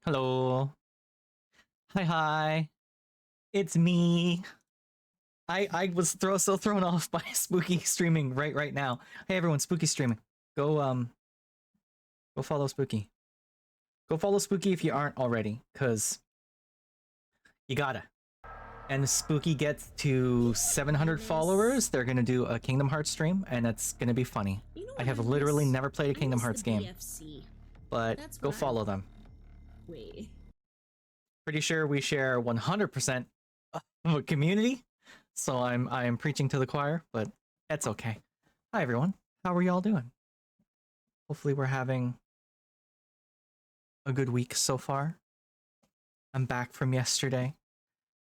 Hello. Hi, hi. It's me. I was so thrown off by Spooky streaming right now. Hey everyone, Spooky streaming. Go go follow Spooky. Go follow Spooky if you aren't already, cause you gotta. And Spooky gets to 700 followers. They're gonna do a Kingdom Hearts stream, and it's gonna be funny. You know I what have I literally miss? never played a I Kingdom miss Hearts the game, BFC. but That's go what I follow them. Wait. Pretty sure we share 100% of a community, so I'm preaching to the choir, but that's okay. Hi everyone, how are y'all doing? Hopefully we're having a good week so far. I'm back from yesterday,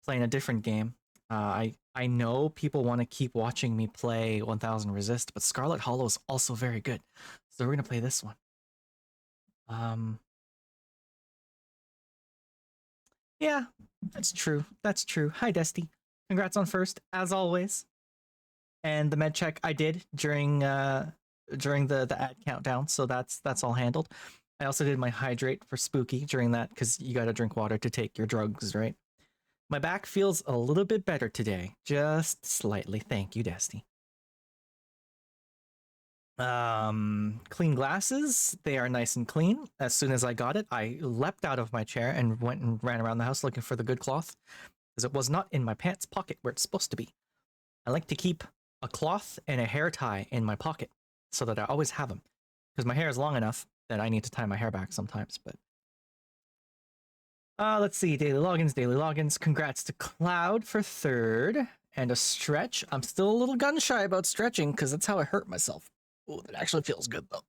playing a different game. I know people want to keep watching me play 1000 Resist, but Scarlet Hollow is also very good, so we're gonna play this one. Yeah, that's true. That's true. Hi, Desty. Congrats on first, as always. And the med check I did during the ad countdown, so that's all handled. I also did my hydrate for Spooky during that because you gotta drink water to take your drugs, right? My back feels a little bit better today, just slightly. Thank you, Desty. Clean glasses. They are nice and clean. As soon as I got it, I leapt out of my chair and went and ran around the house looking for the good cloth because it was not in my pants pocket where it's supposed to be. I like to keep a cloth and a hair tie in my pocket so that I always have them because my hair is long enough that I need to tie my hair back sometimes. But let's see, daily logins. Congrats to Cloud for third and a stretch. I'm still a little gun shy about stretching because that's how I hurt myself. Oh, that actually feels good though.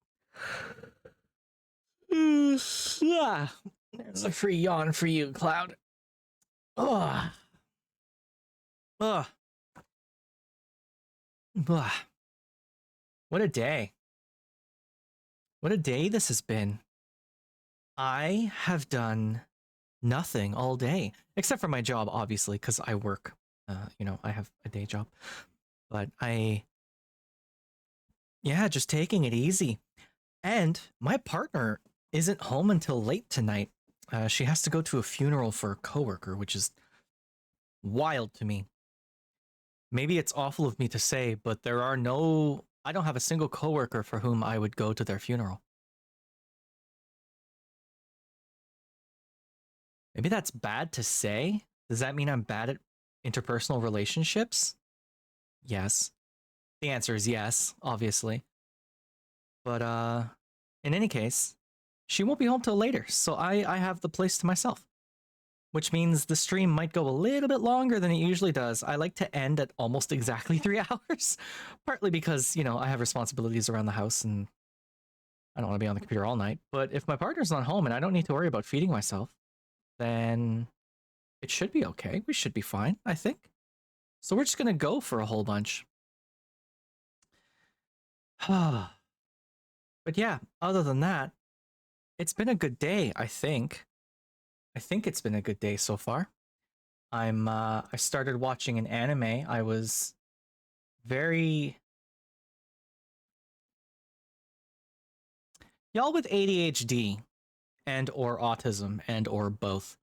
Yeah, there's a free yawn for you, Cloud. Ugh. Ugh. Ugh. What a day. What a day this has been. I have done nothing all day, except for my job, obviously, because I work. I have a day job. But yeah, just taking it easy. And my partner isn't home until late tonight. She has to go to a funeral for a coworker, which is wild to me. Maybe it's awful of me to say, but I don't have a single coworker for whom I would go to their funeral. Maybe that's bad to say. Does that mean I'm bad at interpersonal relationships? Yes. The answer is yes, obviously. But in any case, she won't be home till later, so I have the place to myself. Which means the stream might go a little bit longer than it usually does. I like to end at almost exactly 3 hours, partly because, I have responsibilities around the house and I don't want to be on the computer all night. But if my partner's not home and I don't need to worry about feeding myself, then it should be okay. We should be fine, I think. So we're just going to go for a whole bunch. But yeah, other than that, it's been a good day, I think. I think it's been a good day so far. I started watching an anime. I was very y'all with ADHD and or autism and or both.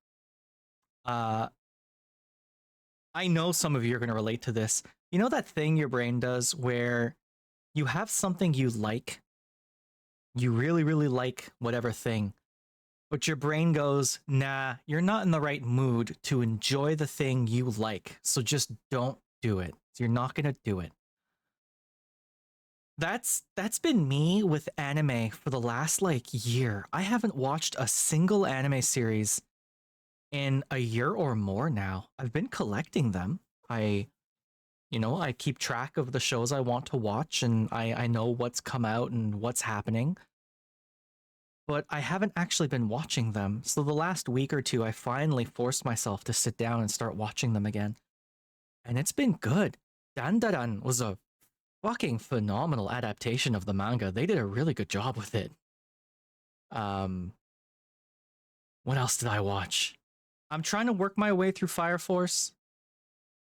Uh I know some of you are going to relate to this. You know that thing your brain does where you have something you like, you really like whatever thing, but your brain goes, nah, you're not in the right mood to enjoy the thing you like, so just don't do it. You're not gonna do it. That's been me with anime for the last year. I haven't watched a single anime series in a year or more now. I've been collecting them. I keep track of the shows I want to watch and I know what's come out and what's happening. But I haven't actually been watching them. So the last week or two, I finally forced myself to sit down and start watching them again. And it's been good. Dan was a fucking phenomenal adaptation of the manga. They did a really good job with it. What else did I watch? I'm trying to work my way through Fire Force,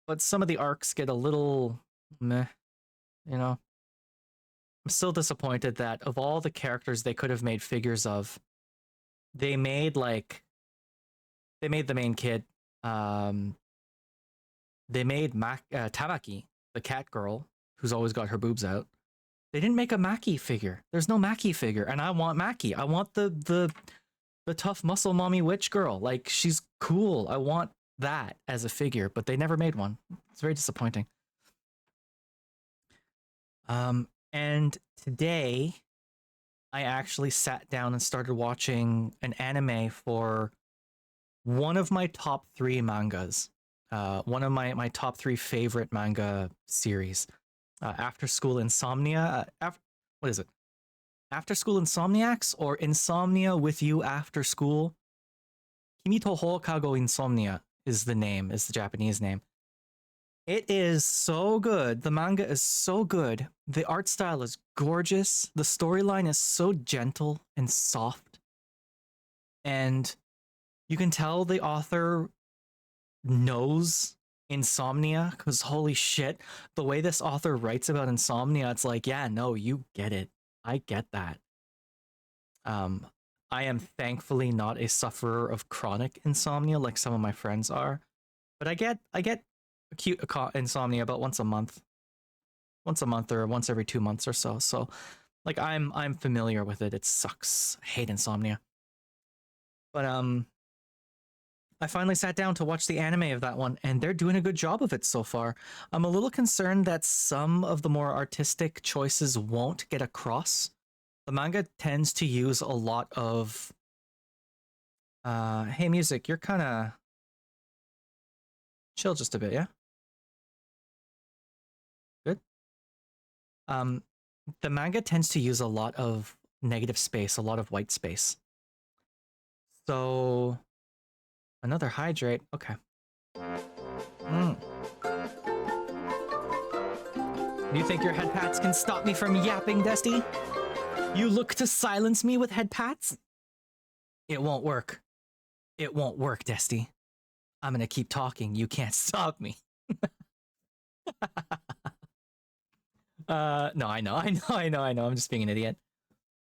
but some of the arcs get a little meh, you know? I'm still disappointed that of all the characters they could have made figures of, they made They made the main kid. Um, they made Tamaki, the cat girl, who's always got her boobs out. They didn't make a Maki figure. There's no Maki figure, and I want Maki. I want the tough muscle mommy witch girl. Like, she's cool. I want that as a figure, but they never made one. It's very disappointing. And today I actually sat down and started watching an anime for one of my top 3 mangas. One of my top 3 favorite manga series. After School Insomnia. What is it? After School Insomniacs or Insomnia with You After School? Kimi to Hokago Insomnia is the Japanese name. It is so good. The manga is so good. The art style is gorgeous. The storyline is so gentle and soft. And you can tell the author knows insomnia, because holy shit, the way this author writes about insomnia, it's like, yeah, no, you get it. I get that. I am thankfully not a sufferer of chronic insomnia like some of my friends are, but I get acute insomnia about once a month or once every 2 months or so. So like I'm familiar with it. It sucks. I hate insomnia. But I finally sat down to watch the anime of that one, and they're doing a good job of it so far. I'm a little concerned that some of the more artistic choices won't get across. The manga tends to use a lot of hey music, you're kind of chill just a bit, yeah? Good. The manga tends to use a lot of negative space, a lot of white space. So another hydrate. Okay. You think your head pats can stop me from yapping, Dusty? You look to silence me with head pats? It won't work. It won't work, Dusty. I'm gonna keep talking. You can't stop me. No, I know. I'm just being an idiot.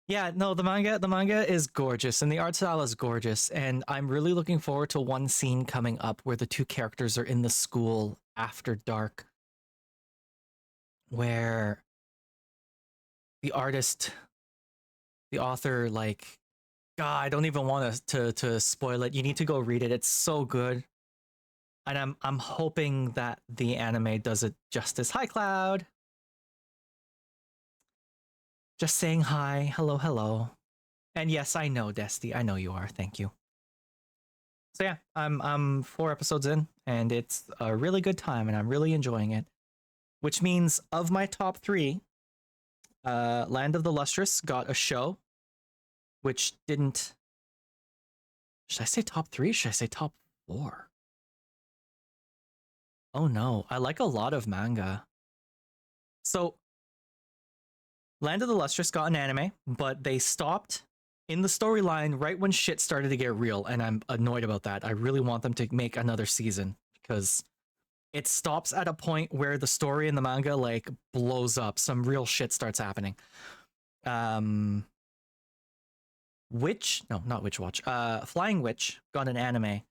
Yeah, no, the manga is gorgeous and the art style is gorgeous, and I'm really looking forward to one scene coming up where the 2 characters are in the school after dark, where the author, like, God, I don't even want to spoil it. You need to go read it. It's so good. And I'm hoping that the anime does it justice. Hi, Cloud. Just saying hi. Hello, hello. And yes, I know, Desty. I know you are. Thank you. So yeah, I'm 4 episodes in, and it's a really good time, and I'm really enjoying it. Which means of my top 3, Land of the Lustrous got a show, which didn't. Should I say top 3? Should I say top 4? Oh no, I like a lot of manga. So Land of the Lustrous got an anime, but they stopped in the storyline right when shit started to get real, and I'm annoyed about that. I really want them to make another season, because it stops at a point where the story in the manga like blows up. Some real shit starts happening. Flying Witch got an anime.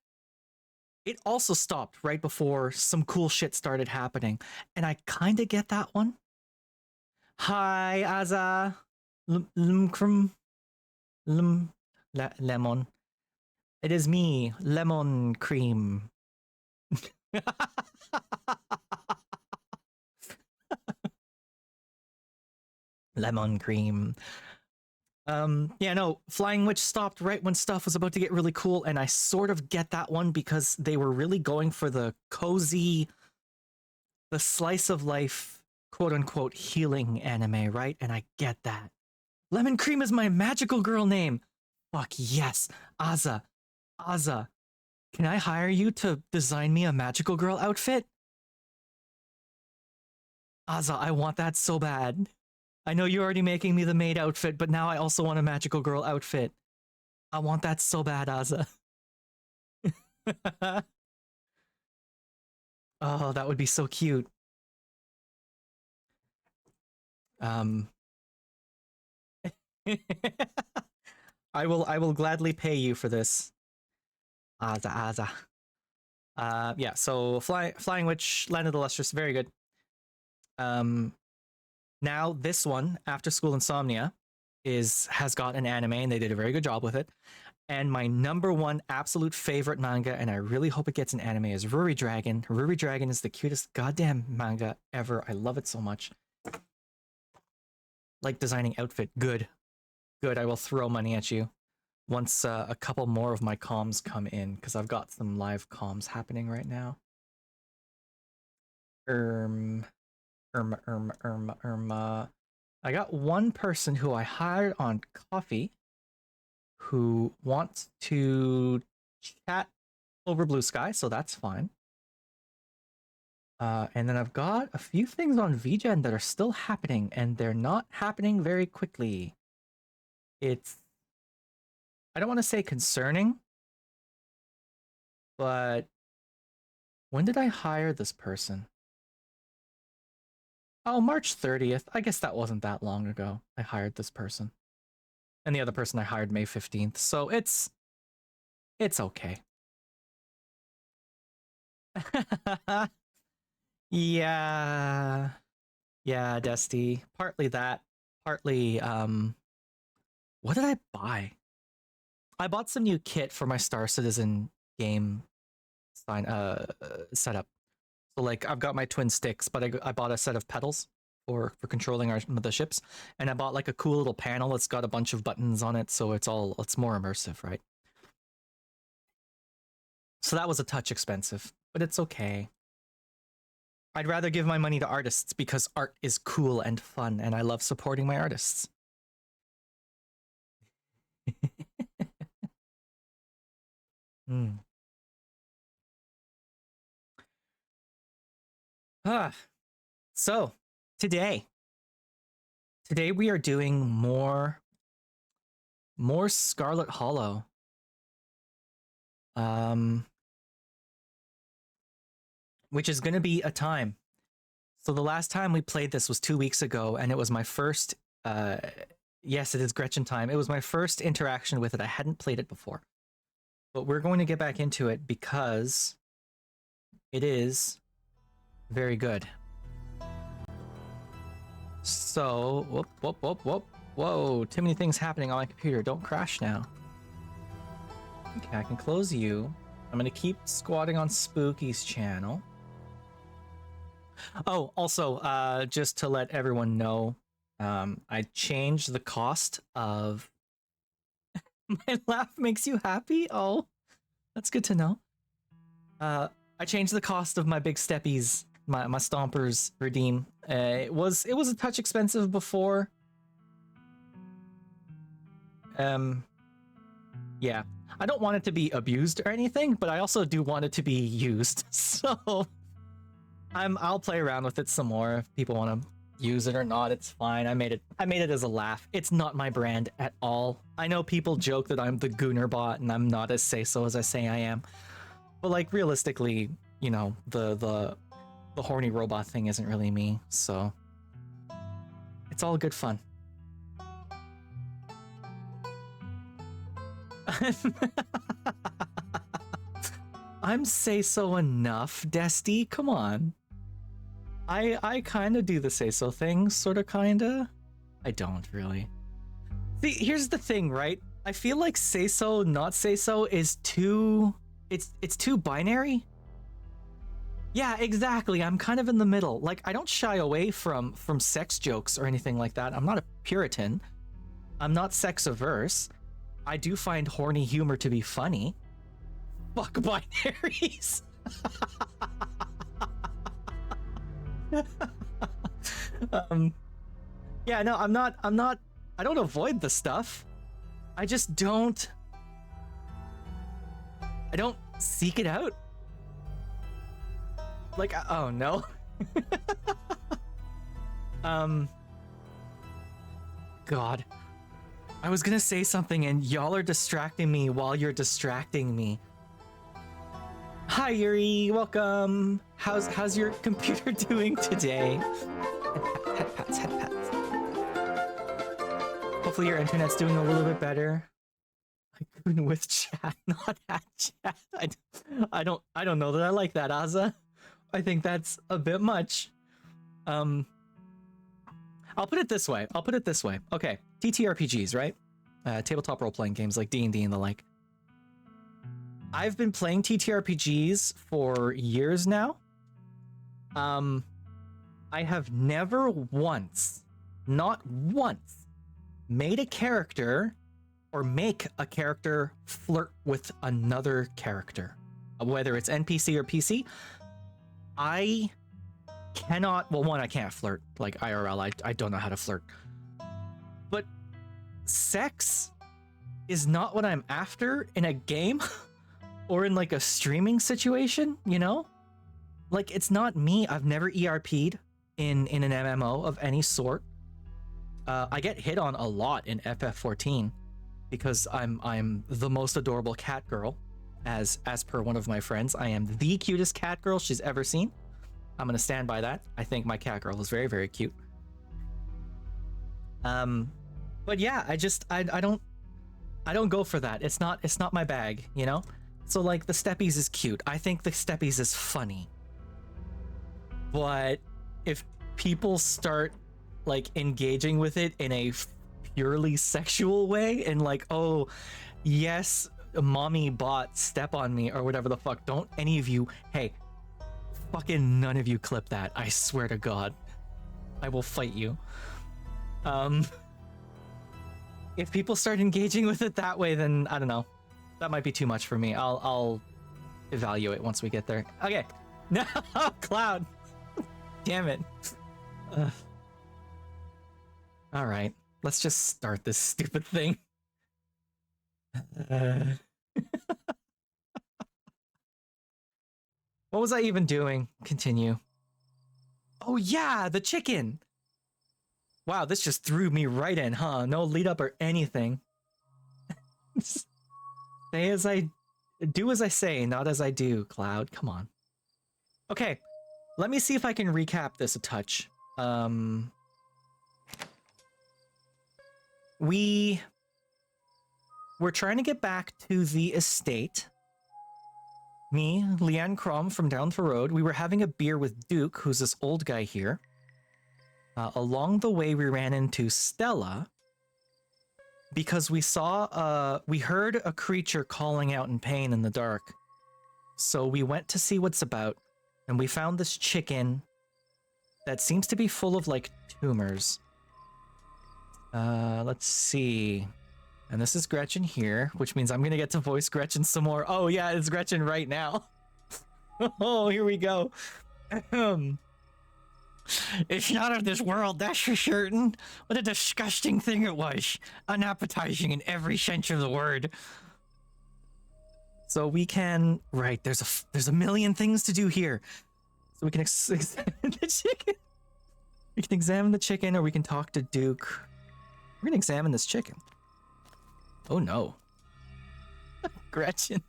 It also stopped right before some cool shit started happening, and I kind of get that one. Hi, Aza. Lemon. It is me, Lemon Cream. Lemon Cream. Yeah, no, Flying Witch stopped right when stuff was about to get really cool, and I sort of get that one because they were really going for the cozy, the slice of life, quote unquote, healing anime, right? And I get that. Lemon Cream is my magical girl name. Fuck yes. Aza, can I hire you to design me a magical girl outfit? Aza, I want that so bad. I know you're already making me the maid outfit, but now I also want a magical girl outfit. I want that so bad, Aza. Oh, that would be so cute. I will gladly pay you for this. Aza. Yeah, so Flying Witch, Land of the Lustrous, very good. Now this one, After School Insomnia, has got an anime, and they did a very good job with it. And my number one absolute favorite manga, and I really hope it gets an anime, is Ruri Dragon. Ruri Dragon is the cutest goddamn manga ever. I love it so much. Like designing outfit, good. Good, I will throw money at you once a couple more of my comms come in, because I've got some live comms happening right now. I got one person who I hired on Coffee who wants to chat over Blue Sky, so that's fine. And then I've got a few things on VGen that are still happening, and they're not happening very quickly. It's, I don't want to say concerning, but when did I hire this person? Oh, March 30th. I guess that wasn't that long ago. I hired this person. And the other person I hired May 15th. So it's okay. Yeah. Yeah, Dusty. Partly that. Partly, what did I buy? I bought some new kit for my Star Citizen game setup. So like I've got my twin sticks, but I bought a set of pedals for controlling the ships, and I bought like a cool little panel. It's got a bunch of buttons on it, so it's more immersive, right? So that was a touch expensive, but it's okay. I'd rather give my money to artists because art is cool and fun, and I love supporting my artists. Hmm. So today we are doing more Scarlet Hollow. Which is going to be a time. So the last time we played this was 2 weeks ago, and it was my first, yes, it is Gretchen time. It was my first interaction with it. I hadn't played it before. But we're going to get back into it because it is very good. So, whoa, too many things happening on my computer. Don't crash now. Okay, I can close you. I'm going to keep squatting on Spooky's channel. Oh, also, just to let everyone know, I changed the cost of... My laugh makes you happy? Oh, that's good to know. I changed the cost of my big steppies, my stompers redeem. It was a touch expensive before. Yeah. I don't want it to be abused or anything, but I also do want it to be used. So I'll play around with it some more. If people want to use it or not, it's fine. I made it as a laugh. It's not my brand at all. I know people joke that I'm the Gooner bot and I'm not as say-so as I say I am. But like realistically, you know, the horny robot thing isn't really me, so it's all good fun. I'm say-so enough, Desty. Come on. I kind of do the say-so thing, sort of, kinda. I don't really. See, here's the thing, right? I feel like say-so, not say-so is too... It's too binary. Yeah, exactly. I'm kind of in the middle. Like, I don't shy away from sex jokes or anything like that. I'm not a Puritan. I'm not sex-averse. I do find horny humor to be funny. Fuck binaries. Yeah, no, I'm not, I don't avoid the stuff. I just don't, I don't seek it out. Like, oh no. God. I was gonna say something and y'all are distracting me while you're distracting me. Hi Yuri, welcome. How's your computer doing today? Head pats, head pats. Hopefully your internet's doing a little bit better. I couldn't with chat, not at chat. I don't know that I like that, Aza. I think that's a bit much. I'll put it this way. Okay, TTRPGs, right? Tabletop role-playing games like D&D and the like. I've been playing TTRPGs for years now. I have never once, not once, made a character or make a character flirt with another character, whether it's NPC or PC. I cannot, well, one, I can't flirt, like IRL, I don't know how to flirt. But sex is not what I'm after in a game or in like a streaming situation, you know? Like, it's not me. I've never ERP'd in an MMO of any sort. I get hit on a lot in FF14 because I'm the most adorable cat girl, as per one of my friends. I am the cutest cat girl she's ever seen. I'm gonna stand by that. I think my cat girl is very, very cute. But yeah, I don't go for that. It's not my bag, you know? So like the Steppies is cute. I think the Steppies is funny. But if people start like engaging with it in a purely sexual way and like, oh yes, mommy bot step on me or whatever the fuck, don't any of you, hey, fucking none of you clip that. I swear to God, I will fight you. If people start engaging with it that way, then I don't know, that might be too much for me. I'll evaluate once we get there. Okay. No, Cloud. Damn it. All right, let's just start this stupid thing. What was I even doing? Continue. Oh yeah, the chicken. Wow, this just threw me right in, huh? No lead up or anything. Say as I do as I say, not as I do, Cloud. Come on. Okay, let me see if I can recap this a touch. We were trying to get back to the estate. Me, Leanne Crom from down the road, we were having a beer with Duke, who's this old guy here. Along the way, we ran into Stella because we heard a creature calling out in pain in the dark. So we went to see what's about, and we found this chicken that seems to be full of like tumors. Let's see. And this is Gretchen here, which means I'm gonna get to voice Gretchen some more. Oh yeah, it's Gretchen right now. Oh, here we go. It's not of this world, that's for certain. What a disgusting thing it was. Unappetizing in every sense of the word. So we can, right, there's a million things to do here. So we can examine the chicken. We can examine the chicken, or we can talk to Duke. We're gonna examine this chicken. Oh no. Gretchen.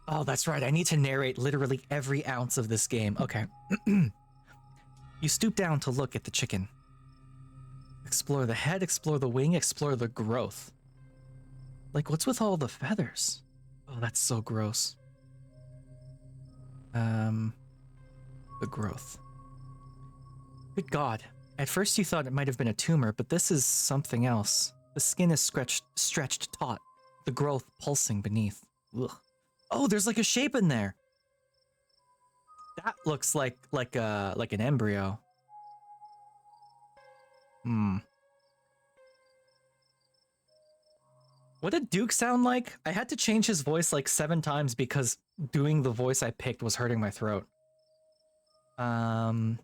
Oh, that's right. I need to narrate literally every ounce of this game. Okay. You stoop down to look at the chicken. Explore the head, explore the wing, explore the growth. Like, what's with all the feathers? Oh, that's so gross. The growth. Good God. At first you thought it might have been a tumor, but this is something else. The skin is stretched taut, the growth pulsing beneath. Ugh. Oh, there's like a shape in there. That looks like an embryo. What did Duke sound like? I had to change his voice like 7 times because doing the voice I picked was hurting my throat. I'll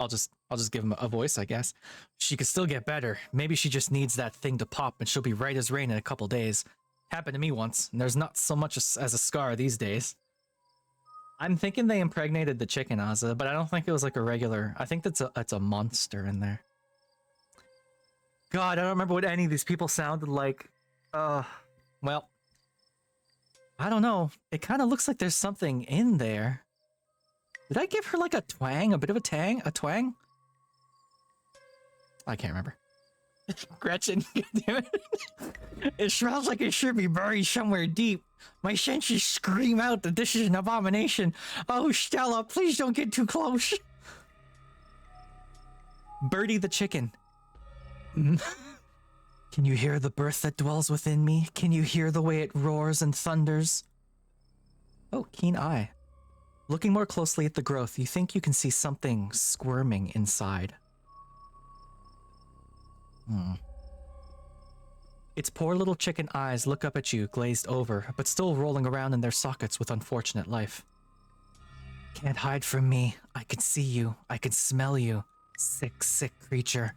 just give him a voice, I guess. She could still get better. Maybe she just needs that thing to pop and she'll be right as rain in a couple days. Happened to me once, and there's not so much as a scar these days. I'm thinking they impregnated the chicken, Azza, but I don't think it was like a regular. I think it's a monster in there. God, I don't remember what any of these people sounded like. Well, I don't know. It kind of looks like there's something in there. Did I give her like a twang? A bit of a twang? I can't remember. Gretchen, damn it. It smells like it should be buried somewhere deep. My senses scream out that this is an abomination. Oh, Stella, please don't get too close. Birdie the chicken. Can you hear the birth that dwells within me? Can you hear the way it roars and thunders? Oh, keen eye. Looking more closely at the growth, you think you can see something squirming inside. Its poor little chicken eyes look up at you, glazed over, but still rolling around in their sockets with unfortunate life. Can't hide from me. I can see you. I can smell you. Sick, sick creature.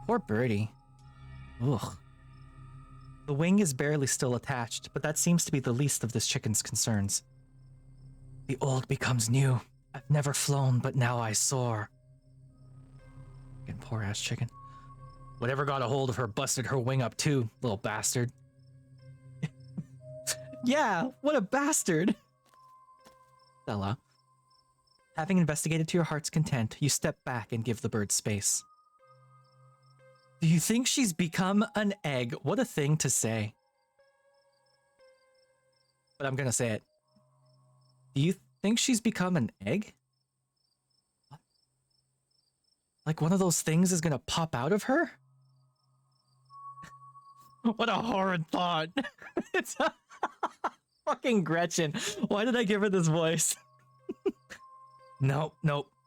Poor birdie. Ugh. The wing is barely still attached, but that seems to be the least of this chicken's concerns. The old becomes new. I've never flown, but now I soar. Fucking poor ass chicken. Whatever got a hold of her busted her wing up too, little bastard. Yeah, what a bastard. Stella. Having investigated to your heart's content, you step back and give the bird space. Do you think she's become an egg? What a thing to say. But I'm gonna say it. Do you think she's become an egg? What? Like one of those things is gonna pop out of her? What a horrid thought. It's a fucking Gretchen. Why did I give her this voice? Nope.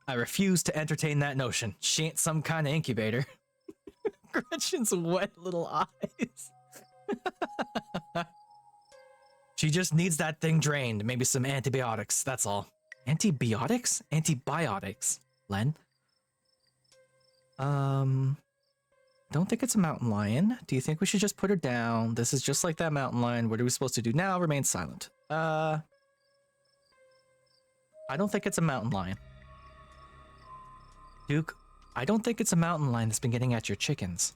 I refuse to entertain that notion. She ain't some kind of incubator. Gretchen's wet little eyes. She just needs that thing drained. Maybe some antibiotics, that's all. Antibiotics? Antibiotics. Len? Don't think it's a mountain lion. Do you think we should just put her down? This is just like that mountain lion. What are we supposed to do now? Remain silent. I don't think it's a mountain lion. Duke, I don't think it's a mountain lion that's been getting at your chickens.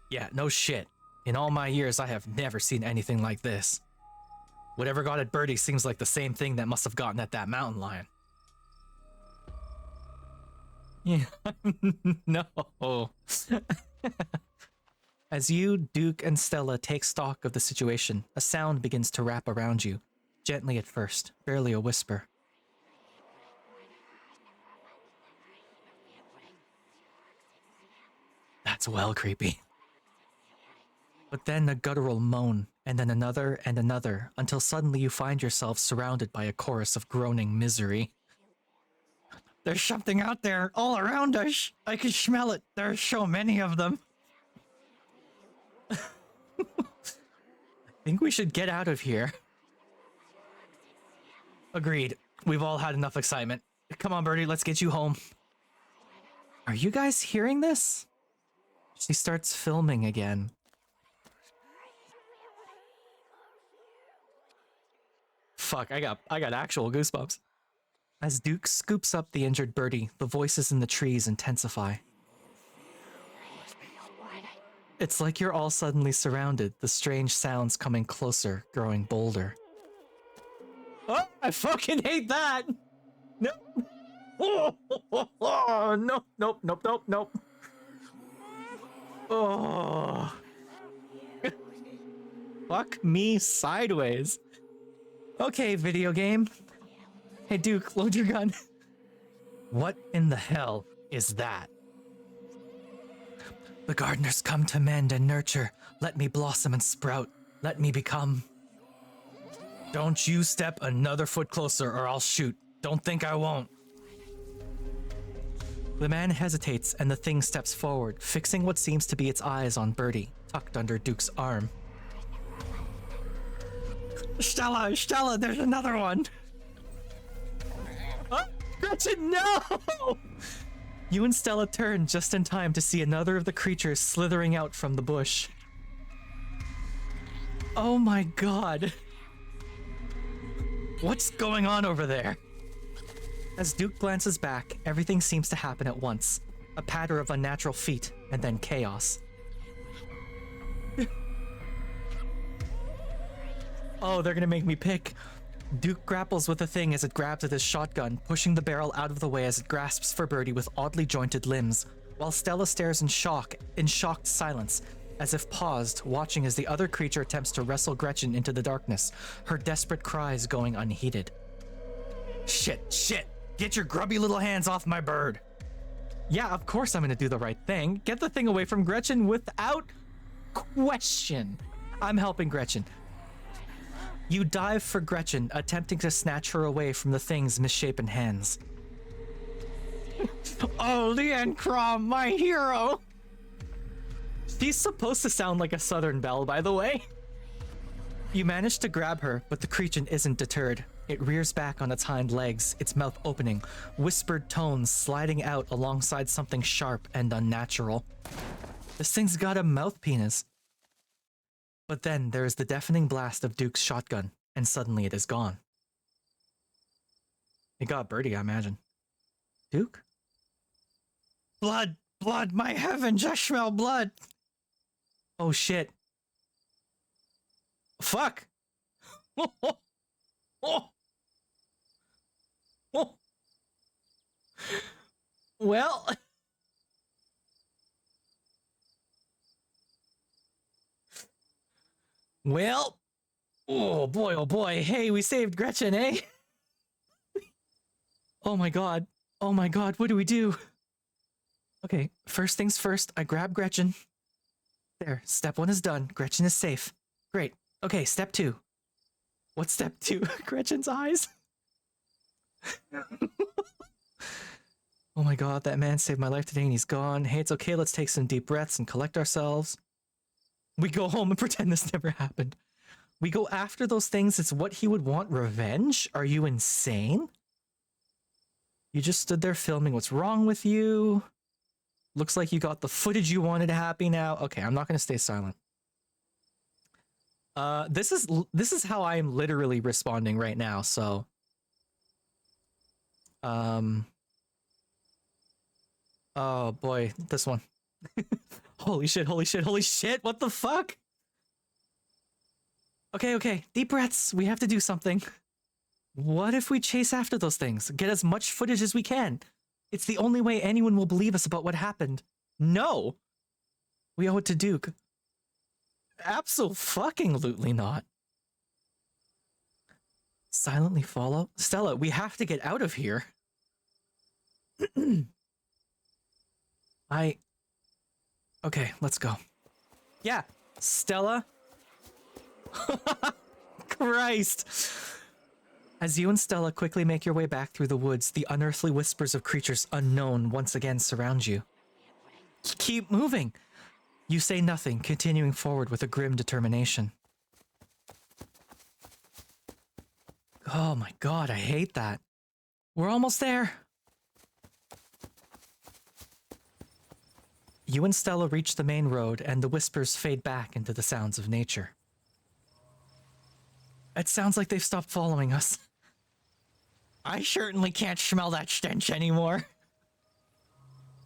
Yeah, no shit. In all my years, I have never seen anything like this. Whatever got at Birdie seems like the same thing that must have gotten at that mountain lion. Yeah, no. As you, Duke, and Stella take stock of the situation, a sound begins to wrap around you. Gently at first, barely a whisper. That's well creepy. But then a guttural moan, and then another and another, until suddenly you find yourself surrounded by a chorus of groaning misery. There's something out there, all around us. I can smell it. There's so many of them. I think we should get out of here. Agreed. We've all had enough excitement. Come on, Birdie, let's get you home. Are you guys hearing this? She starts filming again. Fuck, I got actual goosebumps. As Duke scoops up the injured birdie, the voices in the trees intensify. It's like you're all suddenly surrounded, the strange sounds coming closer, growing bolder. Oh, I fucking hate that! No! Oh, no, nope. Oh. Fuck me sideways. Okay, video game. Hey, Duke, load your gun. What in the hell is that? The gardeners come to mend and nurture. Let me blossom and sprout. Let me become... Don't you step another foot closer or I'll shoot. Don't think I won't. The man hesitates and the thing steps forward, fixing what seems to be its eyes on Birdie, tucked under Duke's arm. Stella, there's another one! Oh, Gretchen, no! You and Stella turn just in time to see another of the creatures slithering out from the bush. Oh my god. What's going on over there? As Duke glances back, everything seems to happen at once. A patter of unnatural feet, and then chaos. Oh, they're gonna make me pick. Duke grapples with the thing as it grabs at his shotgun, pushing the barrel out of the way as it grasps for Birdie with oddly jointed limbs. while Stella stares in shocked silence, as if paused, watching as the other creature attempts to wrestle Gretchen into the darkness, her desperate cries going unheeded. Shit, get your grubby little hands off my bird. Yeah, of course I'm gonna do the right thing. Get the thing away from Gretchen without question. I'm helping Gretchen. You dive for Gretchen, attempting to snatch her away from the thing's misshapen hands. Oh, Lienkrom, my hero! She's supposed to sound like a Southern belle, by the way. You manage to grab her, but the creature isn't deterred. It rears back on its hind legs, its mouth opening, whispered tones sliding out alongside something sharp and unnatural. This thing's got a mouth penis. But then there is the deafening blast of Duke's shotgun, and suddenly it is gone. It got Birdie, I imagine. Duke? Blood! Blood! My heavens! I smell blood! Oh shit. Fuck! Well... Well... Oh boy, hey, we saved Gretchen, eh? Oh my god, what do we do? Okay, first things first, I grab Gretchen. There, step 1 is done, Gretchen is safe. Great, okay, step 2. What's step 2? Gretchen's eyes? Oh my god, that man saved my life today and he's gone. Hey, it's okay, let's take some deep breaths and collect ourselves. We go home and pretend this never happened. We go after those things, it's what he would want, revenge? Are you insane? You just stood there filming what's wrong with you. Looks like you got the footage you wanted happy now. Okay, I'm not gonna stay silent. This is how I am literally responding right now, so... Oh boy, this one. Holy shit, what the fuck? Okay, deep breaths, we have to do something. What if we chase after those things? Get as much footage as we can. It's the only way anyone will believe us about what happened. No! We owe it to Duke. Abso-fucking-lutely not. Silently follow? Stella, we have to get out of here. Okay, let's go. Yeah, Stella. Christ. As you and Stella quickly make your way back through the woods, the unearthly whispers of creatures unknown once again surround you. Keep moving. You say nothing, continuing forward with a grim determination. Oh my god, I hate that. We're almost there. You and Stella reach the main road, and the whispers fade back into the sounds of nature. It sounds like they've stopped following us. I certainly can't smell that stench anymore.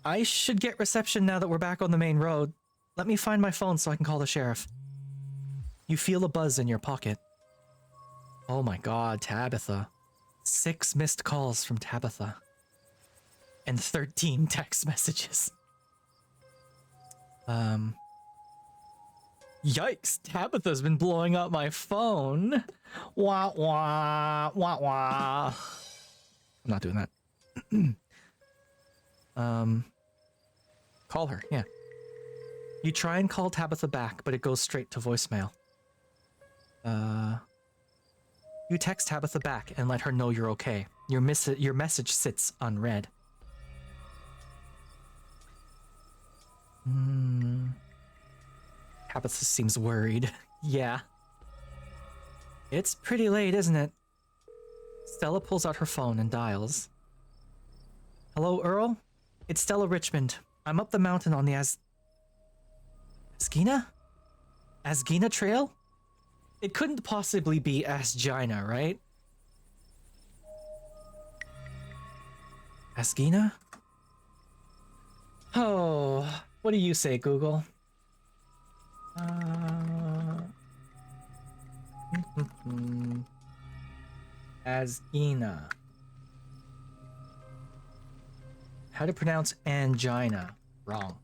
I should get reception now that we're back on the main road. Let me find my phone so I can call the sheriff. You feel a buzz in your pocket. Oh my god, Tabitha. 6 missed calls from Tabitha. And 13 text messages. Yikes, Tabitha's been blowing up my phone. Wah wah, wah wah. I'm not doing that. Call her, yeah. You try and call Tabitha back, but it goes straight to voicemail. You text Tabitha back and let her know you're okay. Your message sits unread. Tabitha seems worried. Yeah. It's pretty late, isn't it? Stella pulls out her phone and dials. Hello, Earl? It's Stella Richmond. I'm up the mountain on the Asgina? Asgina Trail? It couldn't possibly be Asgina, right? Asgina? Oh, what do you say, Google? Asgina. How to pronounce angina? Wrong.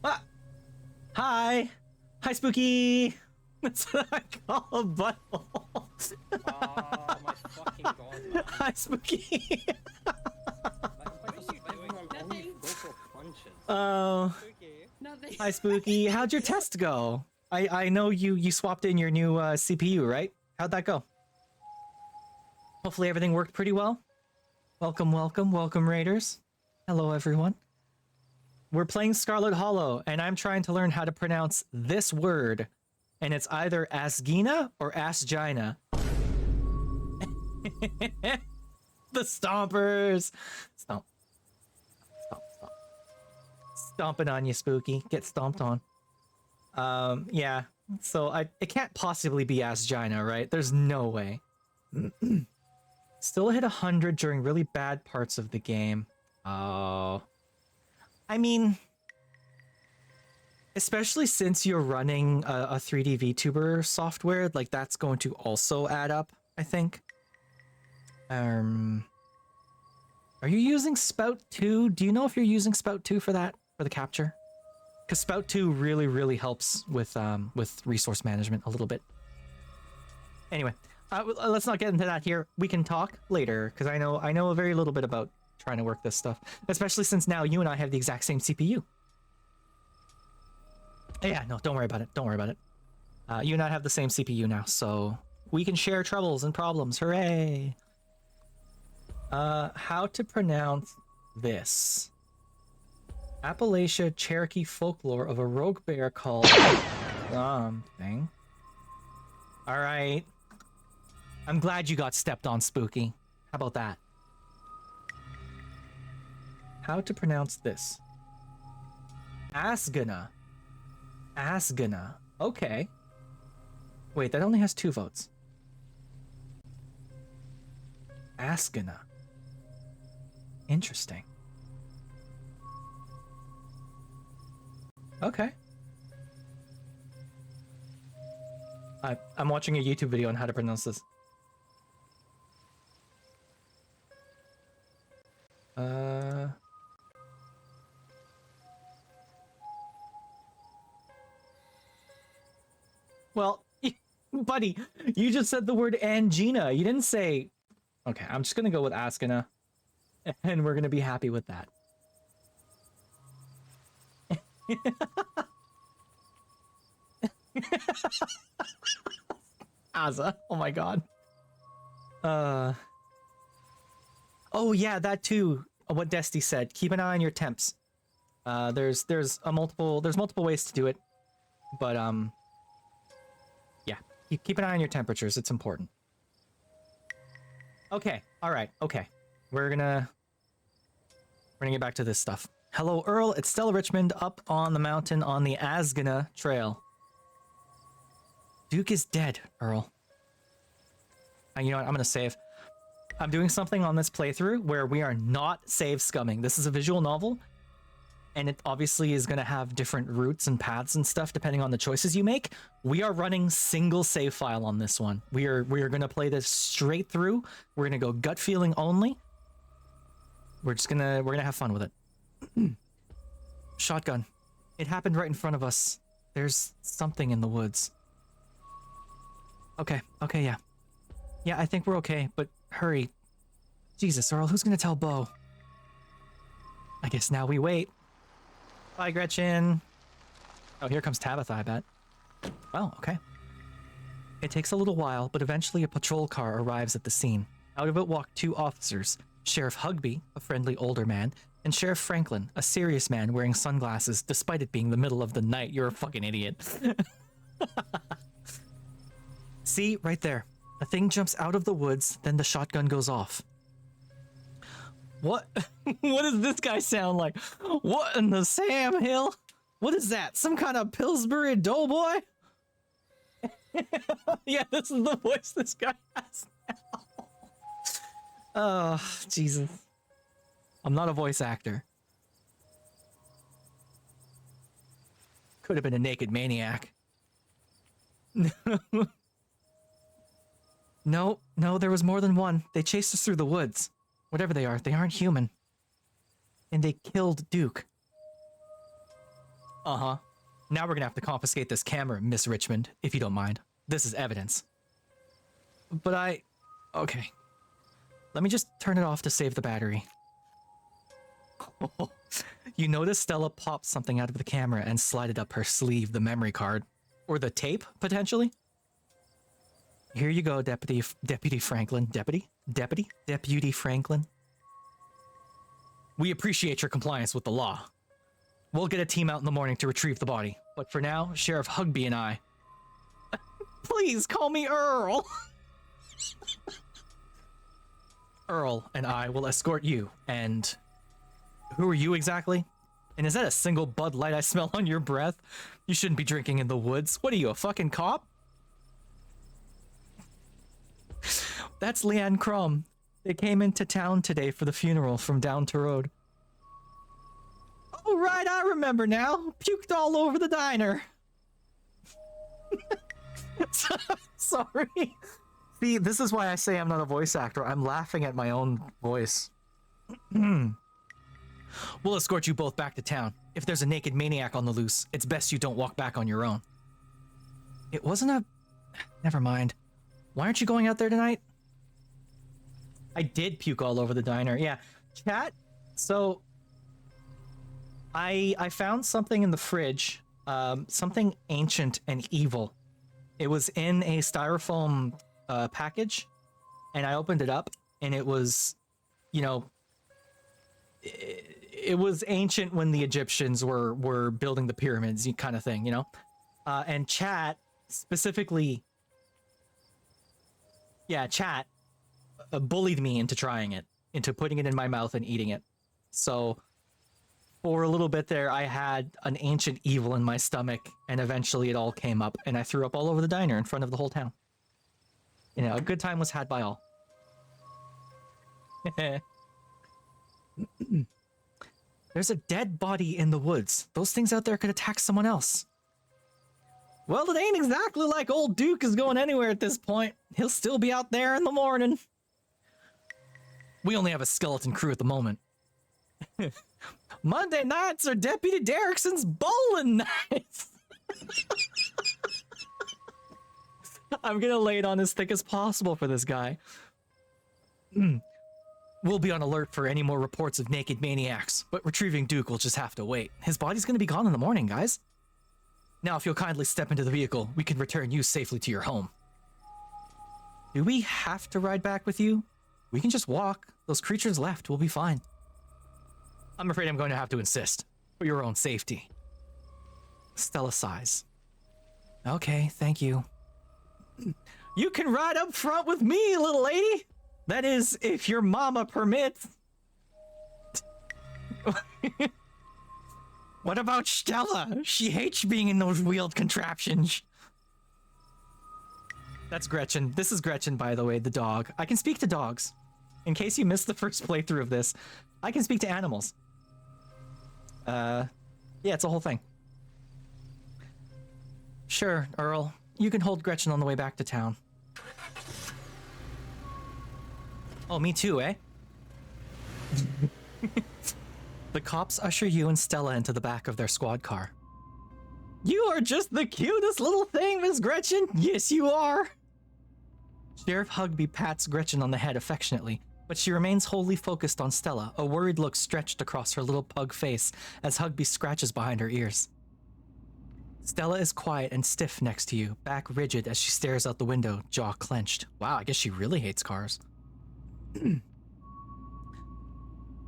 Ah! Hi! Hi, Spooky! That's what I call a butthole. Oh my fucking god, man. Hi, Spooky! Oh. Nothing. Hi, Spooky. How'd your test go? I know you swapped in your new CPU, right? How'd that go? Hopefully everything worked pretty well. Welcome, Raiders. Hello, everyone. We're playing Scarlet Hollow, and I'm trying to learn how to pronounce this word. And it's either Asgina or Asgina. The Stompers! Stomp. Stomping on you, Spooky. Get stomped on. Yeah. So it can't possibly be Asgina, right? There's no way. Still hit 100 during really bad parts of the game. Oh. I mean, especially since you're running a 3D VTuber software, like that's going to also add up, I think. Are you using Spout 2? Do you know if you're using Spout 2 for that? For the capture? Because Spout 2 really helps with resource management a little bit. Anyway, let's not get into that here. We can talk later, because I know a very little bit about trying to work this stuff. Especially since now you and I have the exact same CPU. Yeah, no, don't worry about it. Don't worry about it. You and I have the same CPU now, so we can share troubles and problems. Hooray! How to pronounce this? Appalachia Cherokee folklore of a rogue bear called something. All right. I'm glad you got stepped on, Spooky. How about that? How to pronounce this? Asgana. Asgana. Okay. Wait, that only has 2 votes. Asgana. Interesting. Okay. I'm watching a YouTube video on how to pronounce this. Well, buddy, you just said the word angina. You didn't say... Okay, I'm just gonna go with Ascana. And we're gonna be happy with that. Aza, oh my god. Oh yeah, that too. What Desti said. Keep an eye on your temps. There's multiple ways to do it, but yeah, keep an eye on your temperatures. It's important. Okay, all right, okay. We're gonna get back to this stuff. Hello, Earl. It's Stella Richmond up on the mountain on the Asgana Trail. Duke is dead, Earl. You know what? I'm gonna save. I'm doing something on this playthrough where we are not save scumming. This is a visual novel, and it obviously is going to have different routes and paths and stuff depending on the choices you make. We are running single save file on this one. We are going to play this straight through. We're going to go gut feeling only. We're gonna have fun with it. Shotgun. It happened right in front of us. There's something in the woods. Okay, yeah. Yeah, I think we're okay, but hurry. Jesus, Earl, who's gonna tell Bo? I guess now we wait. Bye, Gretchen. Oh, here comes Tabitha, I bet. Oh, okay. It takes a little while, but eventually a patrol car arrives at the scene. Out of it walk 2 officers, Sheriff Hugby, a friendly older man, and Sheriff Franklin, a serious man wearing sunglasses despite it being the middle of the night. You're a fucking idiot. See, right there. A thing jumps out of the woods, then the shotgun goes off. What? What does this guy sound like? What in the Sam Hill? What is that? Some kind of Pillsbury Doughboy? Yeah, this is the voice this guy has now. Oh, Jesus. I'm not a voice actor. Could have been a naked maniac. No, there was more than one. They chased us through the woods. Whatever they aren't human. And they killed Duke. Uh-huh. Now we're gonna have to confiscate this camera, Miss Richmond, if you don't mind. This is evidence. But okay. Let me just turn it off to save the battery. You notice Stella popped something out of the camera and slided up her sleeve, the memory card. Or the tape, potentially? Here you go, Deputy Franklin. Deputy Franklin. We appreciate your compliance with the law. We'll get a team out in the morning to retrieve the body. But for now, Sheriff Hugby and I... Please call me Earl! Earl and I will escort you, and... Who are you exactly? And is that a single Bud Light I smell on your breath? You shouldn't be drinking in the woods. What are you, a fucking cop? That's Leanne Crum. They came into town today for the funeral from down to road. Oh, right, I remember now. Puked all over the diner. Sorry. See, this is why I say I'm not a voice actor. I'm laughing at my own voice. We'll escort you both back to town. If there's a naked maniac on the loose, it's best you don't walk back on your own. It wasn't a... Never mind. Why aren't you going out there tonight? I did puke all over the diner. Yeah. Chat, so... I found something in the fridge. Something ancient and evil. It was in a styrofoam package. And I opened it up. And it was... You know... It was ancient when the Egyptians were building the pyramids, kind of thing, you know? And chat, specifically... Yeah, chat bullied me into trying it, into putting it in my mouth and eating it. So, for a little bit there, I had an ancient evil in my stomach, and eventually it all came up, and I threw up all over the diner in front of the whole town. You know, a good time was had by all. There's a dead body in the woods. Those things out there could attack someone else. Well, it ain't exactly like old Duke is going anywhere at this point. He'll still be out there in the morning. We only have a skeleton crew at the moment. Monday nights are Deputy Derrickson's bowling nights. I'm gonna lay it on as thick as possible for this guy. We'll be on alert for any more reports of naked maniacs, but retrieving Duke will just have to wait. His body's gonna be gone in the morning, guys. Now, if you'll kindly step into the vehicle, we can return you safely to your home. Do we have to ride back with you? We can just walk. Those creatures left. We'll be fine. I'm afraid I'm going to have to insist, for your own safety. Stella sighs. Okay, thank you. You can ride up front with me, little lady. That is, if your mama permits. What about Stella? She hates being in those wheeled contraptions. That's Gretchen. This is Gretchen, by the way, the dog. I can speak to dogs. In case you missed the first playthrough of this, I can speak to animals. Yeah, it's a whole thing. Sure, Earl. You can hold Gretchen on the way back to town. Oh, me too, eh? The cops usher you and Stella into the back of their squad car. You are just the cutest little thing, Miss Gretchen. Yes, you are. Sheriff Hugby pats Gretchen on the head affectionately, but she remains wholly focused on Stella, a worried look stretched across her little pug face as Hugby scratches behind her ears. Stella is quiet and stiff next to you, back rigid as she stares out the window, jaw clenched. Wow, I guess she really hates cars.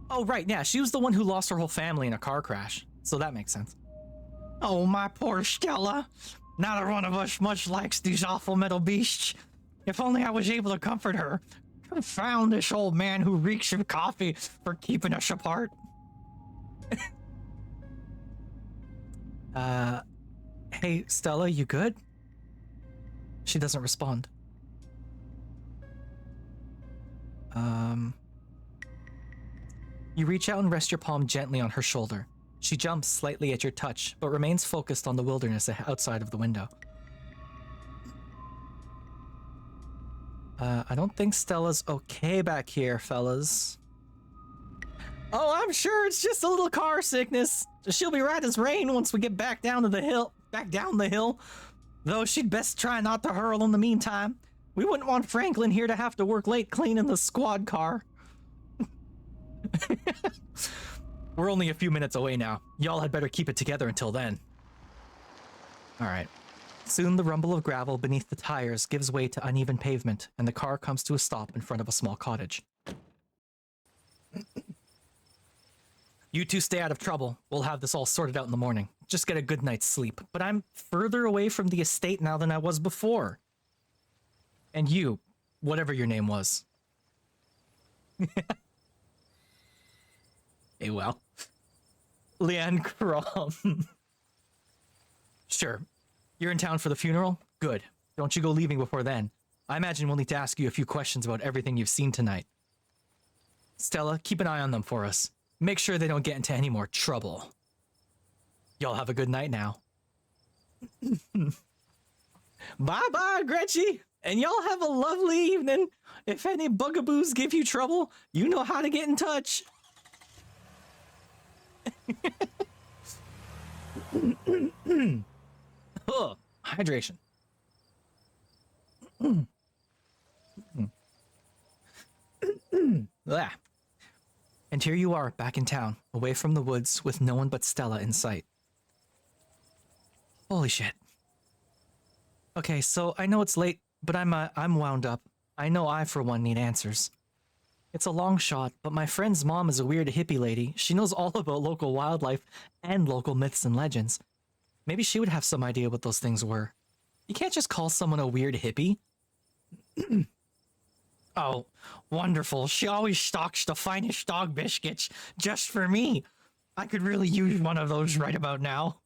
Oh, right, yeah, she was the one who lost her whole family in a car crash, so that makes sense. Oh, my poor Stella. Neither one of us much likes these awful metal beasts. If only I was able to comfort her. Confound this old man who reeks of coffee for keeping us apart. Hey, Stella, you good? She doesn't respond. You reach out and rest your palm gently on her shoulder. She jumps slightly at your touch, but remains focused on the wilderness outside of the window. I don't think Stella's okay back here, fellas. Oh, I'm sure it's just a little car sickness. She'll be right as rain once we get back down the hill. Though she'd best try not to hurl in the meantime. We wouldn't want Franklin here to have to work late cleaning the squad car. We're only a few minutes away now. Y'all had better keep it together until then. Alright. Soon the rumble of gravel beneath the tires gives way to uneven pavement, and the car comes to a stop in front of a small cottage. You two stay out of trouble. We'll have this all sorted out in the morning. Just get a good night's sleep. But I'm further away from the estate now than I was before. And you, whatever your name was. Hey, well. Leanne Crom. Sure. You're in town for the funeral? Good. Don't you go leaving before then. I imagine we'll need to ask you a few questions about everything you've seen tonight. Stella, keep an eye on them for us. Make sure they don't get into any more trouble. Y'all have a good night now. Bye-bye, Gretchy. And y'all have a lovely evening. If any bugaboos give you trouble, you know how to get in touch. Oh, hydration. Ah. And here you are, back in town, away from the woods, with no one but Stella in sight. Holy shit. Okay, so I know it's late, but I'm wound up. I know I, for one, need answers. It's a long shot, but my friend's mom is a weird hippie lady. She knows all about local wildlife and local myths and legends. Maybe she would have some idea what those things were. You can't just call someone a weird hippie. Oh, wonderful. She always stocks the finest dog biscuits just for me. I could really use one of those right about now.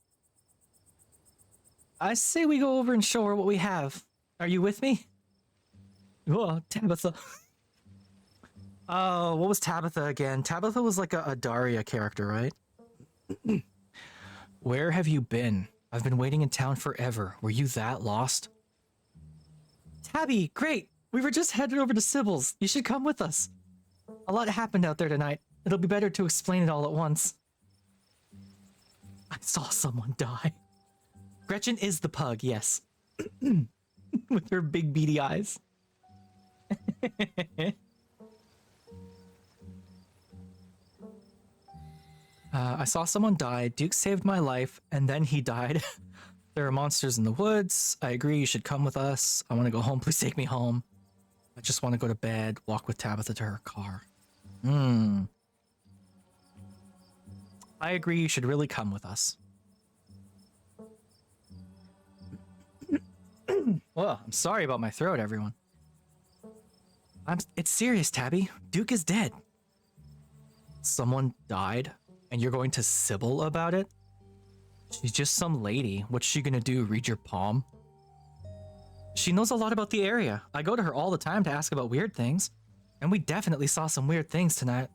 I say we go over and show her what we have. Are you with me? Oh, Tabitha. Oh, what was Tabitha again? Tabitha was like a Daria character, right? Where have you been? I've been waiting in town forever. Were you that lost? Tabby, great! We were just headed over to Sybil's. You should come with us. A lot happened out there tonight. It'll be better to explain it all at once. I saw someone die. Gretchen is the pug, yes. With her big beady eyes. I saw someone die. Duke saved my life, and then he died. There are monsters in the woods. I agree, you should come with us. I want to go home. Please take me home. I just want to go to bed, walk with Tabitha to her car. I agree, you should really come with us. Well, I'm sorry about my throat, everyone. It's serious, Tabby. Duke is dead. Someone died, and you're going to Sybil about it? She's just some lady. What's she gonna do, read your palm? She knows a lot about the area. I go to her all the time to ask about weird things. And we definitely saw some weird things tonight.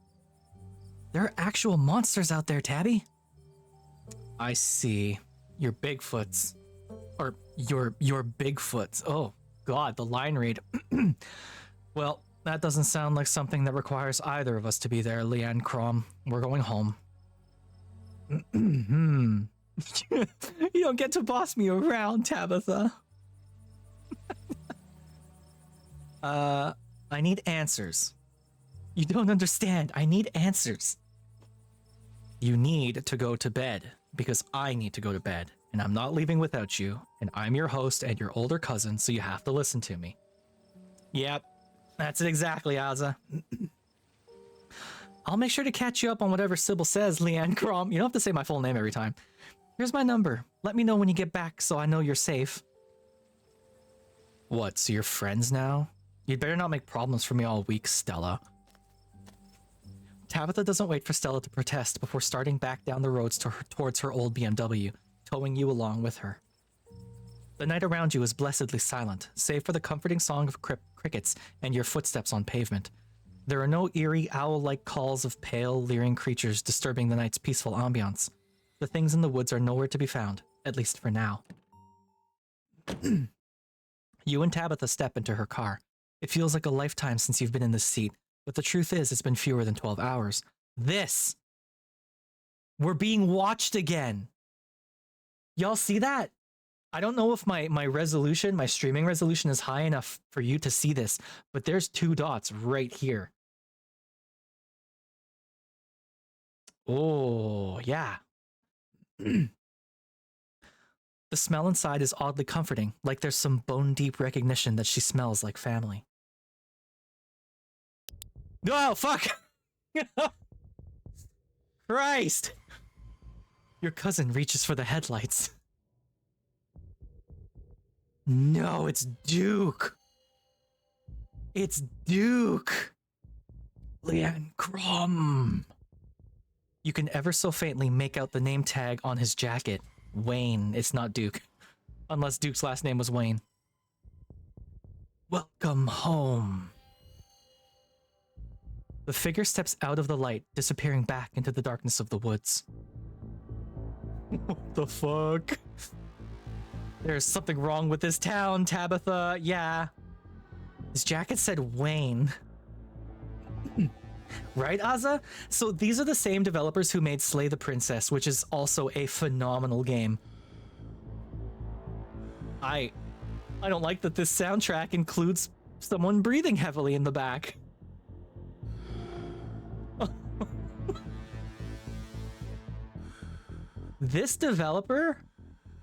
There are actual monsters out there, Tabby. I see. Your Bigfoots. Or your Bigfoots. Oh, God, the line read. Well, that doesn't sound like something that requires either of us to be there, Leanne Crom. We're going home. You don't get to boss me around, Tabitha. I need answers. You don't understand. I need answers. You need to go to bed, because I need to go to bed, and I'm not leaving without you, and I'm your host and your older cousin, so you have to listen to me. Yep, that's it exactly, Azza. I'll make sure to catch you up on whatever Sybil says, Leanne Crom. You don't have to say my full name every time. Here's my number. Let me know when you get back so I know you're safe. What, so you're friends now? You'd better not make problems for me all week, Stella. Tabitha doesn't wait for Stella to protest before starting back down the roads towards her old BMW, towing you along with her. The night around you is blessedly silent, save for the comforting song of crickets and your footsteps on pavement. There are no eerie, owl-like calls of pale, leering creatures disturbing the night's peaceful ambiance. The things in the woods are nowhere to be found, at least for now. You and Tabitha step into her car. It feels like a lifetime since you've been in this seat, but the truth is it's been fewer than 12 hours. This. We're being watched again. Y'all see that? I don't know if my resolution, my streaming resolution is high enough for you to see this, but there's 2 dots right here. Oh, yeah. The smell inside is oddly comforting, like there's some bone-deep recognition that she smells like family. Oh, fuck! Christ! Your cousin reaches for the headlights. No, it's Duke! It's Duke! Leanne Crum! You can ever so faintly make out the name tag on his jacket. Wayne. It's not Duke. Unless Duke's last name was Wayne. Welcome home. The figure steps out of the light, disappearing back into the darkness of the woods. What the fuck? There's something wrong with this town, Tabitha. Yeah. His jacket said Wayne. Right, Aza? So these are the same developers who made Slay the Princess, which is also a phenomenal game. I don't like that this soundtrack includes someone breathing heavily in the back. This developer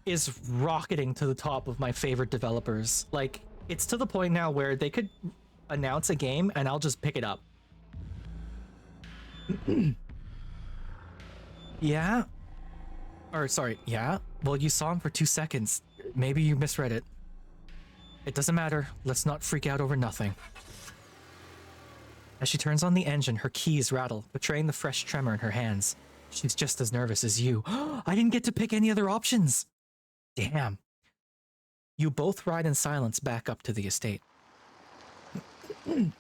is rocketing to the top of my favorite developers. Like, it's to the point now where they could announce a game and I'll just pick it up. Yeah? Or, sorry, yeah? Well, you saw him for 2 seconds. Maybe you misread it. It doesn't matter. Let's not freak out over nothing. As she turns on the engine, her keys rattle, betraying the fresh tremor in her hands. She's just as nervous as you. I didn't get to pick any other options. Damn. You both ride in silence back up to the estate. The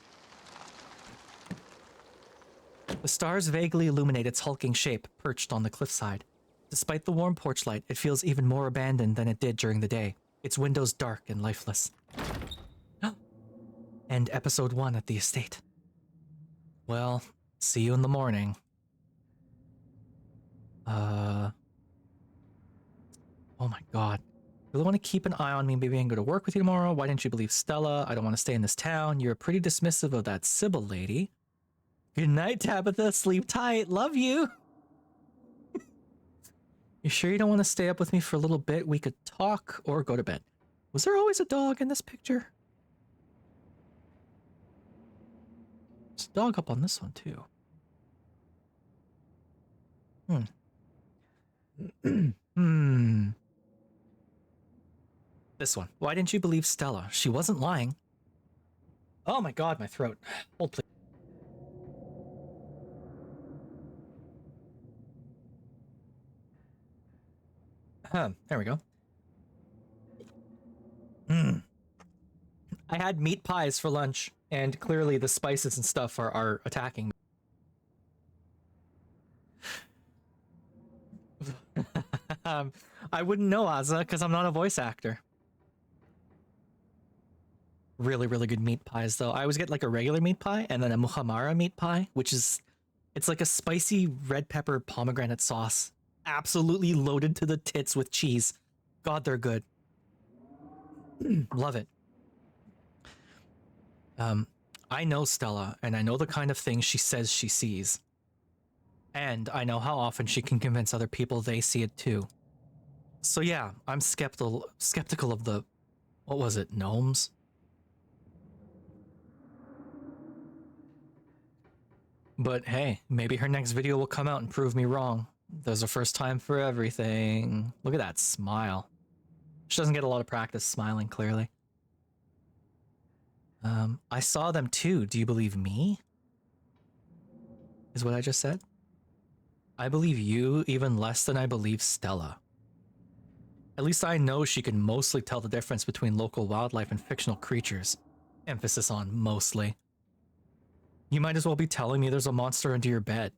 stars vaguely illuminate its hulking shape, perched on the cliffside. Despite the warm porch light, it feels even more abandoned than it did during the day, its windows dark and lifeless. End episode 1 at the estate. Well, see you in the morning. Oh my god. Really want to keep an eye on me. Maybe I can go to work with you tomorrow. Why didn't you believe Stella? I don't want to stay in this town. You're pretty dismissive of that Sybil lady. Good night, Tabitha. Sleep tight. Love you. You sure you don't want to stay up with me for a little bit? We could talk or go to bed. Was there always a dog in this picture? There's a dog up on this one, too. This one. Why didn't you believe Stella? She wasn't lying. Oh my god, my throat. Hold please. There we go. I had meat pies for lunch, and clearly the spices and stuff are attacking me. I wouldn't know, Azza, because I'm not a voice actor. Really, really good meat pies, though. I always get like a regular meat pie and then a muhamara meat pie, which is, it's like a spicy red pepper pomegranate sauce. Absolutely loaded to the tits with cheese. God, they're good. Love it. I know Stella, and I know the kind of things she says she sees. And I know how often she can convince other people they see it too. So yeah, I'm skeptical of the, what was it, gnomes? But hey, maybe her next video will come out and prove me wrong. There's a first time for everything. Look at that smile. She doesn't get a lot of practice smiling, clearly. I saw them too. Do you believe me? Is what I just said? I believe you even less than I believe Stella. At least I know she can mostly tell the difference between local wildlife and fictional creatures. Emphasis on mostly. You might as well be telling me there's a monster under your bed.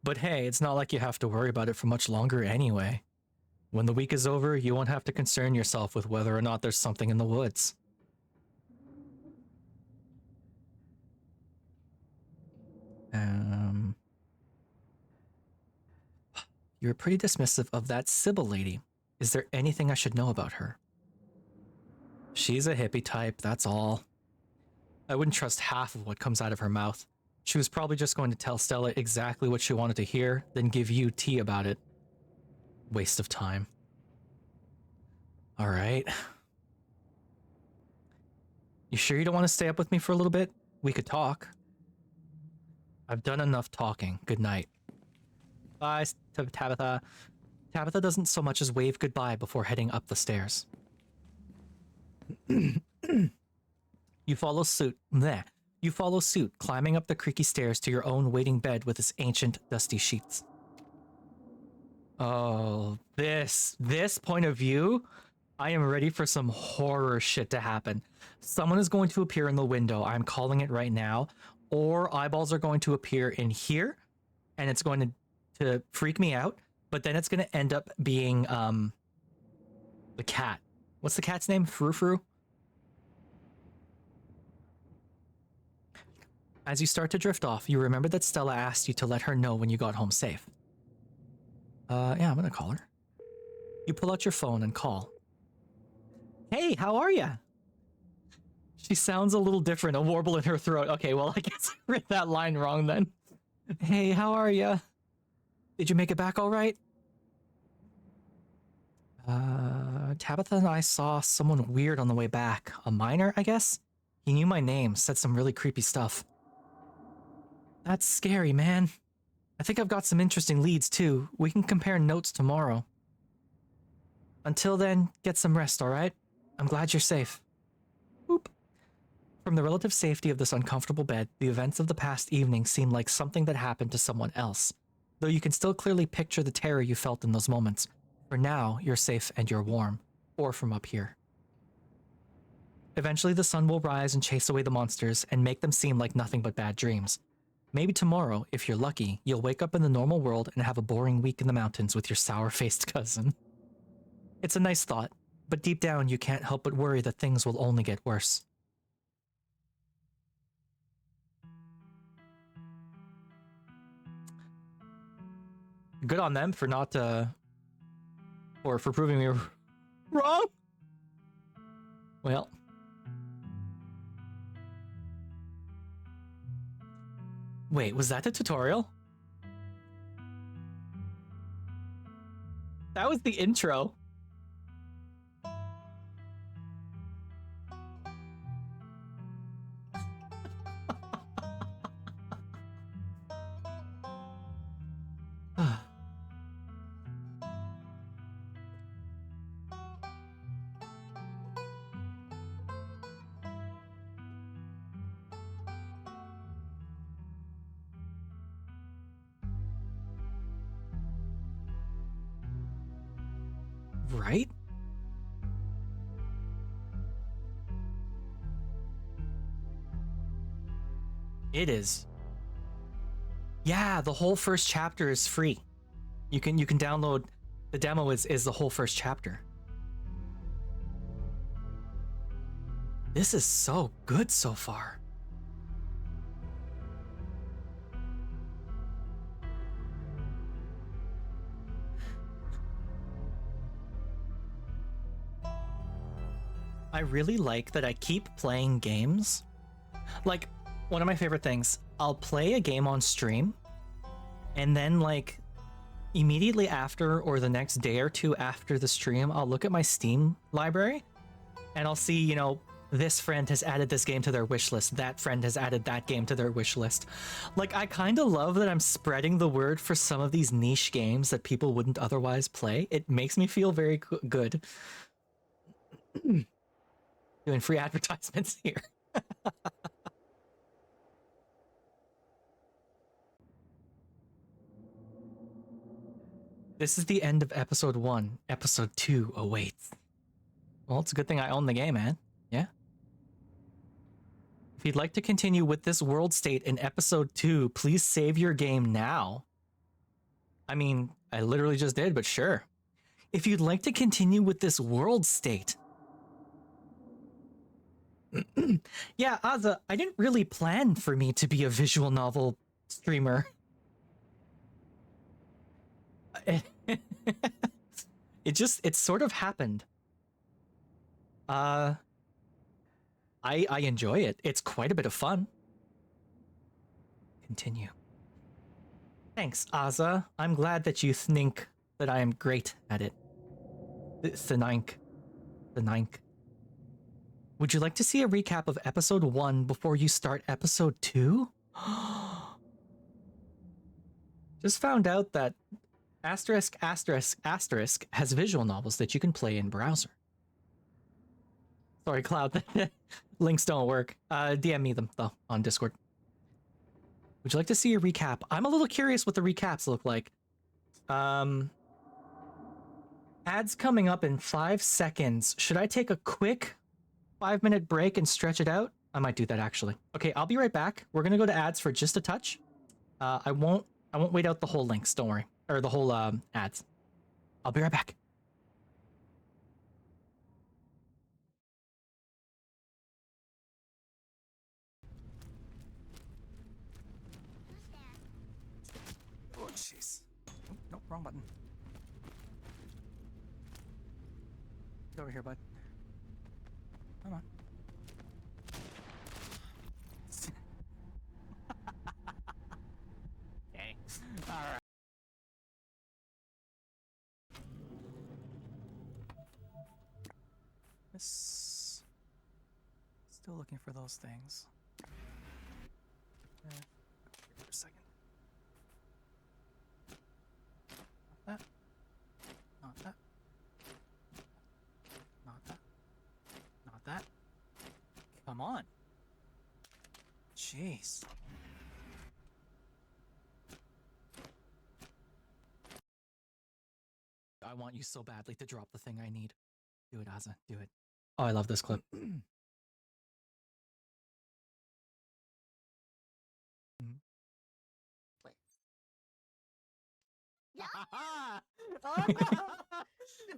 But hey, it's not like you have to worry about it for much longer anyway. When the week is over, you won't have to concern yourself with whether or not there's something in the woods. You were pretty dismissive of that Sybil lady. Is there anything I should know about her? She's a hippie type, that's all. I wouldn't trust half of what comes out of her mouth. She was probably just going to tell Stella exactly what she wanted to hear, then give you tea about it. Waste of time. All right. You sure you don't want to stay up with me for a little bit? We could talk. I've done enough talking. Good night. Bye, Tabitha. Tabitha doesn't so much as wave goodbye before heading up the stairs. You follow suit. Bleh. You follow suit, climbing up the creaky stairs to your own waiting bed with its ancient, dusty sheets. Oh, this point of view, I am ready for some horror shit to happen. Someone is going to appear in the window, I'm calling it right now, or eyeballs are going to appear in here, and it's going to freak me out, but then it's going to end up being, the cat. What's the cat's name? Frou-Frou? As you start to drift off, you remember that Stella asked you to let her know when you got home safe. Yeah, I'm gonna call her. You pull out your phone and call. Hey, how are ya? She sounds a little different, a warble in her throat. Okay, well, I guess I read that line wrong then. Hey, how are ya? Did you make it back all right? Tabitha and I saw someone weird on the way back. A miner, I guess? He knew my name, said some really creepy stuff. That's scary, man. I think I've got some interesting leads, too. We can compare notes tomorrow. Until then, get some rest, alright? I'm glad you're safe. Boop. From the relative safety of this uncomfortable bed, the events of the past evening seem like something that happened to someone else, though you can still clearly picture the terror you felt in those moments. For now, you're safe and you're warm. Or from up here. Eventually, the sun will rise and chase away the monsters and make them seem like nothing but bad dreams. Maybe tomorrow, if you're lucky, you'll wake up in the normal world and have a boring week in the mountains with your sour-faced cousin. It's a nice thought, but deep down you can't help but worry that things will only get worse. Good on them for not, for proving me wrong. Well. Wait, was that the tutorial? That was the intro. Right? It is. Yeah, the whole first chapter is free. You can download the demo is the whole first chapter. This is so good so far. I really like that I keep playing games. Like, one of my favorite things, I'll play a game on stream, and then like immediately after or the next day or two after the stream, I'll look at my Steam library and I'll see, you know, this friend has added this game to their wish list, that friend has added that game to their wish list. Like, I kind of love that I'm spreading the word for some of these niche games that people wouldn't otherwise play. It makes me feel very good. Doing free advertisements here. This is the end of episode 1. Episode 2 awaits. Well, it's a good thing I own the game, man. Yeah? If you'd like to continue with this world state in episode 2, please save your game now. I mean, I literally just did, but sure. If you'd like to continue with this world state... Yeah, Aza, I didn't really plan for me to be a visual novel streamer. It sort of happened. I enjoy it. It's quite a bit of fun. Continue. Thanks, Aza. I'm glad that you think that I am great at it. The ninth. Would you like to see a recap of episode 1 before you start episode 2? Just found out that asterisk has visual novels that you can play in browser. Sorry, Cloud. Links don't work. DM me them, though, on Discord. Would you like to see a recap? I'm a little curious what the recaps look like. Ads coming up in 5 seconds. Should I take a quick 5-minute break and stretch it out? I might do that, actually. Okay, I'll be right back. We're gonna go to ads for just a touch. I won't wait out the whole links, don't worry. Or the whole ads. I'll be right back. Oh, jeez. Oh, nope, wrong button. Get over here, bud. Come on. Okay. Alright. Still looking for those things. For a second. Not that. Not that. Not that. Not that. Come on. Jeez. I want you so badly to drop the thing I need. Do it, Aza. Do it. Oh, I love this clip.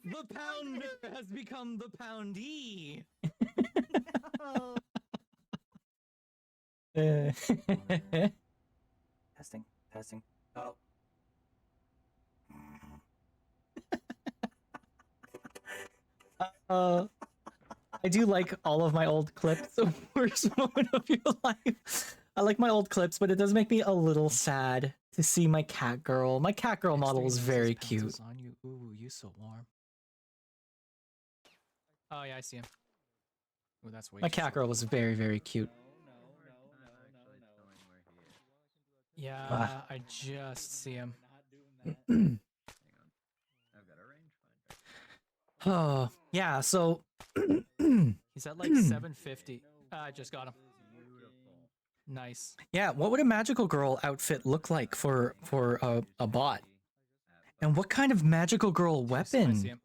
The pounder has become the poundee. Testing. Oh. I do like all of my old clips. The worst moment of your life. I like my old clips, but it does make me a little sad to see my cat girl. My cat girl model is very cute. On you. Ooh, you so warm. Oh yeah, I see him. Ooh, that's way. My cat girl was very, very cute. Yeah, I just see him. Oh, yeah, so he's at like 750. I just got him. Nice. Yeah, what would a magical girl outfit look like for a bot? And what kind of magical girl weapon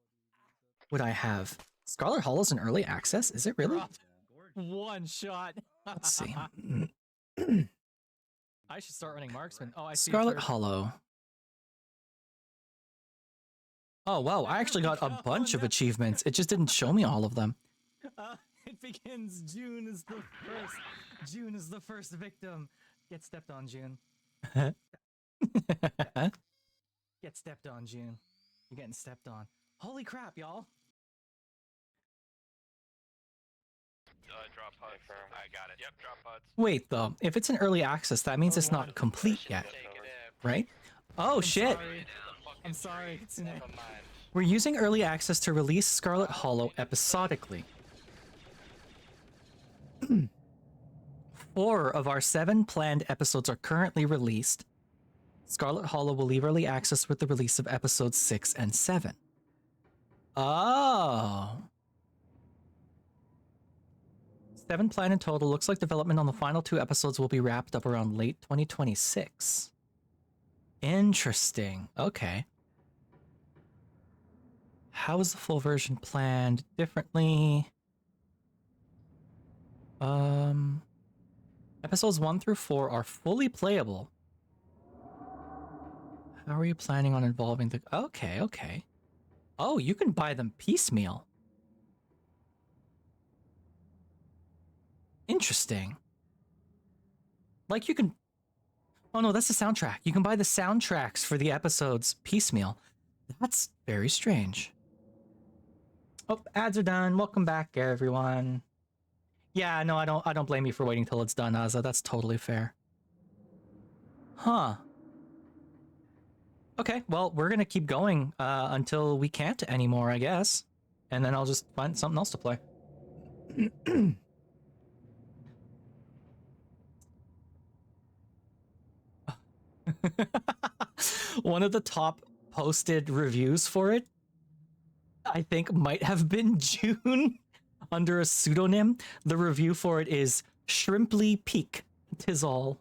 would I have? Scarlet Hollow's in early access? Is it really? One shot. Let's see. I should start running marksman. Oh, I see. Scarlet Hollow. Oh, wow. I actually got a bunch of achievements. It just didn't show me all of them. It begins. June is the first. June is the first victim. Get stepped on, June. Get stepped on, June. You're getting stepped on. Holy crap, y'all. Drop pods. I got it. Yep, drop pods. Wait, though. If it's an early access, that means it's not complete yet. Right? Oh, shit. I'm sorry. We're using early access to release Scarlet Hollow episodically. 4 of our 7 planned episodes are currently released. Scarlet Hollow will leave early access with the release of episodes 6 and 7. Oh. 7 planned in total. Looks like development on the final 2 episodes will be wrapped up around late 2026. Interesting. Okay. How is the full version planned differently? Episodes 1 through 4 are fully playable. How are you planning on involving the... Okay, okay. Oh, you can buy them piecemeal. Interesting. Like you can... Oh no, that's the soundtrack. You can buy the soundtracks for the episodes piecemeal. That's very strange. Oh, ads are done. Welcome back, everyone. Yeah, no, I don't blame you for waiting till it's done, Azza. That's totally fair. Huh. Okay, well, we're gonna keep going until we can't anymore, I guess. And then I'll just find something else to play. One of the top posted reviews for it, I think, might have been June under a pseudonym. The review for it is Shrimply Peak. 'Tis all.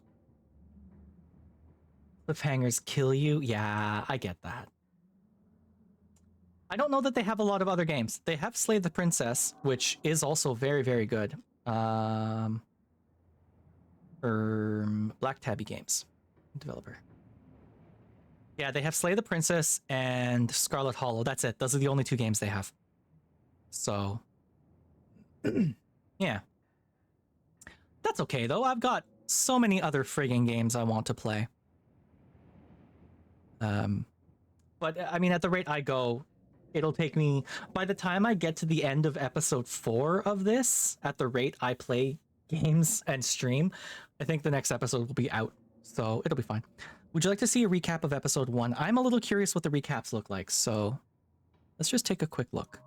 Cliffhangers kill you. Yeah, I get that. I don't know that they have a lot of other games. They have Slay the Princess, which is also very, very good. Black Tabby Games developer. Yeah, they have Slay the Princess and Scarlet Hollow. That's it. Those are the only two games they have. So, yeah. That's okay, though. I've got so many other frigging games I want to play. But, I mean, at the rate I go, it'll take me... By the time I get to the end of episode 4 of this, at the rate I play games and stream, I think the next episode will be out. So, it'll be fine. Would you like to see a recap of episode 1? I'm a little curious what the recaps look like, so let's just take a quick look.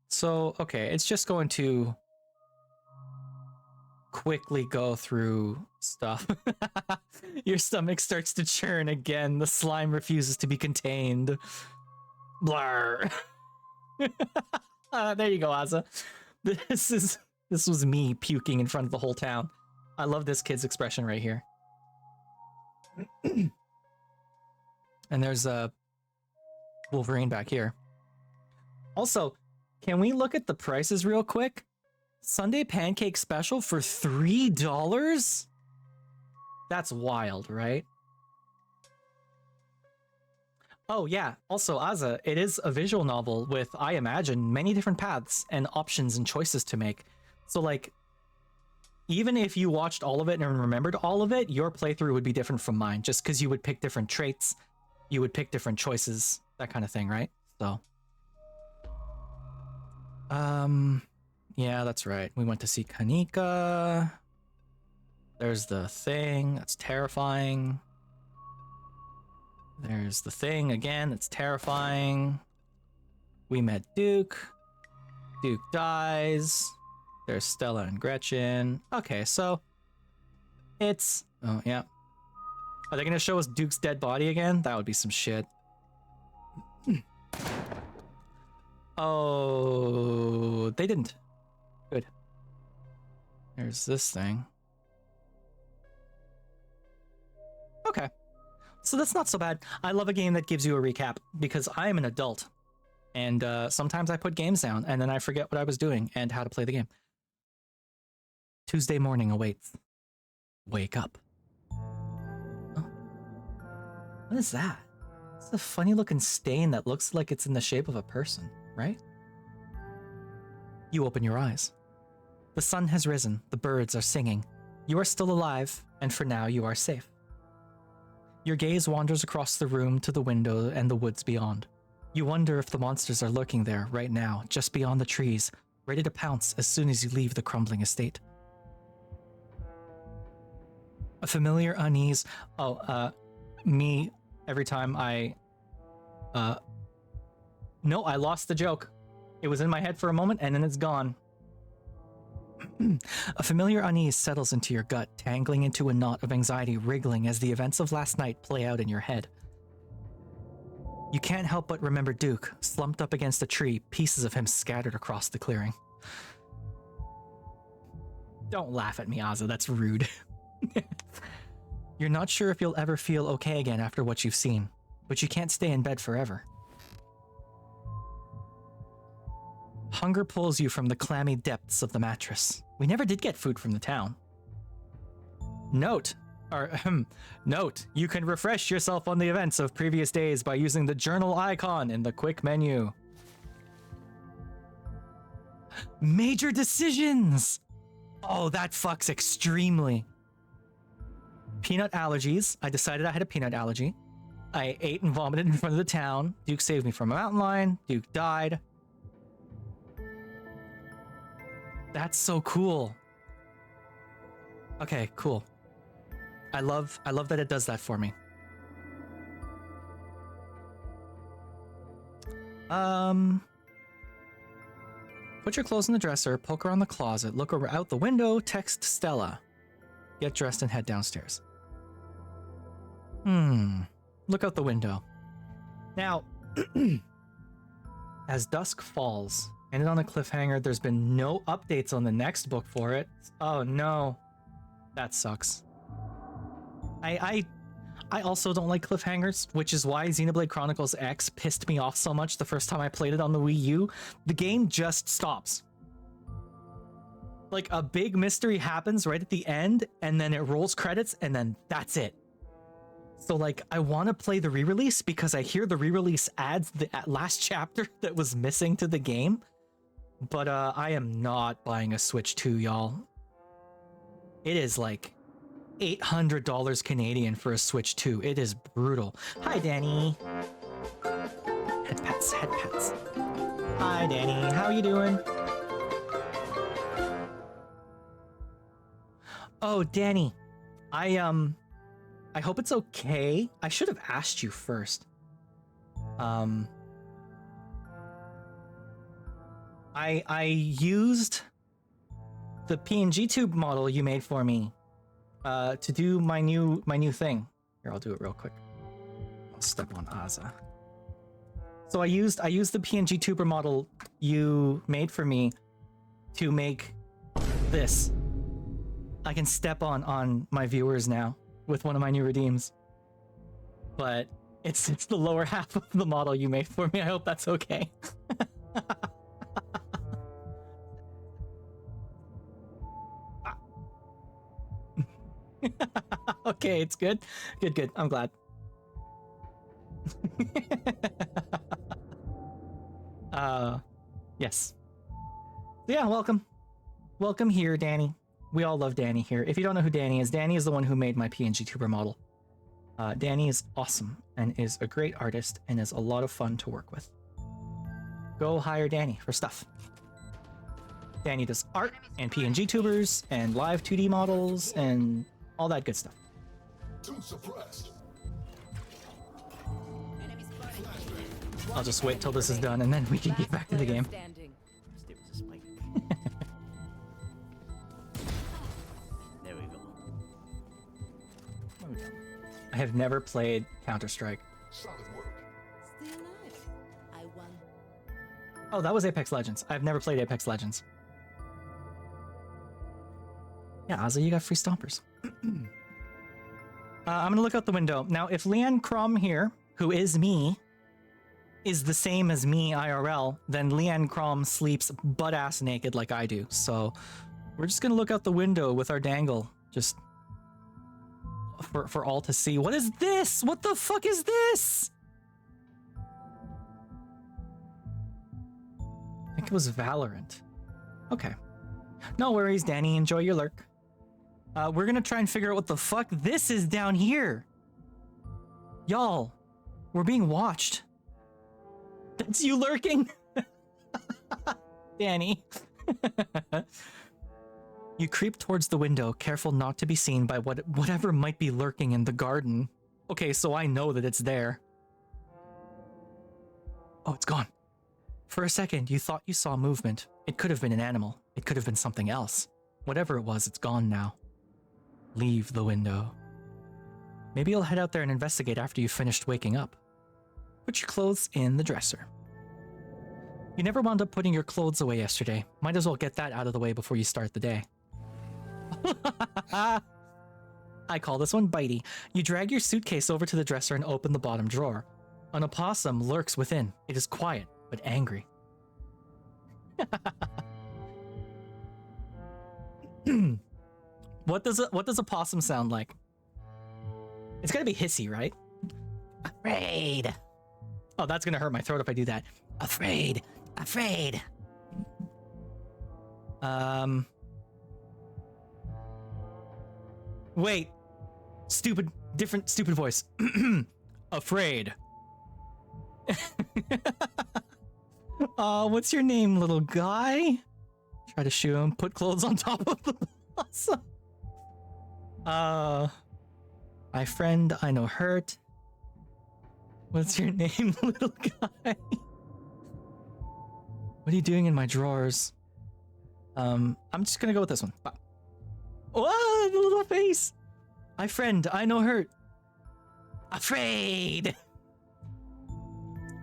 So, okay, it's just going to quickly go through stuff. Your stomach starts to churn again. The slime refuses to be contained. Blar. There you go, Azza. This was me puking in front of the whole town. I love this kid's expression right here. And there's a Wolverine back here. Also, can we look at the prices real quick? Sunday pancake special for $3? That's wild, right? Oh yeah, also Azza, it is a visual novel with, I imagine, many different paths and options and choices to make. So like, even if you watched all of it and remembered all of it, your playthrough would be different from mine, just because you would pick different traits, you would pick different choices, that kind of thing, right? So, yeah, that's right. We went to see Kanika. There's the thing. That's terrifying. There's the thing again. It's terrifying. We met Duke. Duke dies. There's Stella and Gretchen. Okay, so it's... Oh, yeah. Are they going to show us Duke's dead body again? That would be some shit. Oh, they didn't. Good. There's this thing. Okay. So that's not so bad. I love a game that gives you a recap because I am an adult. And sometimes I put games down and then I forget what I was doing and how to play the game. Tuesday morning awaits. Wake up. Oh. What is that? It's a funny looking stain that looks like it's in the shape of a person, right? You open your eyes. The sun has risen, the birds are singing. You are still alive, and for now you are safe. Your gaze wanders across the room to the window and the woods beyond. You wonder if the monsters are lurking there right now, just beyond the trees, ready to pounce as soon as you leave the crumbling estate. A familiar unease. Me every time I... No, I lost the joke. It was in my head for a moment, and then it's gone. A familiar unease settles into your gut, tangling into a knot of anxiety wriggling as the events of last night play out in your head. You can't help but remember Duke, slumped up against a tree, pieces of him scattered across the clearing. Don't laugh at me, Azza, that's rude. You're not sure if you'll ever feel okay again after what you've seen, but you can't stay in bed forever. Hunger pulls you from the clammy depths of the mattress. We never did get food from the town. Note, you can refresh yourself on the events of previous days by using the journal icon in the quick menu. Major decisions! Oh, that fucks extremely. peanut allergies. I decided I had a peanut allergy. I ate and vomited in front of the town. Duke saved me from a mountain lion. Duke died. That's so cool. Okay, cool. I love that it does that for me. Put your clothes in the dresser, poke around the closet, look out the window, text Stella. Get dressed and head downstairs. Look out the window. Now, as dusk falls, ended on a cliffhanger, there's been no updates on the next book for it. Oh no. That sucks. I also don't like cliffhangers, which is why Xenoblade Chronicles X pissed me off so much the first time I played it on the Wii U. The game just stops. Like, a big mystery happens right at the end, and then it rolls credits, and then that's it. So, like, I want to play the re-release because I hear the re-release adds the last chapter that was missing to the game. But I am not buying a Switch 2, y'all. It is like $800 Canadian for a Switch 2. It is brutal. Hi, Danny. Head pats, head pats. Hi, Danny. How you doing? Oh, Danny. I hope it's okay. I should have asked you first. I used the PNG tube model you made for me to do my new thing. Here, I'll do it real quick. I'll step on Aza. So I used the PNG tuber model you made for me to make this. I can step on my viewers now with one of my new redeems. But it's the lower half of the model you made for me. I hope that's okay. Okay, it's good. Good. I'm glad. Yes. Yeah, welcome. Welcome here, Danny. We all love Danny here. If you don't know who Danny is the one who made my PNG tuber model. Danny is awesome and is a great artist and is a lot of fun to work with. Go hire Danny for stuff. Danny does art and PNG tubers and live 2D models and all that good stuff. I'll just wait till this is done and then we can get back to the game. There we go. I have never played Counter-Strike. Solid work. Still alive. I won. Oh, that was Apex Legends. I've never played Apex Legends. Yeah, Ozzy, you got free stompers. I'm gonna look out the window. Now, if Leanne Crom here, who is me, is the same as me IRL, then Leanne Crom sleeps butt-ass naked like I do. So we're just gonna look out the window with our dangle, just for all to see. What is this? What the fuck is this? I think it was Valorant. Okay. No worries, Danny. Enjoy your lurk. We're gonna try and figure out what the fuck this is down here. Y'all, we're being watched. That's you lurking? Danny. You creep towards the window, careful not to be seen by whatever might be lurking in the garden. Okay, so I know that it's there. Oh, it's gone. For a second, you thought you saw movement. It could have been an animal. It could have been something else. Whatever it was, it's gone now. Leave the window. Maybe you'll head out there and investigate after you've finished waking up. Put your clothes in the dresser. You never wound up putting your clothes away yesterday. Might as well get that out of the way before you start the day. I call this one bitey. You drag your suitcase over to the dresser and open the bottom drawer. An opossum lurks within. It is quiet, but angry. What does a possum sound like? It's gotta be hissy, right? Afraid. Oh, that's gonna hurt my throat if I do that. Afraid. Wait. different stupid voice. Afraid. What's your name, little guy? Try to shoot him. Put clothes on top of the blossom. My friend, I know hurt. What's your name, little guy? What are you doing in my drawers? I'm just gonna go with this one. Whoa, the little face. My friend, I know hurt. Afraid.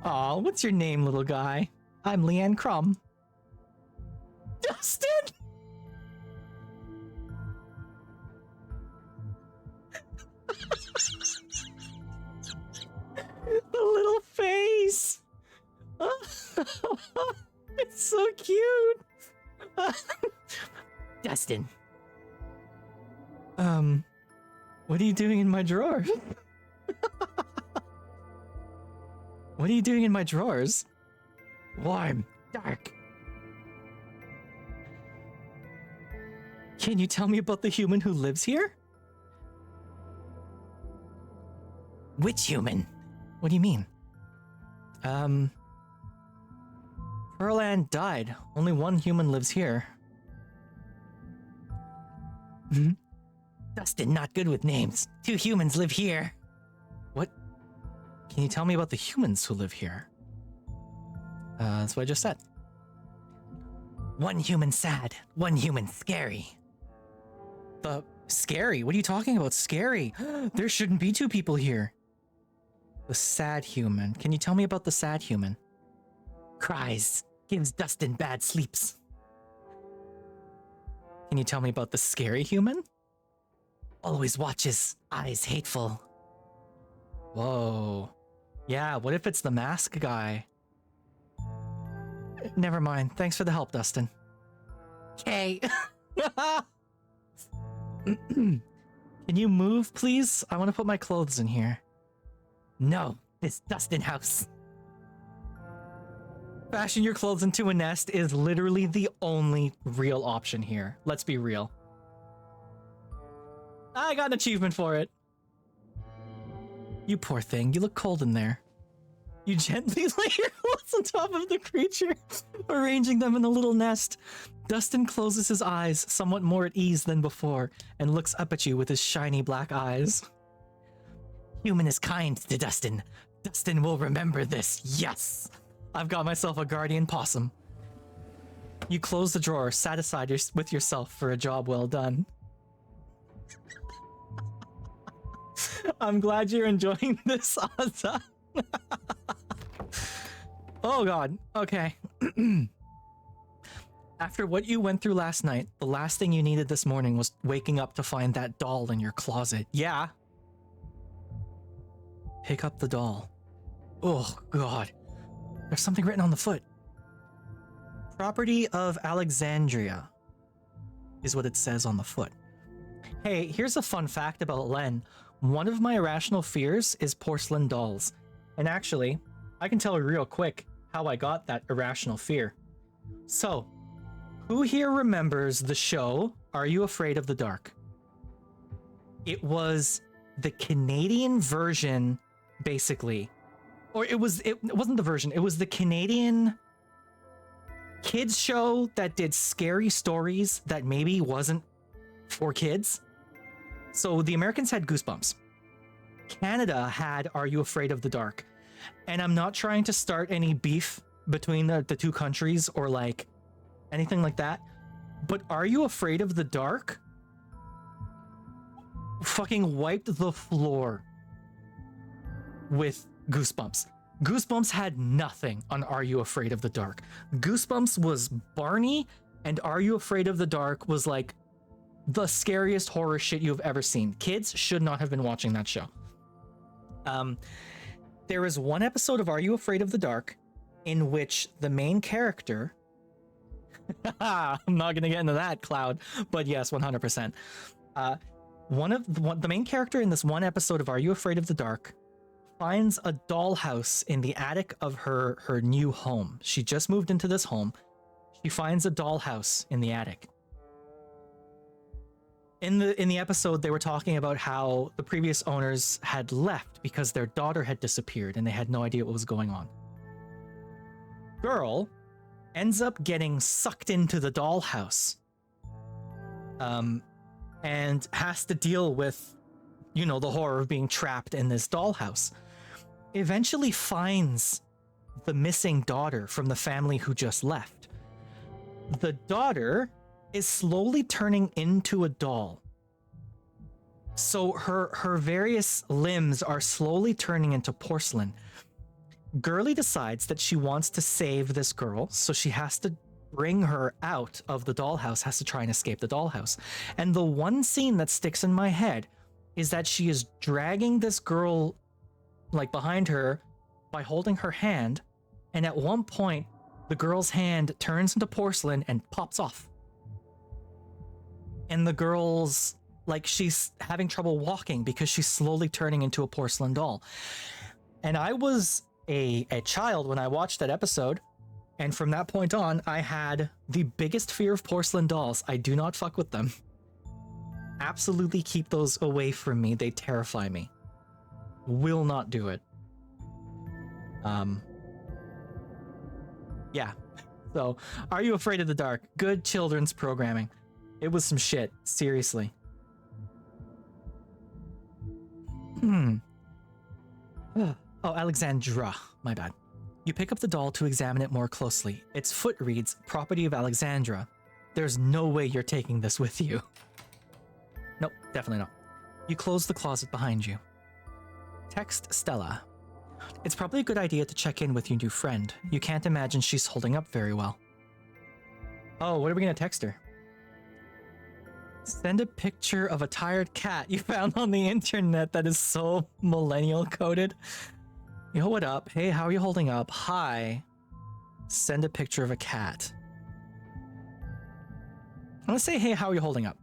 Aw, what's your name, little guy? I'm Leanne Crumb. Dustin! The little face! It's so cute! Dustin. What are you doing in my drawers? What are you doing in my drawers? Warm, dark. Can you tell me about the human who lives here? Which human? What do you mean? Pearl Ann died. Only one human lives here. Dustin, not good with names. 2 humans live here. What? Can you tell me about the humans who live here? That's what I just said. 1 human sad, 1 human scary. Scary? What are you talking about? Scary? There shouldn't be 2 people here. The sad human. Can you tell me about the sad human? Cries. Gives Dustin bad sleeps. Can you tell me about the scary human? Always watches. Eyes hateful. Whoa. Yeah, what if it's the mask guy? Never mind. Thanks for the help, Dustin. Okay. Can you move, please? I want to put my clothes in here. No, this Dustin house. Fashion your clothes into a nest is literally the only real option here. Let's be real. I got an achievement for it. You poor thing, you look cold in there. You gently lay your clothes on top of the creature, arranging them in a little nest. Dustin closes his eyes, somewhat more at ease than before, and looks up at you with his shiny black eyes. Human is kind to Dustin. Dustin will remember this, yes! I've got myself a guardian possum. You close the drawer, satisfied with yourself for a job well done. I'm glad you're enjoying this, Azza. Oh god, okay. After what you went through last night, the last thing you needed this morning was waking up to find that doll in your closet. Yeah. Pick up the doll. Oh god. There's something written on the foot. Property of Alexandria is what it says on the foot. Hey, here's a fun fact about Len. One of my irrational fears is porcelain dolls. And actually, I can tell you real quick how I got that irrational fear. So, who here remembers the show Are You Afraid of the Dark? It was the Canadian version, basically. Or it wasn't the version, it was the Canadian kids show that did scary stories that maybe wasn't for kids. So the Americans had Goosebumps. Canada had Are You Afraid of the Dark? And I'm not trying to start any beef between the 2 countries or like anything like that. But Are You Afraid of the Dark fucking wiped the floor with Goosebumps. Goosebumps had nothing on Are You Afraid of the Dark. Goosebumps was Barney, and Are You Afraid of the Dark was like the scariest horror shit you've ever seen. Kids should not have been watching that show. There is one episode of Are You Afraid of the Dark in which the main character I'm not gonna get into that, Cloud, but yes, 100%. The main character in this one episode of Are You Afraid of the Dark finds a dollhouse in the attic of her new home. She just moved into this home. She finds a dollhouse in the attic. in the episode, they were talking about how the previous owners had left because their daughter had disappeared and they had no idea what was going on. Girl ends up getting sucked into the dollhouse, and has to deal with, you know, the horror of being trapped in this dollhouse. Eventually finds the missing daughter from the family who just left. The daughter is slowly turning into a doll. So her various limbs are slowly turning into porcelain. Girly decides that she wants to save this girl, so she has to bring her out of the dollhouse, has to try and escape the dollhouse. And the one scene that sticks in my head is that she is dragging this girl like behind her by holding her hand, and at one point the girl's hand turns into porcelain and pops off. And the girl's like, she's having trouble walking because she's slowly turning into a porcelain doll. And I was a child when I watched that episode, and from that point on, I had the biggest fear of porcelain dolls. I do not fuck with them. Absolutely keep those away from me. They terrify me. Will not do it. Yeah. So, Are You Afraid of the Dark? Good children's programming. It was some shit. Seriously. Oh, Alexandra. My bad. You pick up the doll to examine it more closely. Its foot reads, "Property of Alexandra." There's no way you're taking this with you. Nope, definitely not. You close the closet behind you. Text Stella. It's probably a good idea to check in with your new friend. You can't imagine she's holding up very well. Oh, what are we gonna text her? Send a picture of a tired cat you found on the internet that is so millennial coded. Yo, what up? Hey, how are you holding up? Hi. Send a picture of a cat. I'm gonna say, hey, how are you holding up?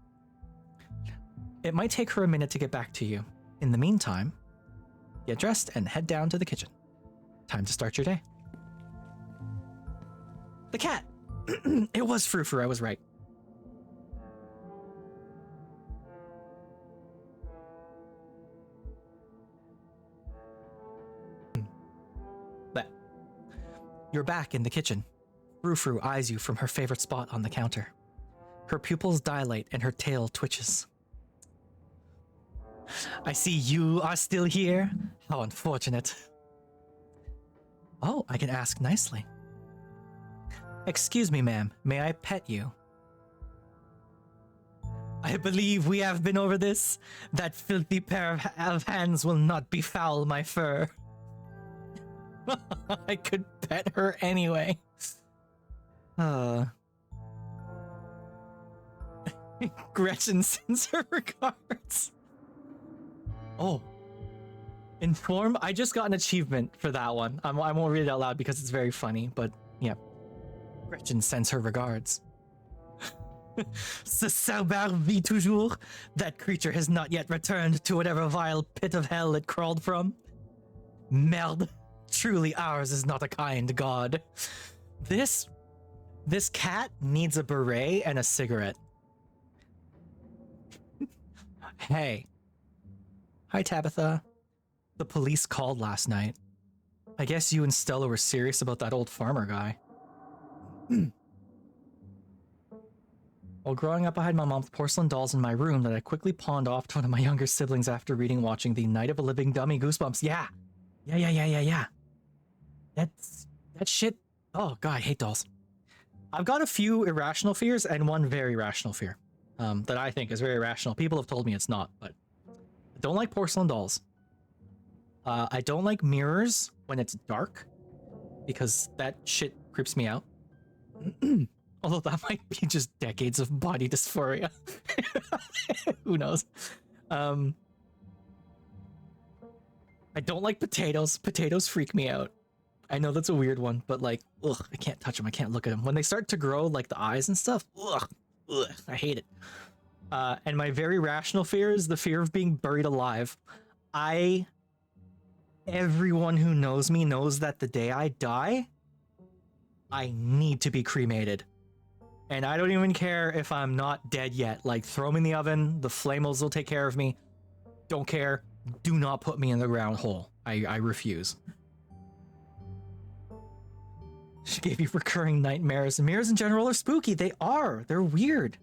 It might take her a minute to get back to you. In the meantime, get dressed and head down to the kitchen. Time to start your day. The cat! It was Frou-Frou, I was right. But you're back in the kitchen. Frou-Frou eyes you from her favorite spot on the counter. Her pupils dilate and her tail twitches. I see you are still here. How unfortunate. Oh, I can ask nicely. Excuse me, ma'am. May I pet you? I believe we have been over this. That filthy pair of hands will not befoul my fur. I could pet her anyway. Gretchen sends her regards. Oh. Inform? I just got an achievement for that one. I won't read it out loud because it's very funny, but yeah. Gretchen sends her regards. Ce Saubert vit toujours? That creature has not yet returned to whatever vile pit of hell it crawled from. Merde. Truly ours is not a kind god. This cat needs a beret and a cigarette. Hey. Hi, Tabitha. The police called last night. I guess you and Stella were serious about that old farmer guy. While growing up, I had my mom's porcelain dolls in my room that I quickly pawned off to one of my younger siblings after watching The Night of a Living Dummy. Goosebumps. Yeah. That shit. Oh, God, I hate dolls. I've got a few irrational fears and one very rational fear that I think is very rational. People have told me it's not, but I don't like porcelain dolls. I don't like mirrors when it's dark because that shit creeps me out. Although that might be just decades of body dysphoria. Who knows? I don't like potatoes. Potatoes freak me out. I know that's a weird one, but like, ugh, I can't touch them. I can't look at them. When they start to grow, like the eyes and stuff, ugh, I hate it. And my very rational fear is the fear of being buried alive. Everyone who knows me knows that the day I die, I need to be cremated. And I don't even care if I'm not dead yet. Like, throw me in the oven. The Flamos will take care of me. Don't care. Do not put me in the ground hole. I refuse. She gave you recurring nightmares. Mirrors in general are spooky. They are. They're weird.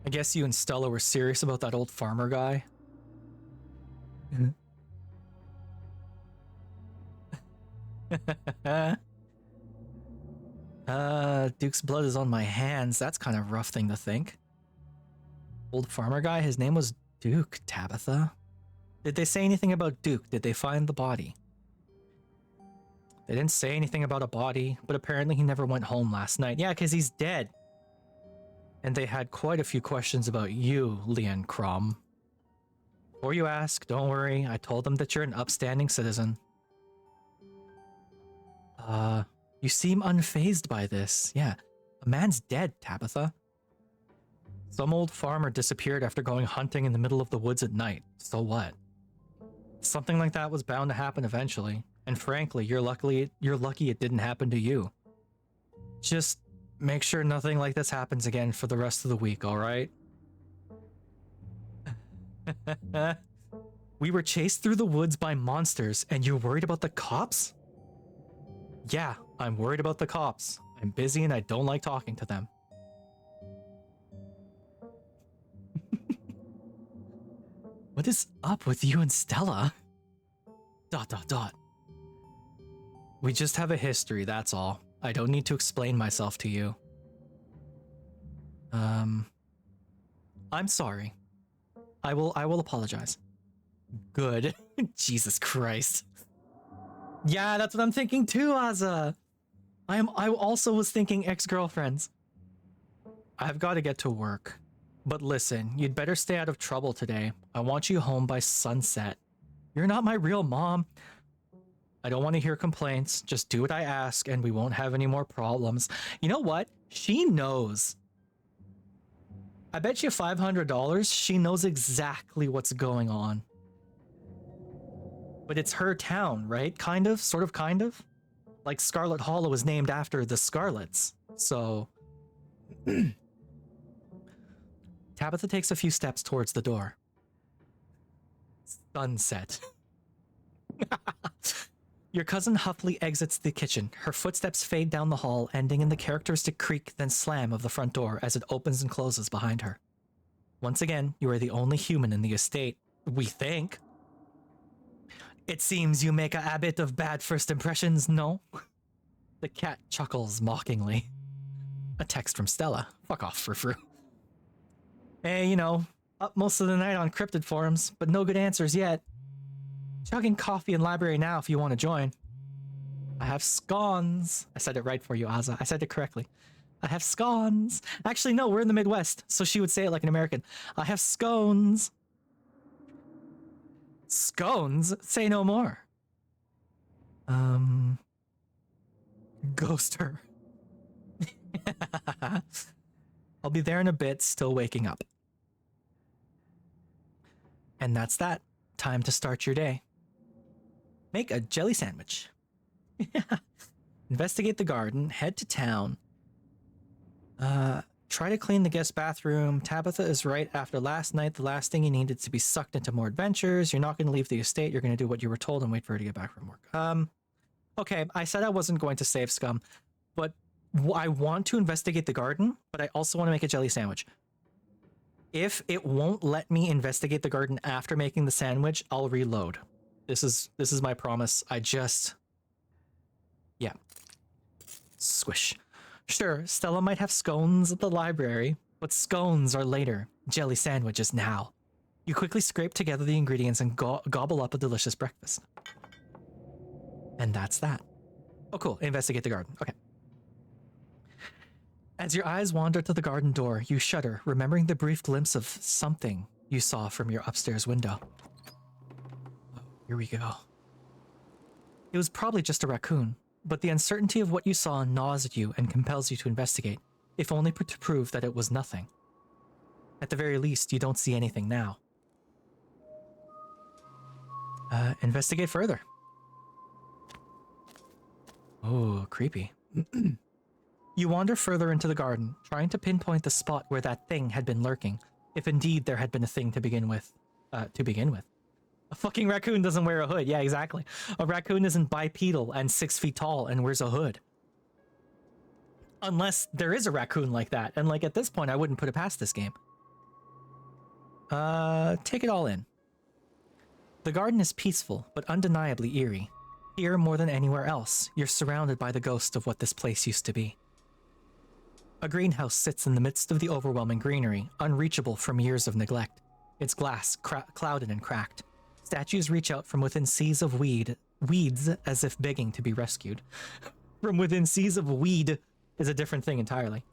I guess you and Stella were serious about that old farmer guy. Duke's blood is on my hands. That's kind of rough thing to think. Old farmer guy, his name was Duke, Tabitha. Did they say anything about Duke? Did they find the body? They didn't say anything about a body, but apparently he never went home last night. Yeah, because he's dead. And they had quite a few questions about you, Leon Crom. Before you ask, don't worry. I told them that you're an upstanding citizen. You seem unfazed by this. Yeah, a man's dead, Tabitha. Some old farmer disappeared after going hunting in the middle of the woods at night. So what? Something like that was bound to happen eventually. And frankly, you're lucky it didn't happen to you. Just make sure nothing like this happens again for the rest of the week, alright? We were chased through the woods by monsters, and you're worried about the cops? Yeah, I'm worried about the cops. I'm busy and I don't like talking to them. What is up with you and Stella? ... We just have a history, that's all. I don't need to explain myself to you. I'm sorry. I will apologize. Good. Jesus Christ. Yeah, that's what I'm thinking too, Aza. I also was thinking ex-girlfriends. I've got to get to work. But listen, you'd better stay out of trouble today. I want you home by sunset. You're not my real mom. I don't want to hear complaints. Just do what I ask and we won't have any more problems. You know what? She knows. I bet you $500 she knows exactly what's going on. But it's her town, right? Kind of? Sort of, kind of? Like Scarlet Hollow is named after the Scarlets. So... Tabitha takes a few steps towards the door. Sunset. Your cousin huffily exits the kitchen. Her footsteps fade down the hall, ending in the characteristic creak then slam of the front door as it opens and closes behind her. Once again, you are the only human in the estate. We think. It seems you make a habit of bad first impressions, no? The cat chuckles mockingly. A text from Stella. Fuck off, frou-frou. Hey, you know, up most of the night on cryptid forums, but no good answers yet. Chugging coffee in library now if you want to join. I have scones. I said it right for you, Aza. I said it correctly. I have scones. Actually, no, we're in the Midwest, so she would say it like an American. I have scones. Scones? Say no more. Ghost her. I'll be there in a bit, still waking up. And that's that. Time to start your day. Make a jelly sandwich. Investigate the garden, head to town. Try to clean the guest bathroom. Tabitha is right. After last night, the last thing you need is to be sucked into more adventures. You're not going to leave the estate. You're going to do what you were told and wait for her to get back from work. Okay, I said I wasn't going to save scum, but I want to investigate the garden, but I also want to make a jelly sandwich. If it won't let me investigate the garden after making the sandwich, I'll reload. This is my promise. Yeah. Squish. Sure, Stella might have scones at the library, but scones are later. Jelly sandwiches now. You quickly scrape together the ingredients and gobble up a delicious breakfast. And that's that. Oh, cool. Investigate the garden. Okay. As your eyes wander to the garden door, you shudder, remembering the brief glimpse of something you saw from your upstairs window. Oh, here we go. It was probably just a raccoon, but the uncertainty of what you saw gnaws at you and compels you to investigate, if only to prove that it was nothing. At the very least, you don't see anything now. Investigate further. Oh, creepy. You wander further into the garden, trying to pinpoint the spot where that thing had been lurking, if indeed there had been a thing to begin with. A fucking raccoon doesn't wear a hood. Yeah, exactly. A raccoon isn't bipedal and 6 feet tall and wears a hood. Unless there is a raccoon like that. And like at this point, I wouldn't put it past this game. Take it all in. The garden is peaceful, but undeniably eerie. Here, more than anywhere else, you're surrounded by the ghost of what this place used to be. A greenhouse sits in the midst of the overwhelming greenery, unreachable from years of neglect. Its glass clouded and cracked. Statues reach out from within seas of weeds as if begging to be rescued. From within seas of weed is a different thing entirely.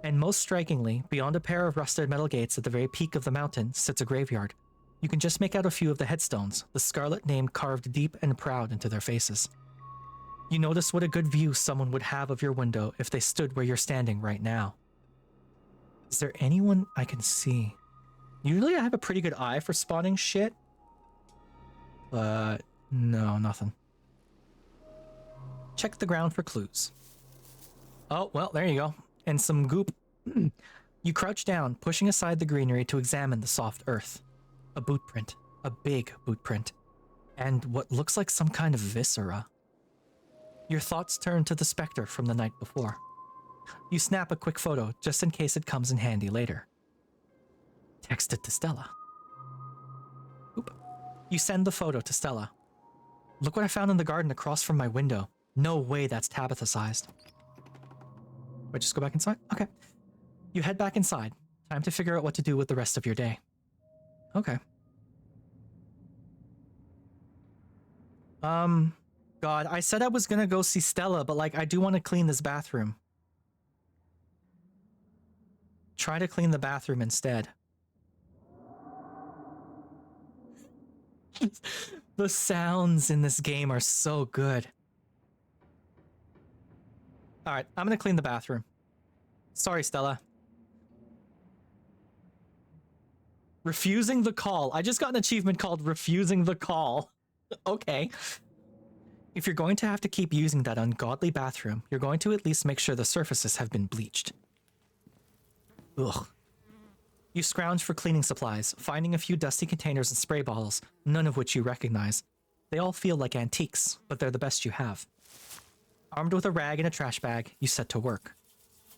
And most strikingly, beyond a pair of rusted metal gates at the very peak of the mountain sits a graveyard. You can just make out a few of the headstones, the scarlet name carved deep and proud into their faces. You notice what a good view someone would have of your window if they stood where you're standing right now. Is there anyone I can see? Usually I have a pretty good eye for spotting shit. But no, nothing. Check the ground for clues. Oh, well, there you go. And some goop. You crouch down, pushing aside the greenery to examine the soft earth. A boot print. A big boot print. And what looks like some kind of viscera. Your thoughts turn to the specter from the night before. You snap a quick photo just in case it comes in handy later. Text it to Stella. Oop. You send the photo to Stella. Look what I found in the garden across from my window. No way that's Tabitha-sized. Wait, just go back inside? Okay. You head back inside. Time to figure out what to do with the rest of your day. Okay. God, I said I was gonna go see Stella, but like, I do want to clean this bathroom. Try to clean the bathroom instead. The sounds in this game are so good. Alright, I'm gonna clean the bathroom. Sorry, Stella. Refusing the call. I just got an achievement called Refusing the Call. Okay. If you're going to have to keep using that ungodly bathroom, you're going to at least make sure the surfaces have been bleached. Ugh. You scrounge for cleaning supplies, finding a few dusty containers and spray bottles, none of which you recognize. They all feel like antiques, but they're the best you have. Armed with a rag and a trash bag, you set to work.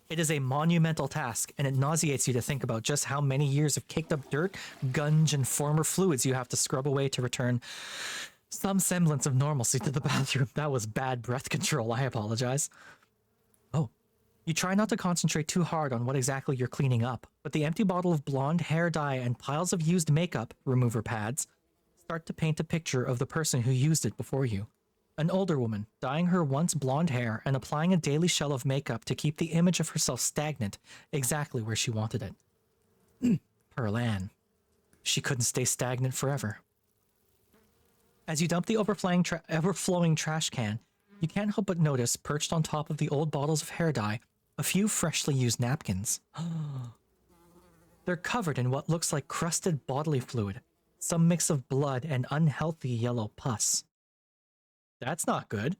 It is a monumental task, and it nauseates you to think about just how many years of caked up dirt, gunge, and former fluids you have to scrub away to return some semblance of normalcy to the bathroom. That was bad breath control, I apologize. Oh. You try not to concentrate too hard on what exactly you're cleaning up, but the empty bottle of blonde hair dye and piles of used makeup, remover pads, start to paint a picture of the person who used it before you. An older woman, dyeing her once blonde hair and applying a daily shell of makeup to keep the image of herself stagnant, exactly where she wanted it. Pearl Ann. She couldn't stay stagnant forever. As you dump the overflowing trash can, you can't help but notice, perched on top of the old bottles of hair dye, a few freshly used napkins. They're covered in what looks like crusted bodily fluid, some mix of blood and unhealthy yellow pus. That's not good.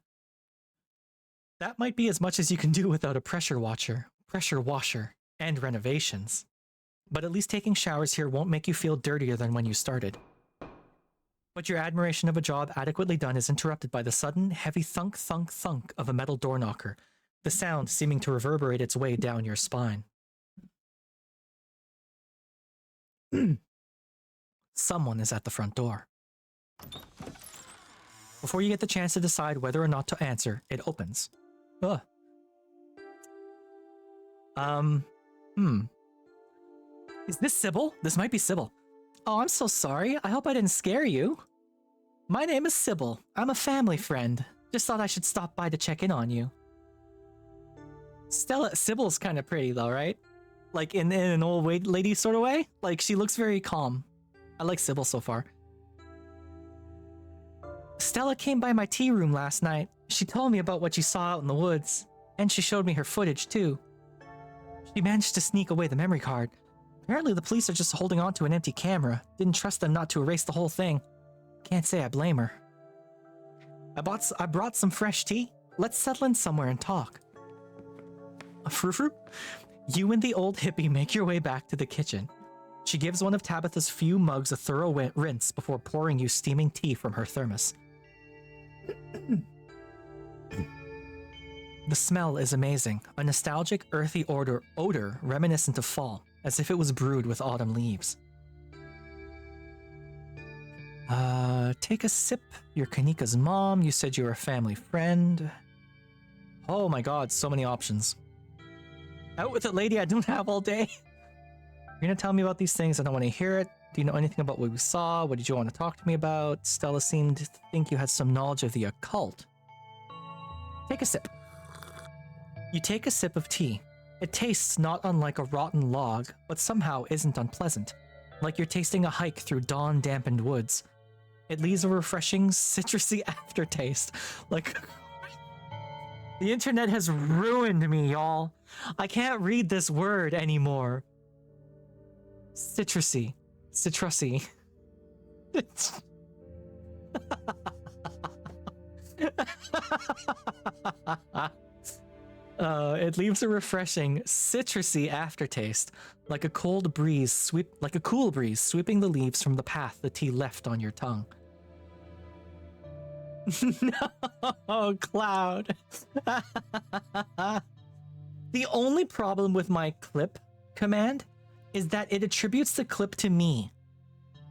That might be as much as you can do without a pressure washer, and renovations. But at least taking showers here won't make you feel dirtier than when you started. But your admiration of a job adequately done is interrupted by the sudden, heavy thunk, thunk, thunk of a metal door knocker, the sound seeming to reverberate its way down your spine. Someone is at the front door. Before you get the chance to decide whether or not to answer, it opens. Ugh. Is this Sybil? This might be Sybil. Oh, I'm so sorry. I hope I didn't scare you. My name is Sybil. I'm a family friend. Just thought I should stop by to check in on you. Sybil's kind of pretty though, right? Like in an old lady sort of way? Like she looks very calm. I like Sybil so far. Stella came by my tea room last night. She told me about what she saw out in the woods. And she showed me her footage too. She managed to sneak away the memory card. Apparently the police are just holding on to an empty camera. Didn't trust them not to erase the whole thing. Can't say I blame her. I brought some fresh tea. Let's settle in somewhere and talk. Frou-frou, you and the old hippie make your way back to the kitchen. She gives one of Tabitha's few mugs a thorough rinse before pouring you steaming tea from her thermos. The smell is amazing, a nostalgic, earthy odor reminiscent of fall, as if it was brewed with autumn leaves. Take a sip. You're Kanika's mom. You said you were a family friend. Oh my god, so many options. Out with it, lady. I don't have all day. You're gonna tell me about these things. I don't want to hear it. Do you know anything about what we saw? What did you want to talk to me about? Stella seemed to think you had some knowledge of the occult. Take a sip. You take a sip of tea. It tastes not unlike a rotten log, but somehow isn't unpleasant. Like you're tasting a hike through dawn-dampened woods. It leaves a refreshing, citrusy aftertaste. Like... The internet has ruined me, y'all. I can't read this word anymore. Citrusy. Citrusy. It leaves a refreshing, citrusy aftertaste, like a cool breeze sweeping the leaves from the path the tea left on your tongue. No, Cloud. The only problem with my clip command is that it attributes the clip to me,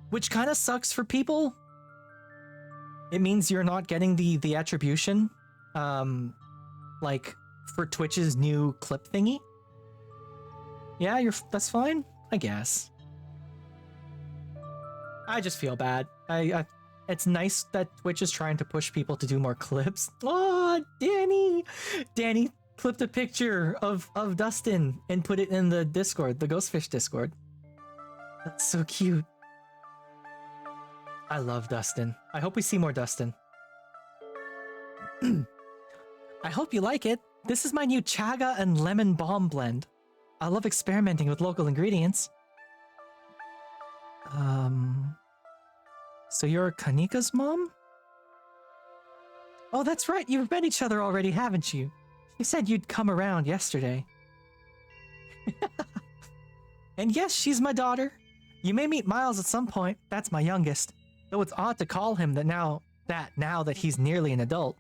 which kind of sucks for people. It means you're not getting the attribution, like for Twitch's new clip thingy. Yeah, that's fine, I guess. I just feel bad. It's nice that Twitch is trying to push people to do more clips. Oh, Danny clipped a picture of Dustin and put it in the Discord, the Ghostfish Discord. That's so cute. I love Dustin. I hope we see more Dustin. I hope you like it. This is my new chaga and lemon balm blend. I love experimenting with local ingredients. So you're Kanika's mom? Oh, that's right. You've met each other already, haven't you? You said you'd come around yesterday. And yes, she's my daughter. You may meet Miles at some point. That's my youngest. Though it's odd to call him that now that he's nearly an adult.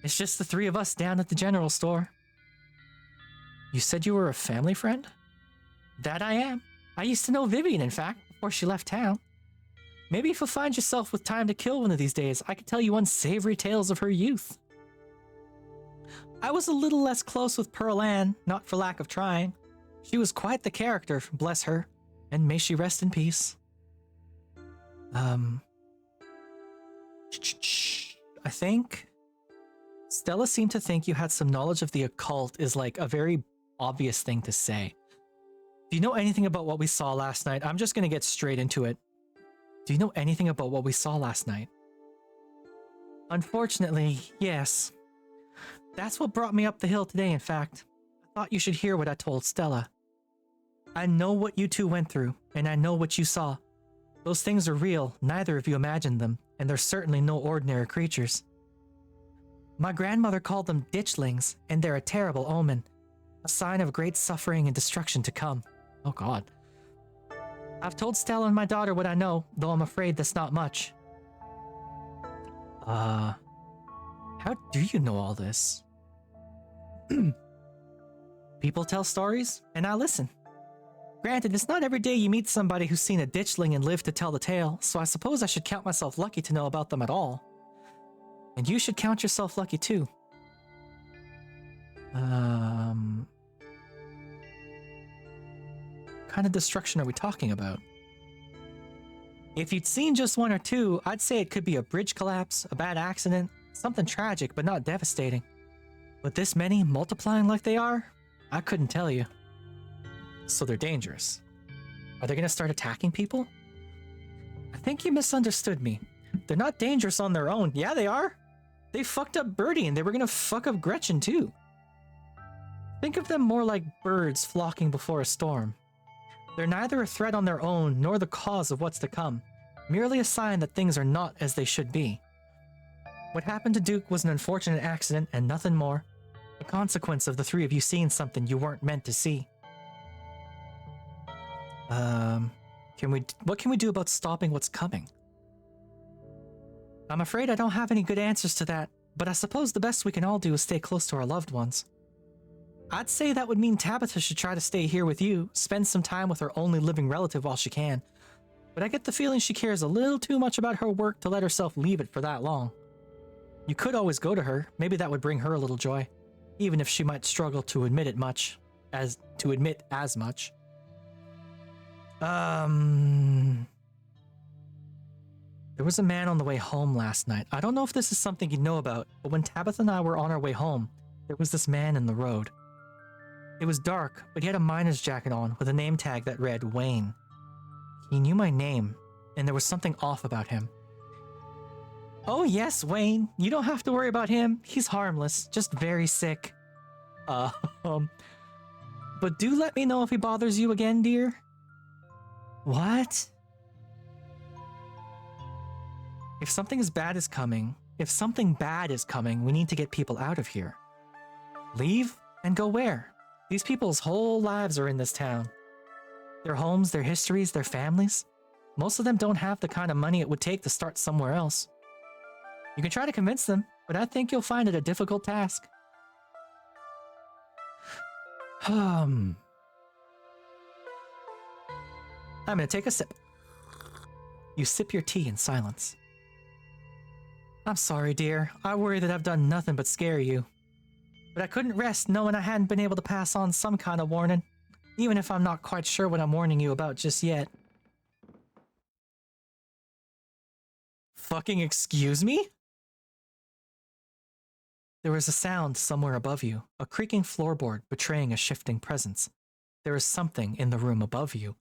It's just the three of us down at the general store. You said you were a family friend? That I am. I used to know Vivian, in fact, before she left town. Maybe if you find yourself with time to kill one of these days, I could tell you unsavory tales of her youth. I was a little less close with Pearl Ann, not for lack of trying. She was quite the character, bless her, and may she rest in peace. I think Stella seemed to think you had some knowledge of the occult is like a very obvious thing to say. Do you know anything about what we saw last night? I'm just gonna get straight into it. Do you know anything about what we saw last night? Unfortunately, yes. That's what brought me up the hill today, in fact. I thought you should hear what I told Stella. I know what you two went through, and I know what you saw. Those things are real, neither of you imagined them, and they're certainly no ordinary creatures. My grandmother called them ditchlings, and they're a terrible omen. A sign of great suffering and destruction to come. Oh god. I've told Stella and my daughter what I know, though I'm afraid that's not much. How do you know all this? People tell stories, and I listen. Granted, it's not every day you meet somebody who's seen a ditchling and lived to tell the tale, so I suppose I should count myself lucky to know about them at all. And you should count yourself lucky too. What kind of destruction are we talking about? If you'd seen just one or two, I'd say it could be a bridge collapse, a bad accident, something tragic but not devastating. But this many, multiplying like they are, I couldn't tell you. So they're dangerous. Are they gonna start attacking people? I think you misunderstood me. They're not dangerous on their own. Yeah, they are. They fucked up Birdie and they were gonna fuck up Gretchen too. Think of them more like birds flocking before a storm. They're neither a threat on their own nor the cause of what's to come, merely a sign that things are not as they should be. What happened to Duke was an unfortunate accident and nothing more. A consequence of the three of you seeing something you weren't meant to see. What can we do about stopping what's coming? I'm afraid I don't have any good answers to that, but I suppose the best we can all do is stay close to our loved ones. I'd say that would mean Tabitha should try to stay here with you, spend some time with her only living relative while she can. But I get the feeling she cares a little too much about her work to let herself leave it for that long. You could always go to her, maybe that would bring her a little joy, even if she might struggle to admit as much. There was a man on the way home last night. I don't know if this is something you know about, but when Tabitha and I were on our way home, there was this man in the road. It was dark, but he had a miner's jacket on with a name tag that read Wayne. He knew my name, and there was something off about him. Oh yes, Wayne. You don't have to worry about him. He's harmless, just very sick. But do let me know if he bothers you again, dear. What? If something bad is coming, we need to get people out of here. Leave and go where? These people's whole lives are in this town. Their homes, their histories, their families. Most of them don't have the kind of money it would take to start somewhere else. You can try to convince them, but I think you'll find it a difficult task. I'm gonna take a sip. You sip your tea in silence. I'm sorry, dear. I worry that I've done nothing but scare you. But I couldn't rest knowing I hadn't been able to pass on some kind of warning, even if I'm not quite sure what I'm warning you about just yet. Fucking excuse me? There was a sound somewhere above you, a creaking floorboard betraying a shifting presence. There is something in the room above you.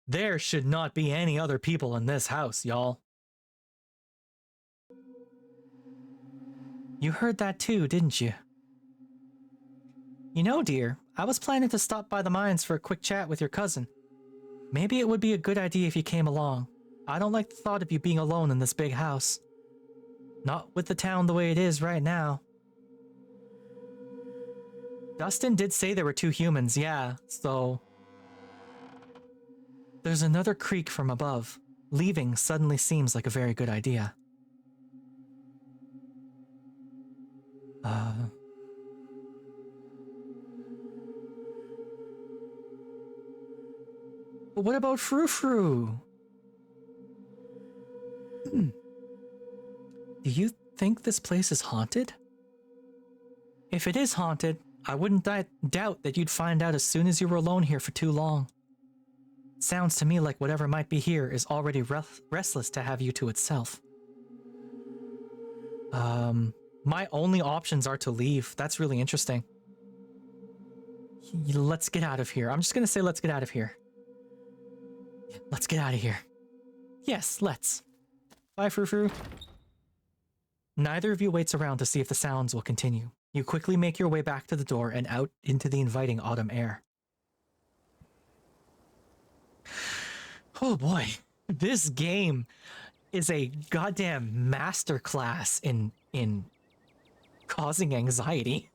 There should not be any other people in this house, y'all. You heard that too, didn't you? You know, dear, I was planning to stop by the mines for a quick chat with your cousin. Maybe it would be a good idea if you came along. I don't like the thought of you being alone in this big house. Not with the town the way it is right now. Dustin did say there were two humans, yeah, so... There's another creak from above. Leaving suddenly seems like a very good idea. But what about Frou-Frou? Do you think this place is haunted? If it is haunted, I wouldn't doubt that you'd find out as soon as you were alone here for too long. Sounds to me like whatever might be here is already restless to have you to itself. My only options are to leave. That's really interesting. Let's get out of here. I'm just gonna say let's get out of here. Let's get out of here. Yes, let's. Bye, Frou-Frou. Neither of you waits around to see if the sounds will continue. You quickly make your way back to the door and out into the inviting autumn air. Oh boy, this game is a goddamn masterclass in causing anxiety.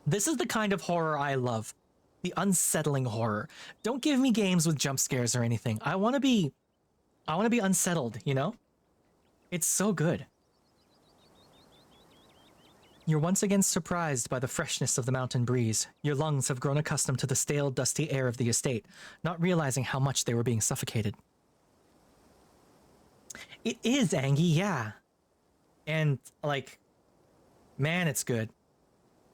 This is the kind of horror I love. The unsettling horror. Don't give me games with jump scares or anything. I want to be unsettled, you know? It's so good. You're once again surprised by the freshness of the mountain breeze. Your lungs have grown accustomed to the stale, dusty air of the estate, not realizing how much they were being suffocated. It is Angie, yeah. And, like, man, it's good.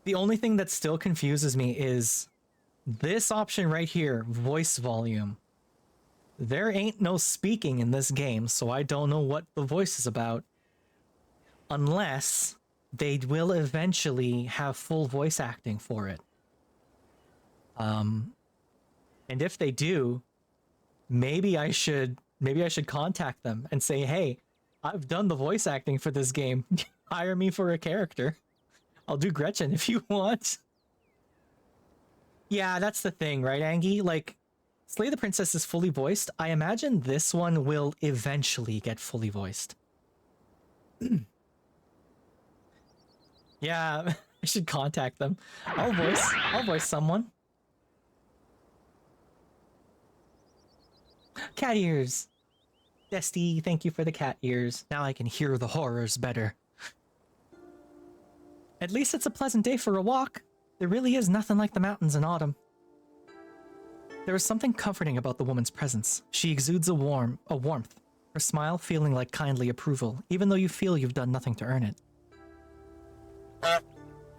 The only thing that still confuses me is this option right here, voice volume. There ain't no speaking in this game, so I don't know what the voice is about. Unless they will eventually have full voice acting for it. And if they do, maybe I should contact them and say, hey, I've done the voice acting for this game. Hire me for a character. I'll do Gretchen if you want. Yeah, that's the thing, right, Angie? Like, Slay the Princess is fully voiced. I imagine this one will eventually get fully voiced. Yeah, I should contact them. I'll voice someone. Cat ears. Desty, thank you for the cat ears. Now I can hear the horrors better. At least it's a pleasant day for a walk. There really is nothing like the mountains in autumn. There is something comforting about the woman's presence. She exudes a warmth. Her smile feeling like kindly approval, even though you feel you've done nothing to earn it.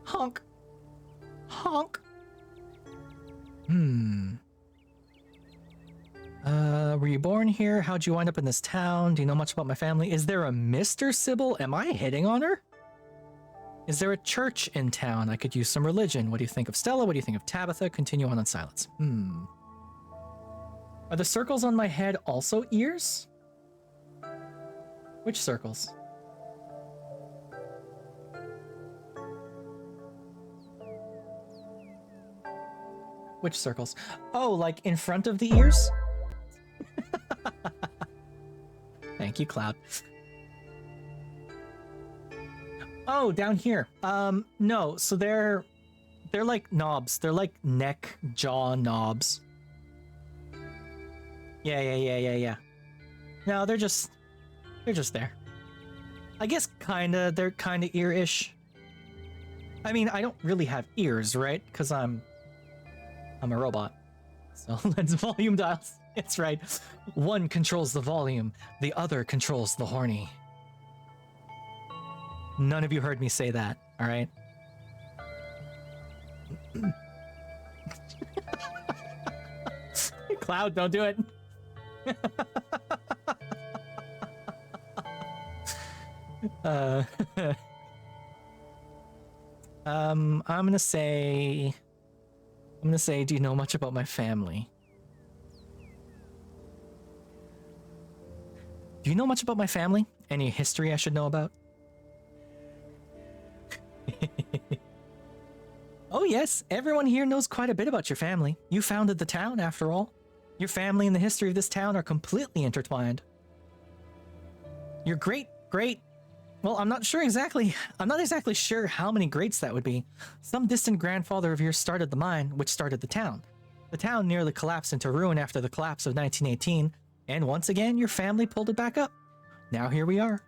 Honk. Honk. Were you born here? How'd you wind up in this town? Do you know much about my family? Is there a Mr. Sybil? Am I hitting on her? Is there a church in town? I could use some religion. What do you think of Stella? What do you think of Tabitha? Continue on in silence. Are the circles on my head also ears? Which circles? Which circles? Oh, like in front of the ears? Thank you, Cloud. Oh, down here. No, so they're like knobs. They're like neck, jaw knobs. Yeah. No, they're just there. I guess they're kinda ear-ish. I mean, I don't really have ears, right? Because I'm a robot. So let's volume dials. It's right. One controls the volume, the other controls the horny. None of you heard me say that, all right? Cloud, don't do it. I'm gonna say, do you know much about my family? Do you know much about my family? Any history I should know about? Oh yes, everyone here knows quite a bit about your family. You founded the town, after all. Your family and the history of this town are completely intertwined. Your great... Well, I'm not exactly sure how many greats that would be. Some distant grandfather of yours started the mine, which started the town. The town nearly collapsed into ruin after the collapse of 1918, and once again, your family pulled it back up. Now here we are.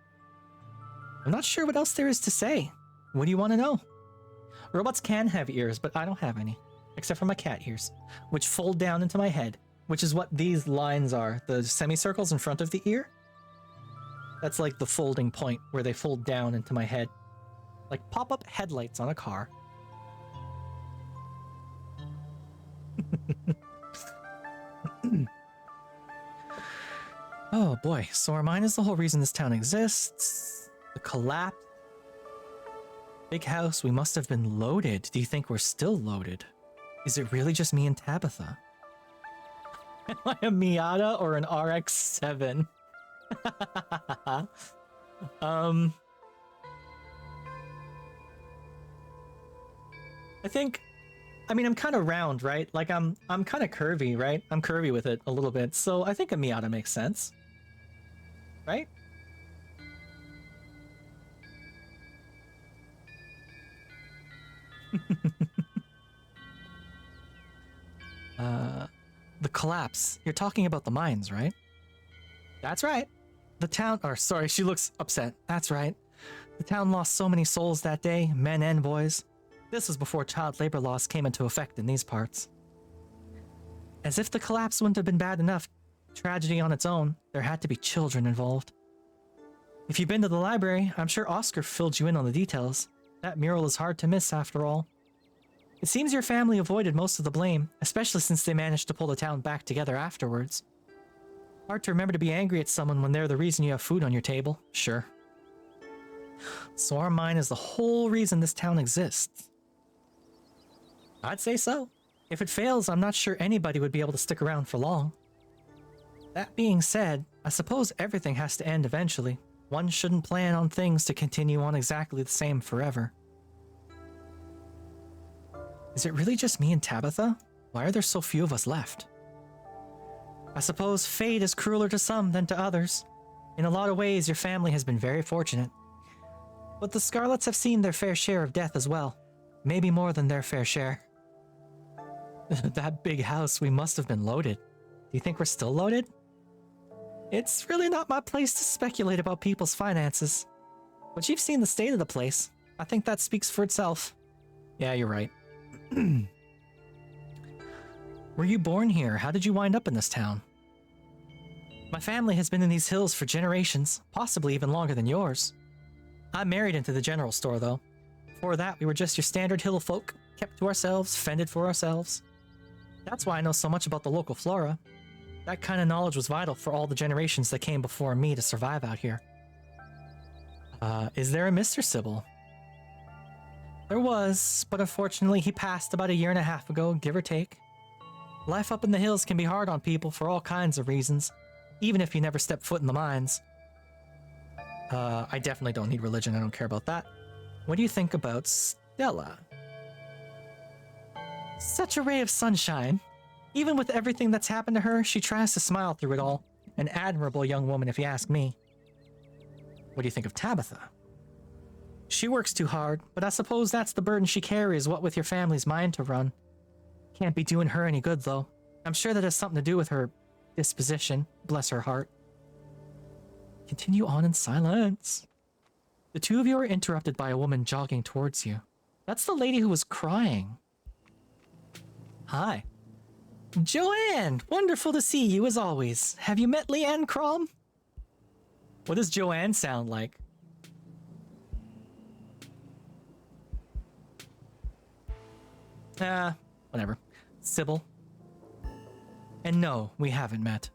I'm not sure what else there is to say. What do you want to know? Robots can have ears, but I don't have any. Except for my cat ears, which fold down into my head, which is what these lines are. The semicircles in front of the ear. That's like the folding point where they fold down into my head. Like pop-up headlights on a car. Oh boy, so our mine is the whole reason this town exists. The collapse. Big house, we must have been loaded. Do you think we're still loaded? Is it really just me and Tabitha? Am I a Miata or an RX-7? I mean, I'm kind of round, right? Like I'm kind of curvy, right? I'm curvy with it a little bit, so I think a Miata makes sense. Right? The collapse. You're talking about the mines, right? That's right. The town, or sorry, she looks upset. That's right. The town lost so many souls that day, men and boys. This was before child labor laws came into effect in these parts. As if the collapse wouldn't have been bad enough, tragedy on its own, there had to be children involved. If you've been to the library, I'm sure Oscar filled you in on the details. That mural is hard to miss after all. It seems your family avoided most of the blame, especially since they managed to pull the town back together afterwards. Hard to remember to be angry at someone when they're the reason you have food on your table, sure. So our mine is the whole reason this town exists. I'd say so. If it fails, I'm not sure anybody would be able to stick around for long. That being said, I suppose everything has to end eventually. One shouldn't plan on things to continue on exactly the same forever. Is it really just me and Tabitha? Why are there so few of us left? I suppose fate is crueler to some than to others. In a lot of ways, your family has been very fortunate. But the Scarlets have seen their fair share of death as well. Maybe more than their fair share. That big house, we must have been loaded. Do you think we're still loaded? It's really not my place to speculate about people's finances. But you've seen the state of the place. I think that speaks for itself. Yeah, you're right. Were you born here? How did you wind up in this town? My family has been in these hills for generations, possibly even longer than yours. I married into the general store, though. Before that, we were just your standard hill folk, kept to ourselves, fended for ourselves. That's why I know so much about the local flora. That kind of knowledge was vital for all the generations that came before me to survive out here. Is there a Mr. Sybil? There was, but unfortunately he passed about 1.5 years ago, give or take. Life up in the hills can be hard on people for all kinds of reasons, even if you never step foot in the mines. I definitely don't need religion, I don't care about that. What do you think about Stella? Such a ray of sunshine. Even with everything that's happened to her, she tries to smile through it all. An admirable young woman, if you ask me. What do you think of Tabitha? She works too hard, but I suppose that's the burden she carries, what with your family's mind to run. Can't be doing her any good, though. I'm sure that has something to do with her disposition, bless her heart. Continue on in silence. The two of you are interrupted by a woman jogging towards you. That's the lady who was crying. Hi. Joanne! Wonderful to see you as always. Have you met Leanne Crom? What does Joanne sound like? Whatever. Sybil. And no, we haven't met.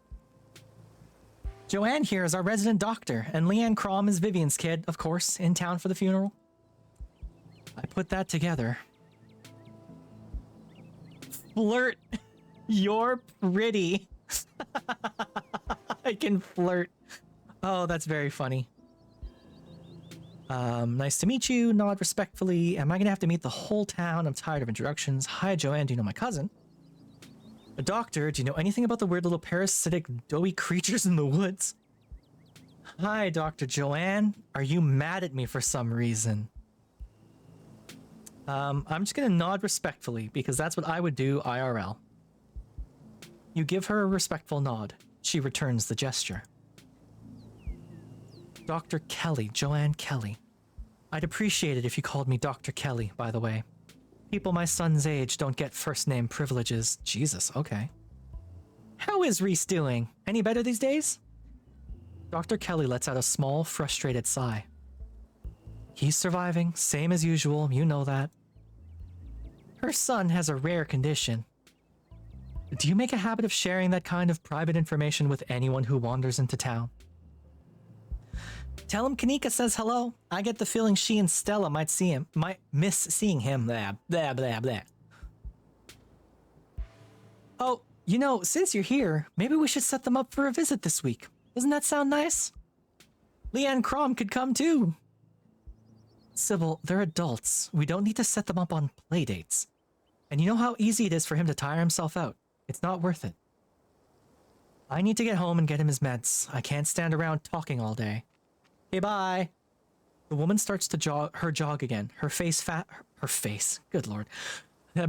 Joanne here is our resident doctor, and Leanne Crom is Vivian's kid, of course, in town for the funeral. I put that together. Flirt. You're pretty. I can flirt. Oh, that's very funny. Nice to meet you. Nod respectfully. Am I gonna have to meet the whole town? I'm tired of introductions. Hi, Joanne. Do you know my cousin? A doctor. Do you know anything about the weird little parasitic doughy creatures in the woods? Hi, Dr. Joanne. Are you mad at me for some reason? I'm just gonna nod respectfully because that's what I would do IRL. You give her a respectful nod. She returns the gesture. Dr. Kelly, Joanne Kelly. I'd appreciate it if you called me Dr. Kelly, by the way. People my son's age don't get first name privileges. Jesus, okay. How is Reese doing? Any better these days? Dr. Kelly lets out a small, frustrated sigh. He's surviving, same as usual, you know that. Her son has a rare condition. Do you make a habit of sharing that kind of private information with anyone who wanders into town? Tell him Kanika says hello. I get the feeling she and Stella might miss seeing him. Blah, blah, blah, blah. Oh, you know, since you're here, maybe we should set them up for a visit this week. Doesn't that sound nice? Leanne Crom could come too. Sybil, they're adults. We don't need to set them up on play dates. And you know how easy it is for him to tire himself out. It's not worth it. I need to get home and get him his meds. I can't stand around talking all day. Okay, bye. The woman starts to jog again. Her face, good lord. The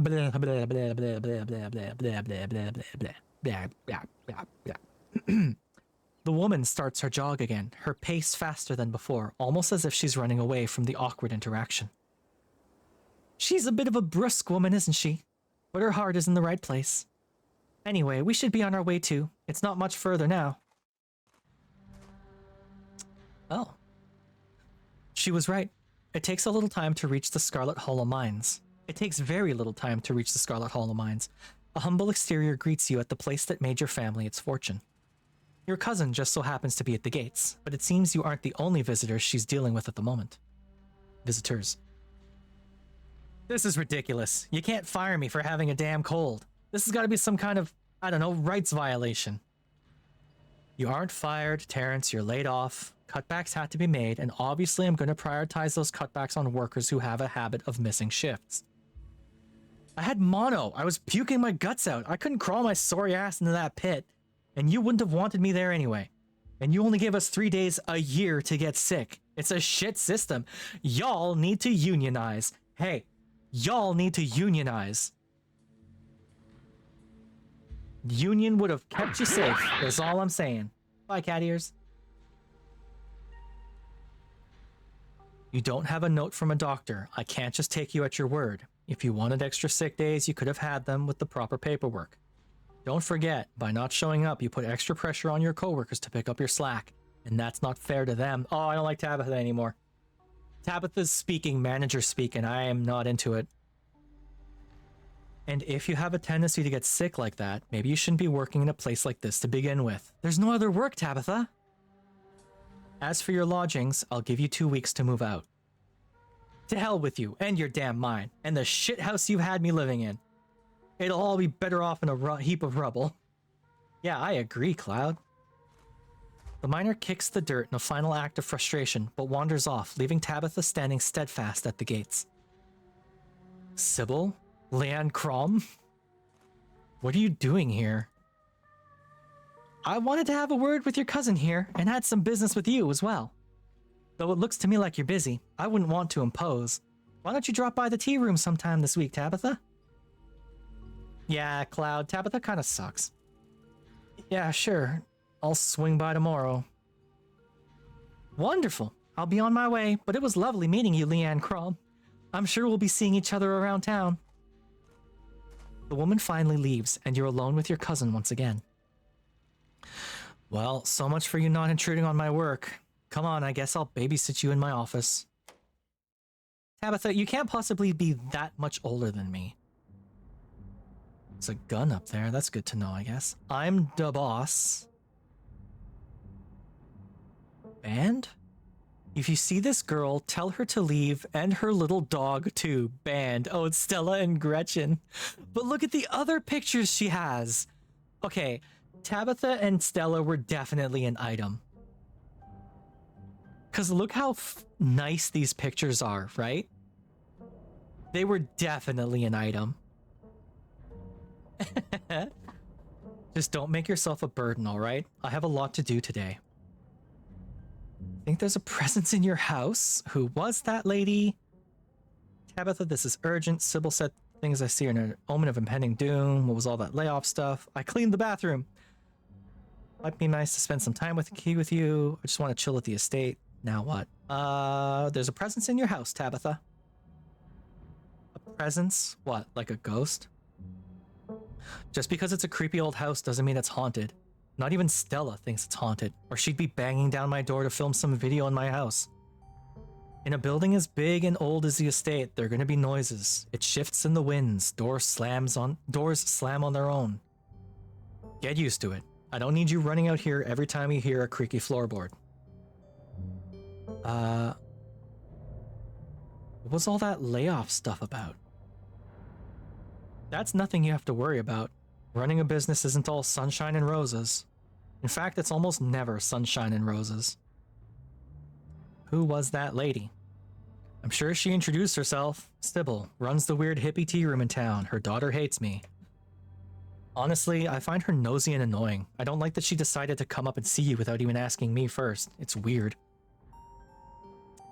woman starts her jog again, her pace faster than before, almost as if she's running away from the awkward interaction. She's a bit of a brusque woman, isn't she? But her heart is in the right place. Anyway, we should be on our way too. It's not much further now. Oh. She was right. It takes a little time to reach the Scarlet Hollow mines. It takes very little time to reach the Scarlet Hollow mines. A humble exterior greets you at the place that made your family its fortune. Your cousin just so happens to be at the gates, but it seems you aren't the only visitors she's dealing with at the moment. Visitors. This is ridiculous. You can't fire me for having a damn cold. This has got to be some kind of, I don't know, rights violation. You aren't fired, Terrence, you're laid off. Cutbacks had to be made, and obviously I'm going to prioritize those cutbacks on workers who have a habit of missing shifts. I had mono. I was puking my guts out. I couldn't crawl my sorry ass into that pit, and you wouldn't have wanted me there anyway. And you only gave us 3 days a year to get sick. It's a shit system. Y'all need to unionize. Hey, y'all need to unionize. Union would have kept you safe. That's all I'm saying. Bye, cat ears. You don't have a note from a doctor. I can't just take you at your word. If you wanted extra sick days, you could have had them with the proper paperwork. Don't forget, by not showing up, you put extra pressure on your coworkers to pick up your slack. And that's not fair to them. Oh, I don't like Tabitha anymore. Tabitha's speaking manager speak, and I am not into it. And if you have a tendency to get sick like that, maybe you shouldn't be working in a place like this to begin with. There's no other work, Tabitha. As for your lodgings, I'll give you 2 weeks to move out. To hell with you, and your damn mind, and the shithouse you've had me living in. It'll all be better off in a heap of rubble. Yeah, I agree, Cloud. The miner kicks the dirt in a final act of frustration, but wanders off, leaving Tabitha standing steadfast at the gates. Sybil? Leanne Crom? What are you doing here? I wanted to have a word with your cousin here, and had some business with you as well. Though it looks to me like you're busy, I wouldn't want to impose. Why don't you drop by the tea room sometime this week, Tabitha? Yeah, Cloud, Tabitha kinda sucks. Yeah, sure. I'll swing by tomorrow. Wonderful. I'll be on my way, but it was lovely meeting you, Leanne Crom. I'm sure we'll be seeing each other around town. The woman finally leaves, and you're alone with your cousin once again. Well, so much for you not intruding on my work. Come on, I guess I'll babysit you in my office. Tabitha, you can't possibly be that much older than me. There's a gun up there, that's good to know, I guess. I'm the boss. Banned? If you see this girl, tell her to leave, and her little dog too. Banned. Oh, it's Stella and Gretchen. But look at the other pictures she has. Okay, Tabitha and Stella were definitely an item. Because look how nice these pictures are, right? They were definitely an item. Just don't make yourself a burden, alright? I have a lot to do today. Think there's a presence in your house? Who was that lady? Tabitha, this is urgent. Sybil said things I see are an omen of impending doom. What was all that layoff stuff? I cleaned the bathroom. Might be nice to spend some time with you. I just want to chill at the estate. Now what? There's a presence in your house, Tabitha. A presence? What, like a ghost? Just because it's a creepy old house doesn't mean it's haunted. Not even Stella thinks it's haunted, or she'd be banging down my door to film some video in my house. In a building as big and old as the estate, there are going to be noises. It shifts in the winds, doors slam on their own. Get used to it. I don't need you running out here every time you hear a creaky floorboard. What was all that layoff stuff about? That's nothing you have to worry about. Running a business isn't all sunshine and roses. In fact, it's almost never sunshine and roses. Who was that lady? I'm sure she introduced herself. Sybil, runs the weird hippie tea room in town. Her daughter hates me. Honestly, I find her nosy and annoying. I don't like that she decided to come up and see you without even asking me first. It's weird.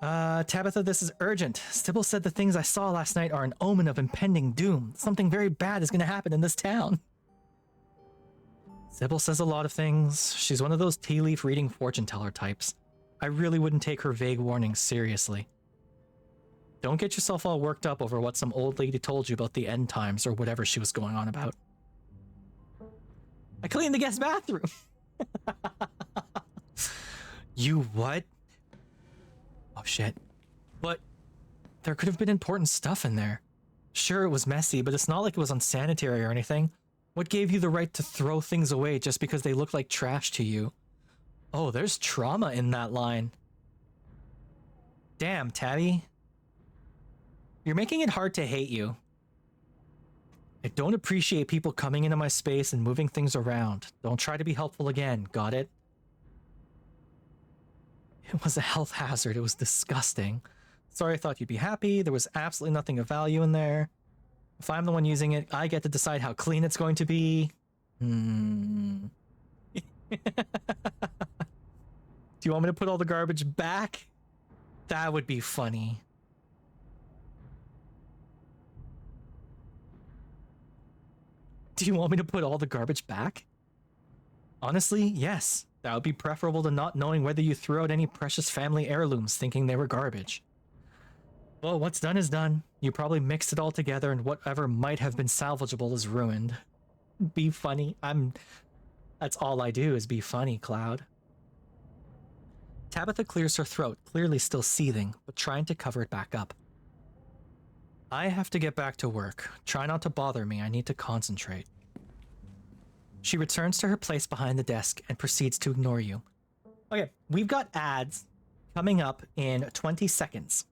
Tabitha, this is urgent. Sybil said the things I saw last night are an omen of impending doom. Something very bad is going to happen in this town. Sybil says a lot of things. She's one of those tea leaf reading fortune teller types. I really wouldn't take her vague warnings seriously. Don't get yourself all worked up over what some old lady told you about the end times or whatever she was going on about. I cleaned the guest bathroom. You what? Oh shit. But there could have been important stuff in there. Sure, it was messy, but it's not like it was unsanitary or anything. What gave you the right to throw things away just because they look like trash to you? Oh, there's trauma in that line. Damn, Tabby. You're making it hard to hate you. I don't appreciate people coming into my space and moving things around. Don't try to be helpful again, got it? It was a health hazard. It was disgusting. Sorry, I thought you'd be happy. There was absolutely nothing of value in there. If I'm the one using it, I get to decide how clean it's going to be. Do you want me to put all the garbage back? That would be funny. Do you want me to put all the garbage back? Honestly, yes. That would be preferable to not knowing whether you threw out any precious family heirlooms thinking they were garbage. Well, what's done is done. You probably mixed it all together and whatever might have been salvageable is ruined. Be funny. That's all I do is be funny, Cloud. Tabitha clears her throat, clearly still seething, but trying to cover it back up. I have to get back to work. Try not to bother me. I need to concentrate. She returns to her place behind the desk and proceeds to ignore you. Okay, we've got ads coming up in 20 seconds.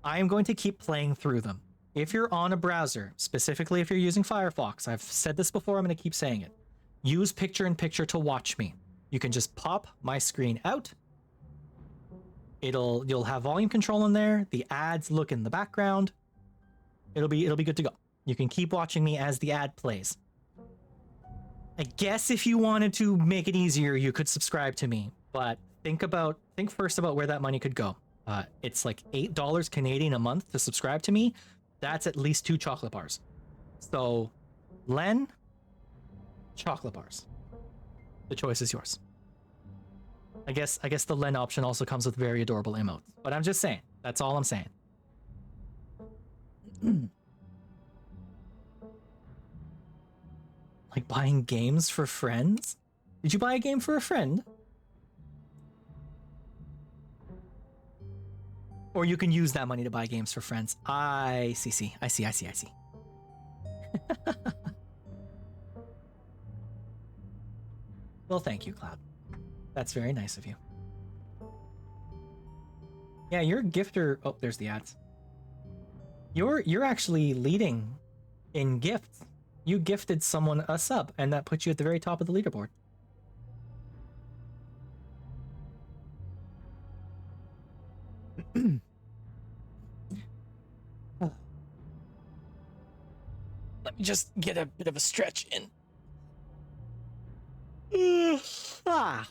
I am going to keep playing through them. If you're on a browser, specifically if you're using Firefox, I've said this before, I'm going to keep saying it. Use picture-in-picture to watch me. You can just pop my screen out. You'll have volume control in there. The ads look in the background. It'll be good to go. You can keep watching me as the ad plays. I guess if you wanted to make it easier, you could subscribe to me, but think first about where that money could go. It's like $8 Canadian a month to subscribe to me. That's at least 2 chocolate bars. So, Len, chocolate bars. The choice is yours. I guess the Len option also comes with very adorable emotes, but I'm just saying. That's all I'm saying. Like buying games for friends? Did you buy a game for a friend? Or you can use that money to buy games for friends. I see. Well, thank you, Cloud. That's very nice of you. Yeah, you're a gifter. Oh, there's the ads. You're actually leading in gifts. You gifted someone a sub, and that puts you at the very top of the leaderboard. Let me just get a bit of a stretch in. Blah,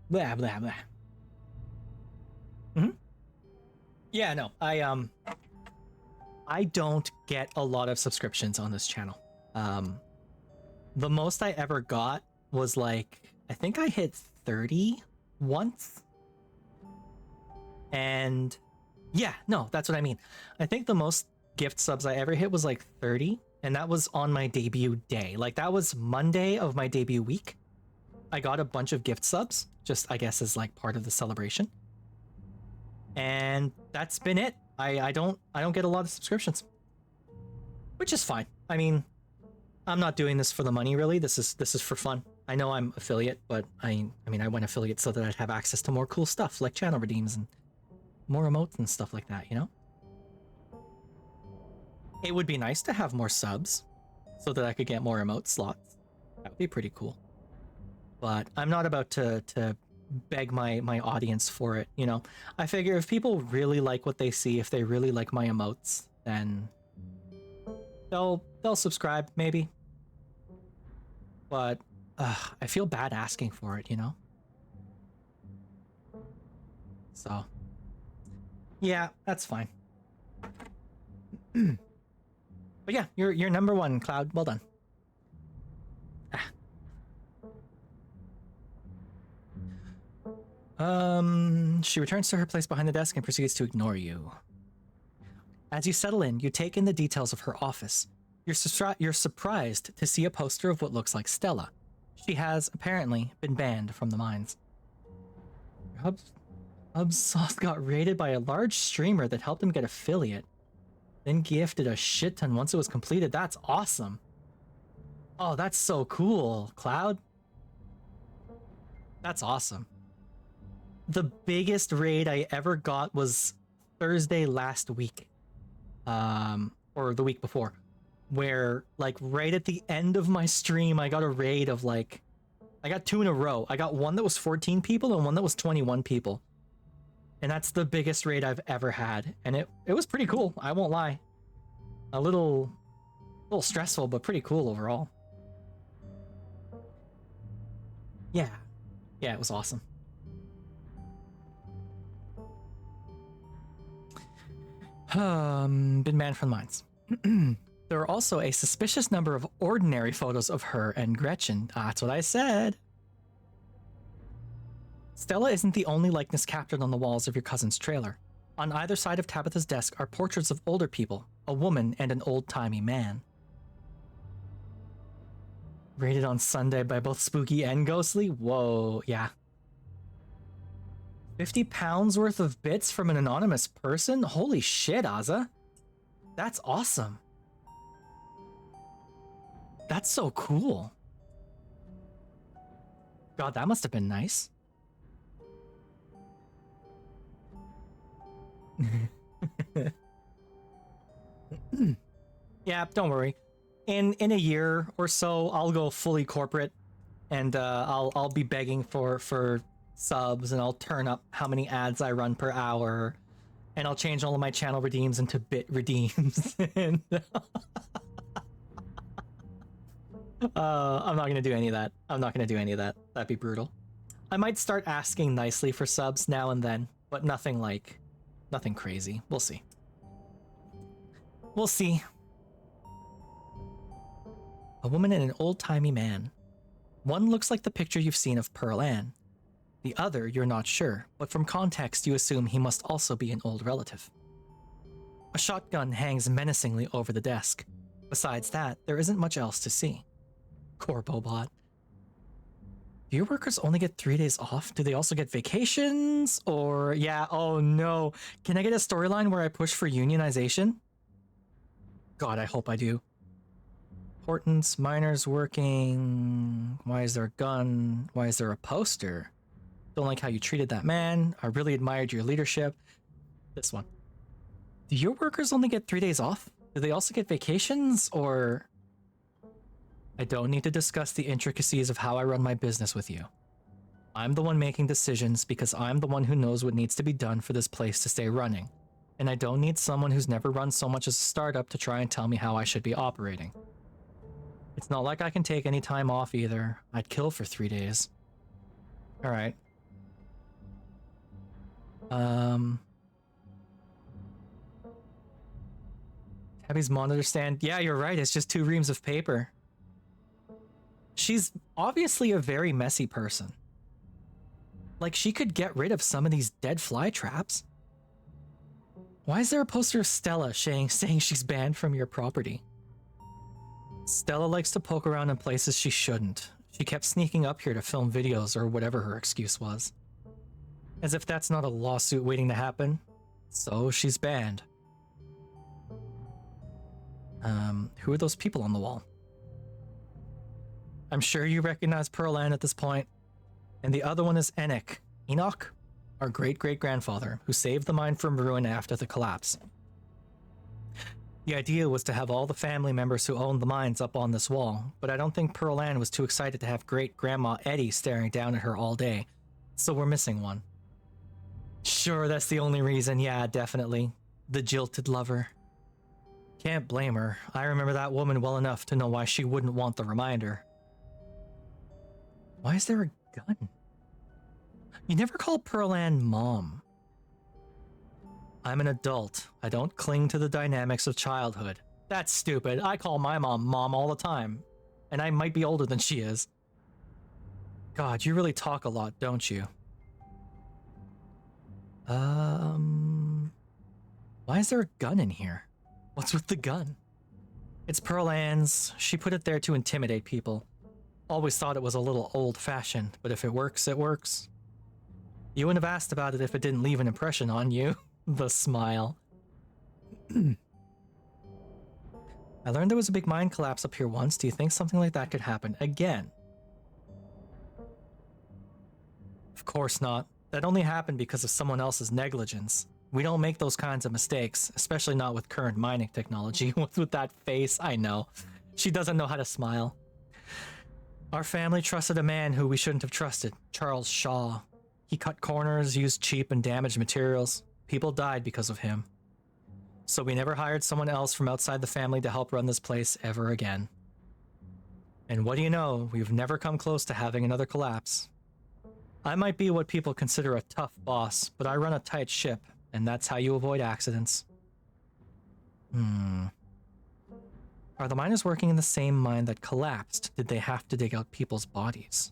blah, blah. Yeah, no, I don't get a lot of subscriptions on this channel. The most I ever got was like, I think I hit 30 once. And yeah, no, that's what I mean. I think the most gift subs I ever hit was like 30, and that was on my debut day. Like that was Monday of my debut week. I got a bunch of gift subs, just I guess as like part of the celebration. And that's been it. I don't get a lot of subscriptions, which is fine. I mean, I'm not doing this for the money really. This is for fun. I know I'm affiliate, but I mean I went affiliate so that I'd have access to more cool stuff like channel redeems and more emotes and stuff like that, you know? It would be nice to have more subs so that I could get more emote slots. That would be pretty cool. But I'm not about to beg my audience for it, you know? I figure if people really like what they see, if they really like my emotes, then they'll subscribe, maybe. But I feel bad asking for it, you know? So, yeah, that's fine. But yeah, you're number 1, Cloud. Well done. She returns to her place behind the desk and proceeds to ignore you. As you settle in, you take in the details of her office. You're surprised to see a poster of what looks like Stella. She has, apparently, been banned from the mines. Hub's sauce got raided by a large streamer that helped him get affiliate. Then gifted a shit ton once it was completed. That's awesome. Oh, that's so cool, Cloud. That's awesome. The biggest raid I ever got was Thursday last week. Or the week before. Where, like, right at the end of my stream, I got a raid of, like... I got 2 in a row. I got one that was 14 people and one that was 21 people. And that's the biggest raid I've ever had. And it was pretty cool, I won't lie. A little stressful, but pretty cool overall. Yeah, it was awesome. Been banned from the mines. There are also a suspicious number of ordinary photos of her and Gretchen. That's what I said. Stella isn't the only likeness captured on the walls of your cousin's trailer. On either side of Tabitha's desk are portraits of older people, a woman and an old-timey man. Rated on Sunday by both spooky and ghostly? Whoa, yeah. 50 pounds worth of bits from an anonymous person? Holy shit, Azza. That's awesome. That's so cool. God, that must have been nice. Yeah, don't worry. In a year or so, I'll go fully corporate, and I'll be begging for subs, and I'll turn up how many ads I run per hour, and I'll change all of my channel redeems into bit redeems. And I'm not gonna do any of that. I'm not gonna do any of that. That'd be brutal. I might start asking nicely for subs now and then, but nothing crazy. We'll see. We'll see. A woman and an old-timey man. One looks like the picture you've seen of Pearl Ann. The other, you're not sure, but from context you assume he must also be an old relative. A shotgun hangs menacingly over the desk. Besides that, there isn't much else to see. Corbobot. Do your workers only get 3 days off? Do they also get vacations? Or, yeah, oh no. Can I get a storyline where I push for unionization? God, I hope I do. Importance, miners working. Why is there a gun? Why is there a poster? Don't like how you treated that man. I really admired your leadership. This one. Do your workers only get 3 days off? Do they also get vacations? Or... I don't need to discuss the intricacies of how I run my business with you. I'm the one making decisions because I'm the one who knows what needs to be done for this place to stay running. And I don't need someone who's never run so much as a startup to try and tell me how I should be operating. It's not like I can take any time off either. I'd kill for 3 days. Alright. Tabby's monitor stand. Yeah, you're right. It's just 2 reams of paper. She's obviously a very messy person. Like, she could get rid of some of these dead fly traps. Why is there a poster of Stella saying she's banned from your property? Stella likes to poke around in places she shouldn't. She kept sneaking up here to film videos or whatever her excuse was. As if that's not a lawsuit waiting to happen. So she's banned. Who are those people on the wall? I'm sure you recognize Pearl Ann at this point. And the other one is Enoch, our great-great-grandfather, who saved the mine from ruin after the collapse. The idea was to have all the family members who owned the mines up on this wall, but I don't think Pearl Ann was too excited to have great-grandma Eddie staring down at her all day, so we're missing one. Sure, that's the only reason, yeah, definitely. The jilted lover. Can't blame her. I remember that woman well enough to know why she wouldn't want the reminder. Why is there a gun? You never call Pearl Ann Mom. I'm an adult. I don't cling to the dynamics of childhood. That's stupid. I call my mom Mom all the time. And I might be older than she is. God, you really talk a lot, don't you? Why is there a gun in here? What's with the gun? It's Pearl Ann's. She put it there to intimidate people. Always thought it was a little old-fashioned, but if it works, it works. You wouldn't have asked about it if it didn't leave an impression on you. The smile. I learned there was a big mine collapse up here once. Do you think something like that could happen again? Of course not. That only happened because of someone else's negligence. We don't make those kinds of mistakes, especially not with current mining technology. What's with that face? I know. She doesn't know how to smile. Our family trusted a man who we shouldn't have trusted, Charles Shaw. He cut corners, used cheap and damaged materials. People died because of him. So we never hired someone else from outside the family to help run this place ever again. And what do you know, we've never come close to having another collapse. I might be what people consider a tough boss, but I run a tight ship, and that's how you avoid accidents. Hmm. Are the miners working in the same mine that collapsed? Did they have to dig out people's bodies?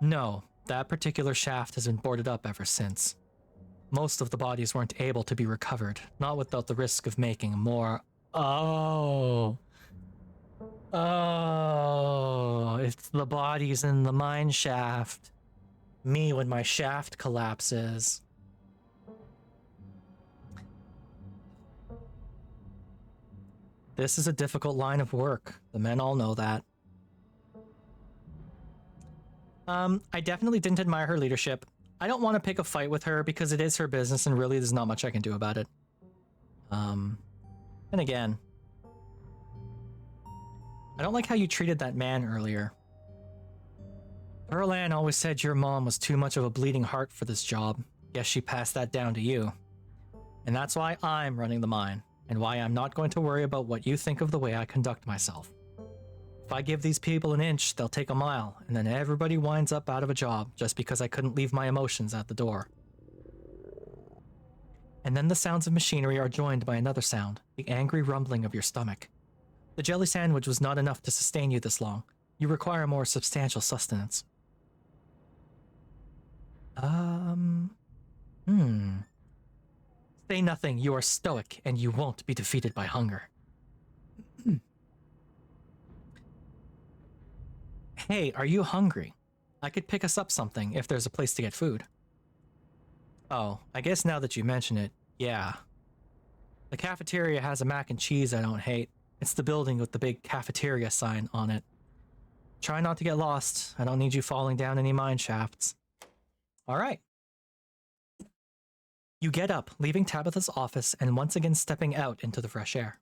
No, that particular shaft has been boarded up ever since. Most of the bodies weren't able to be recovered, not without the risk of making more. Oh. Oh, it's the bodies in the mine shaft. Me when my shaft collapses. This is a difficult line of work. The men all know that. I definitely didn't admire her leadership. I don't want to pick a fight with her because it is her business and really there's not much I can do about it. And again, I don't like how you treated that man earlier. Erlan always said your mom was too much of a bleeding heart for this job. Guess she passed that down to you. And that's why I'm running the mine, and why I'm not going to worry about what you think of the way I conduct myself. If I give these people an inch, they'll take a mile, and then everybody winds up out of a job just because I couldn't leave my emotions at the door. And then the sounds of machinery are joined by another sound, the angry rumbling of your stomach. The jelly sandwich was not enough to sustain you this long. You require more substantial sustenance. Say nothing, you are stoic, and you won't be defeated by hunger. Hey, are you hungry? I could pick us up something if there's a place to get food. Oh, I guess now that you mention it, yeah. The cafeteria has a mac and cheese I don't hate. It's the building with the big cafeteria sign on it. Try not to get lost. I don't need you falling down any mine shafts. Alright. You get up, leaving Tabitha's office and once again stepping out into the fresh air.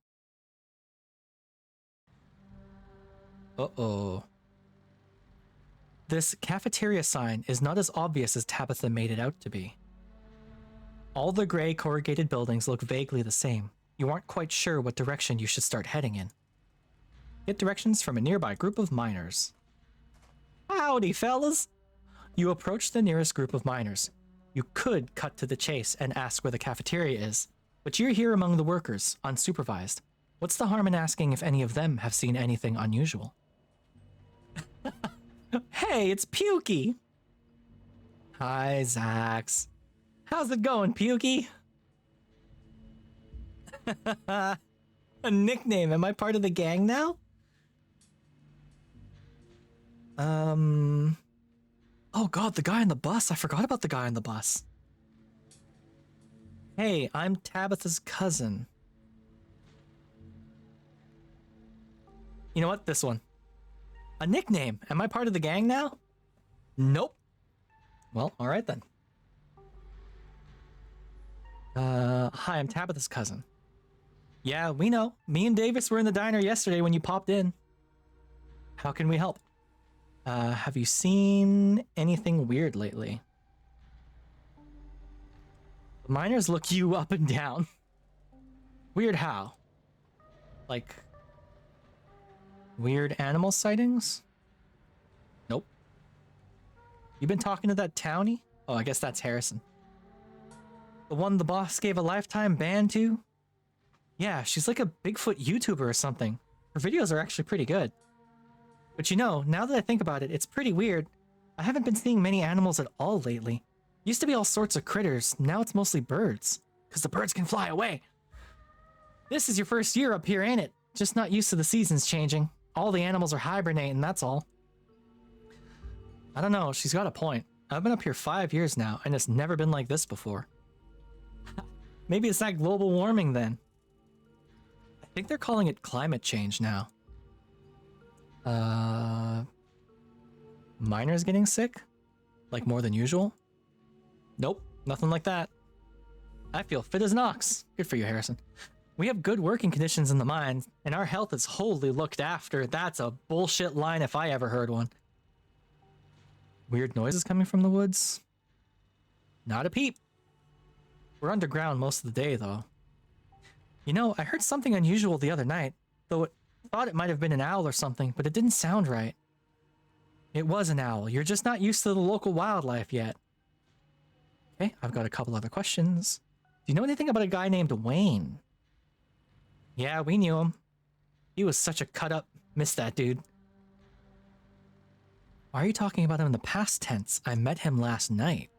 Uh-oh. This cafeteria sign is not as obvious as Tabitha made it out to be. All the gray corrugated buildings look vaguely the same. You aren't quite sure what direction you should start heading in. Get directions from a nearby group of miners. Howdy, fellas! You approach the nearest group of miners. You could cut to the chase and ask where the cafeteria is, but you're here among the workers, unsupervised. What's the harm in asking if any of them have seen anything unusual? Hey, it's Pukey! Hi, Zax. How's it going, Pukey? A nickname. Am I part of the gang now? Oh god, the guy on the bus. I forgot about the guy on the bus. Hey, I'm Tabitha's cousin. You know what? This one. A nickname. Am I part of the gang now? Nope. Well, alright then. Hi, I'm Tabitha's cousin. Yeah, we know. Me and Davis were in the diner yesterday when you popped in. How can we help? Have you seen anything weird lately? The miners look you up and down. Weird how? Like, weird animal sightings? Nope. You been talking to that townie? Oh, I guess that's Harrison. The one the boss gave a lifetime ban to? Yeah, she's like a Bigfoot YouTuber or something. Her videos are actually pretty good. But you know, now that I think about it, it's pretty weird. I haven't been seeing many animals at all lately. Used to be all sorts of critters, now it's mostly birds. Because the birds can fly away. This is your first year up here, ain't it? Just not used to the seasons changing. All the animals are hibernating, that's all. I don't know, she's got a point. I've been up here 5 years now, and it's never been like this before. Maybe it's that global warming then. I think they're calling it climate change now. Miners getting sick? Like more than usual? Nope, nothing like that. I feel fit as an ox. Good for you, Harrison. We have good working conditions in the mine, and our health is wholly looked after. That's a bullshit line if I ever heard one. Weird noises coming from the woods? Not a peep. We're underground most of the day, though. You know, I heard something unusual the other night, though it thought it might have been an owl or something, but it didn't sound right. It was an owl. You're just not used to the local wildlife yet. Okay, I've got a couple other questions. Do you know anything about a guy named Wayne? Yeah, we knew him. He was such a cut up. Miss that dude. Why are you talking about him in the past tense? I met him last night.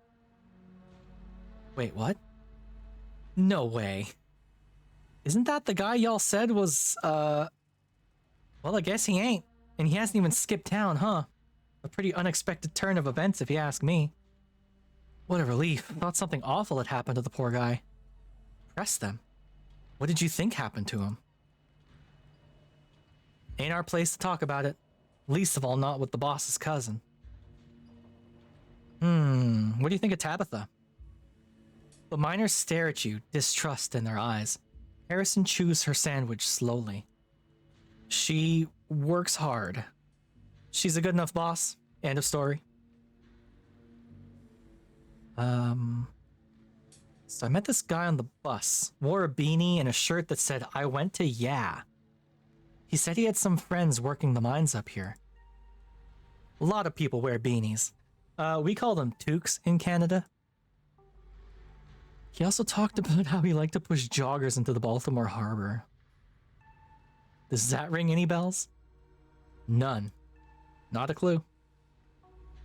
Wait, what? No way. Isn't that the guy y'all said was, well, I guess he ain't. And he hasn't even skipped town, huh? A pretty unexpected turn of events, if you ask me. What a relief. Thought something awful had happened to the poor guy. Press them. What did you think happened to him? Ain't our place to talk about it. Least of all not with the boss's cousin. What do you think of Tabitha? The miners stare at you, distrust in their eyes. Harrison chews her sandwich slowly. She works hard. She's a good enough boss. End of story. So I met this guy on the bus. Wore a beanie and a shirt that said, I went to Yeah. He said he had some friends working the mines up here. A lot of people wear beanies. We call them toques in Canada. He also talked about how he liked to push joggers into the Baltimore Harbor. Does that ring any bells? None. Not a clue.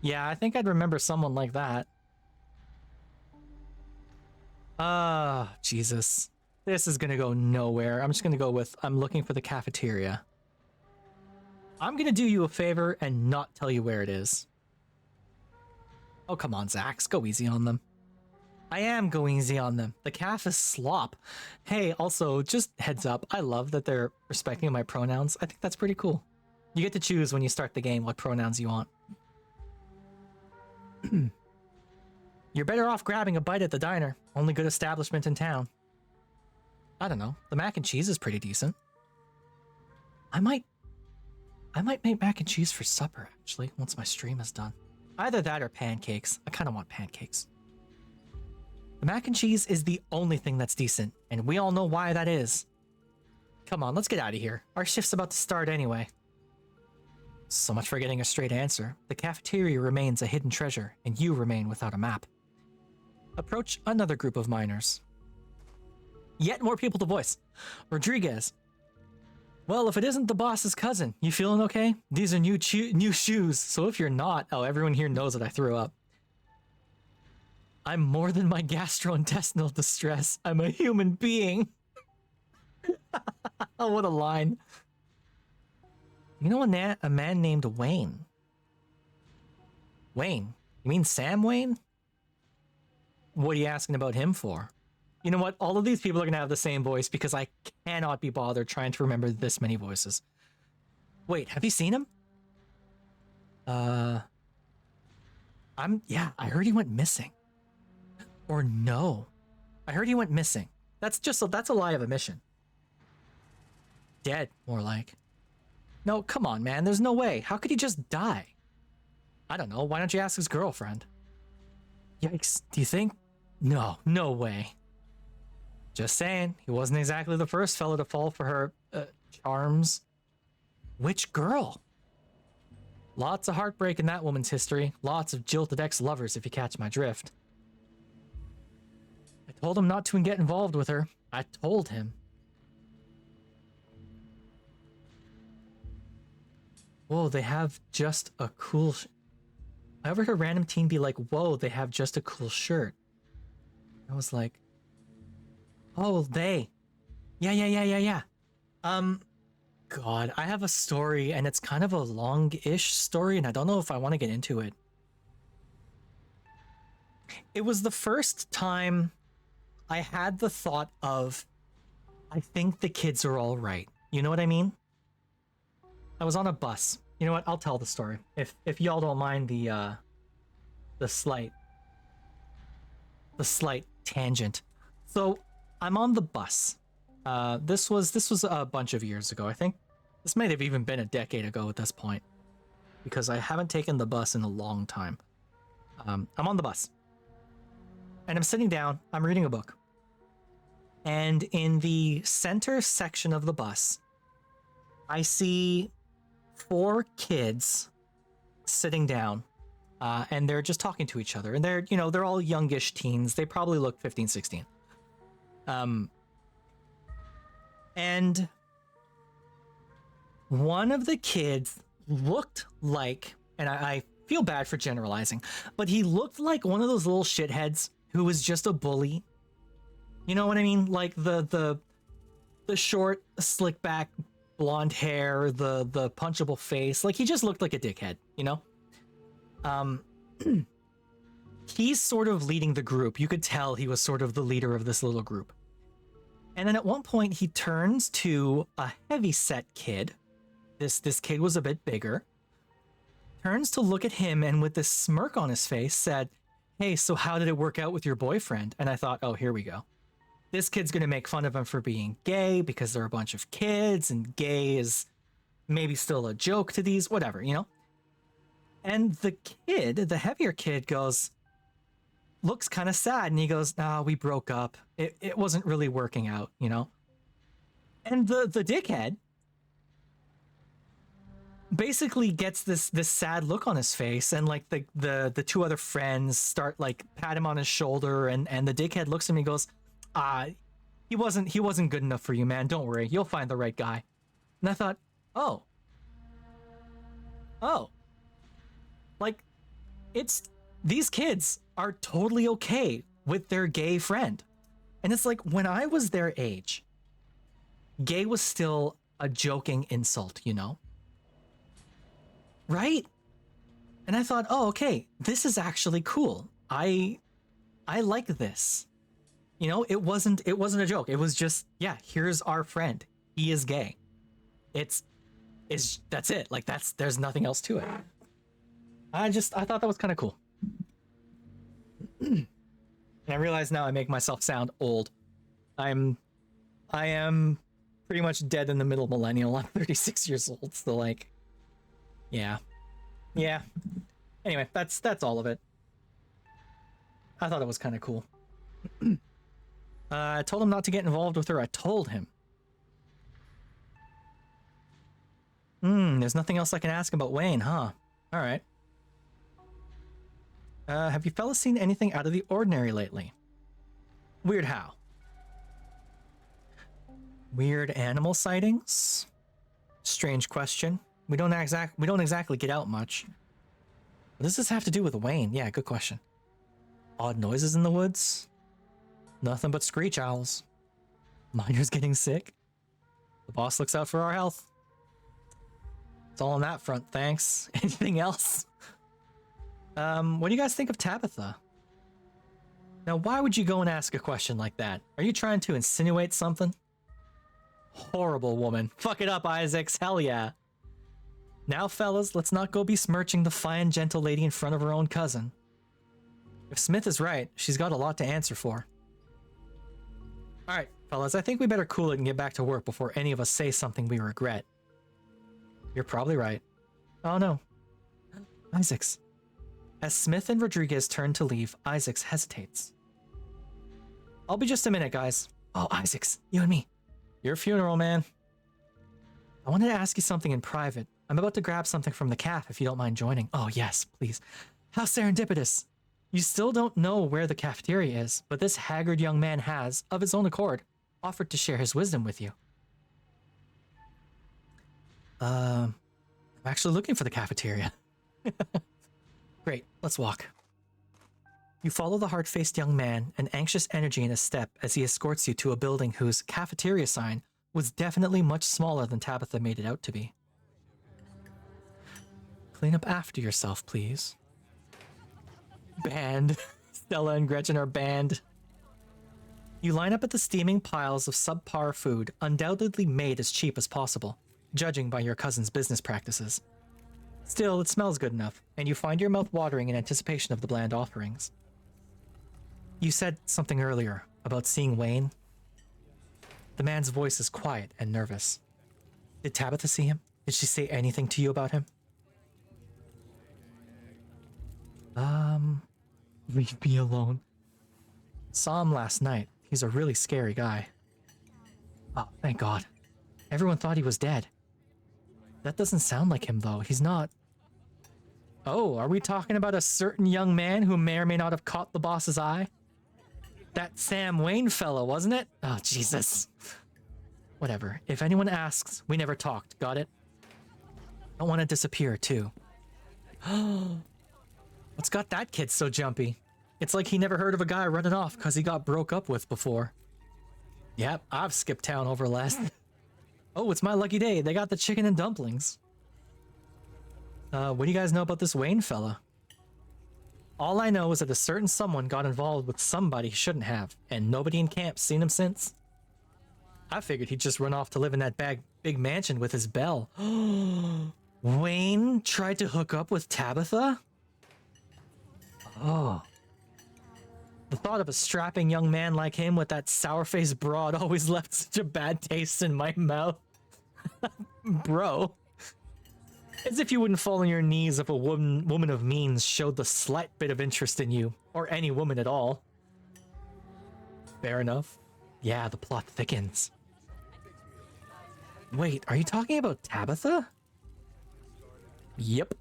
Yeah, I think I'd remember someone like that. Jesus. This is gonna go nowhere. I'm just gonna go with, I'm looking for the cafeteria. I'm gonna do you a favor and not tell you where it is. Oh, come on, Zax. Go easy on them. I am going easy on them. The calf is slop. Hey, also, just heads up, I love that they're respecting my pronouns. I think that's pretty cool. You get to choose when you start the game what pronouns you want. You're better off grabbing a bite at the diner. Only good establishment in town. I don't know. The mac and cheese is pretty decent. I might make mac and cheese for supper, actually, once my stream is done. Either that or pancakes. I kind of want pancakes. The mac and cheese is the only thing that's decent, and we all know why that is. Come on, let's get out of here. Our shift's about to start anyway. So much for getting a straight answer. The cafeteria remains a hidden treasure, and you remain without a map. Approach another group of miners. Yet more people to voice. Rodriguez. Well, if it isn't the boss's cousin, you feeling okay? These are new shoes, so if you're not, oh, everyone here knows that I threw up. I'm more than my gastrointestinal distress. I'm a human being. What a line. You know a man named Wayne? Wayne? You mean Sam Wayne? What are you asking about him for? You know what? All of these people are going to have the same voice because I cannot be bothered trying to remember this many voices. Wait, have you seen him? Yeah, I heard he went missing. Or no. I heard he went missing. That's a lie of omission. Dead, more like. No, come on, man. There's no way. How could he just die? I don't know. Why don't you ask his girlfriend? Yikes. Do you think? No, no way. Just saying. He wasn't exactly the first fellow to fall for her charms. Which girl? Lots of heartbreak in that woman's history. Lots of jilted ex-lovers, if you catch my drift. I told him not to get involved with her. I told him. Whoa, they have just a cool... I ever heard a random teen be like, whoa, they have just a cool shirt. I was like, oh, they. Yeah. God, I have a story, and it's kind of a long-ish story, and I don't know if I want to get into it. It was the first time I had the thought of, I think the kids are all right. You know what I mean? I was on a bus. You know what? I'll tell the story. If y'all don't mind the slight tangent. So I'm on the bus. This was a bunch of years ago. I think this might have even been a decade ago at this point, because I haven't taken the bus in a long time. I'm on the bus, and I'm sitting down. I'm reading a book, and in the center section of the bus, I see 4 kids sitting down, and they're just talking to each other, and they're all youngish teens. They probably look 15, 16. And one of the kids looked like, and I feel bad for generalizing, but he looked like one of those little shitheads who was just a bully. You know what I mean? Like the short, slick back, blonde hair, the punchable face. Like he just looked like a dickhead, you know? He's sort of leading the group. You could tell he was sort of the leader of this little group. And then at one point he turns to a heavy-set kid. This kid was a bit bigger. Turns to look at him and with this smirk on his face said, "Hey, so how did it work out with your boyfriend?" And I thought, oh, here we go. This kid's gonna make fun of him for being gay because they're a bunch of kids and gay is maybe still a joke to these, whatever, you know? And the kid, the heavier kid looks kind of sad and he goes, "Nah, we broke up. It wasn't really working out, you know?" And the dickhead basically gets this sad look on his face, and like the two other friends start like pat him on his shoulder, and the dickhead looks at me and goes, he wasn't good enough for you, man. Don't worry, you'll find the right guy." And I thought, oh, like these kids are totally okay with their gay friend. And it's like, when I was their age, gay was still a joking insult, you know? Right? And I thought, oh, okay, this is actually cool. I like this. You know, it wasn't a joke. It was just, yeah, here's our friend. He is gay. It's that's it. Like there's nothing else to it. I thought that was kind of cool. And I realize now I make myself sound old. I am pretty much dead in the middle millennial. I'm 36 years old, so like, yeah. Anyway, that's all of it. I thought it was kind of cool. I told him not to get involved with her. I told him. There's nothing else I can ask about Wayne, huh? All right. Have you fellas seen anything out of the ordinary lately? Weird how? Weird animal sightings? Strange question. We don't exactly get out much. What does this have to do with Wayne? Yeah, good question. Odd noises in the woods? Nothing but screech owls. Miners getting sick? The boss looks out for our health. It's all on that front, thanks. Anything else? What do you guys think of Tabitha? Now, why would you go and ask a question like that? Are you trying to insinuate something? Horrible woman. Fuck it up, Isaacs. Hell yeah. Now, fellas, let's not go besmirching the fine, gentle lady in front of her own cousin. If Smith is right, she's got a lot to answer for. Alright, fellas, I think we better cool it and get back to work before any of us say something we regret. You're probably right. Oh no. Isaacs. As Smith and Rodriguez turn to leave, Isaacs hesitates. I'll be just a minute, guys. Oh, Isaacs, you and me. Your funeral, man. I wanted to ask you something in private. I'm about to grab something from the caf if you don't mind joining. Oh, yes, please. How serendipitous. You still don't know where the cafeteria is, but this haggard young man has, of his own accord, offered to share his wisdom with you. I'm actually looking for the cafeteria. Great, let's walk. You follow the hard-faced young man, an anxious energy in his step as he escorts you to a building whose cafeteria sign was definitely much smaller than Tabitha made it out to be. Clean up after yourself, please. Banned. Stella and Gretchen are banned. You line up at the steaming piles of subpar food, undoubtedly made as cheap as possible, judging by your cousin's business practices. Still, it smells good enough, and you find your mouth watering in anticipation of the bland offerings. You said something earlier about seeing Wayne. The man's voice is quiet and nervous. Did Tabitha see him? Did she say anything to you about him? Leave me alone. Saw him last night. He's a really scary guy. Oh, thank God. Everyone thought he was dead. That doesn't sound like him, though. He's not. Oh, are we talking about a certain young man who may or may not have caught the boss's eye? That Sam Wayne fellow, wasn't it? Oh, Jesus. Whatever. If anyone asks, we never talked. Got it? Don't want to disappear, too. What's got that kid so jumpy? It's like he never heard of a guy running off because he got broke up with before. Yep, I've skipped town over last. Oh, it's my lucky day. They got the chicken and dumplings. What do you guys know about this Wayne fella? All I know is that a certain someone got involved with somebody he shouldn't have, and nobody in camp's seen him since. I figured he'd just run off to live in that big mansion with his belle. Wayne tried to hook up with Tabitha? Oh. The thought of a strapping young man like him with that sour-faced broad always left such a bad taste in my mouth. Bro. As if you wouldn't fall on your knees if a woman of means showed the slight bit of interest in you, or any woman at all. Fair enough. Yeah, the plot thickens. Wait, are you talking about Tabitha? Yep.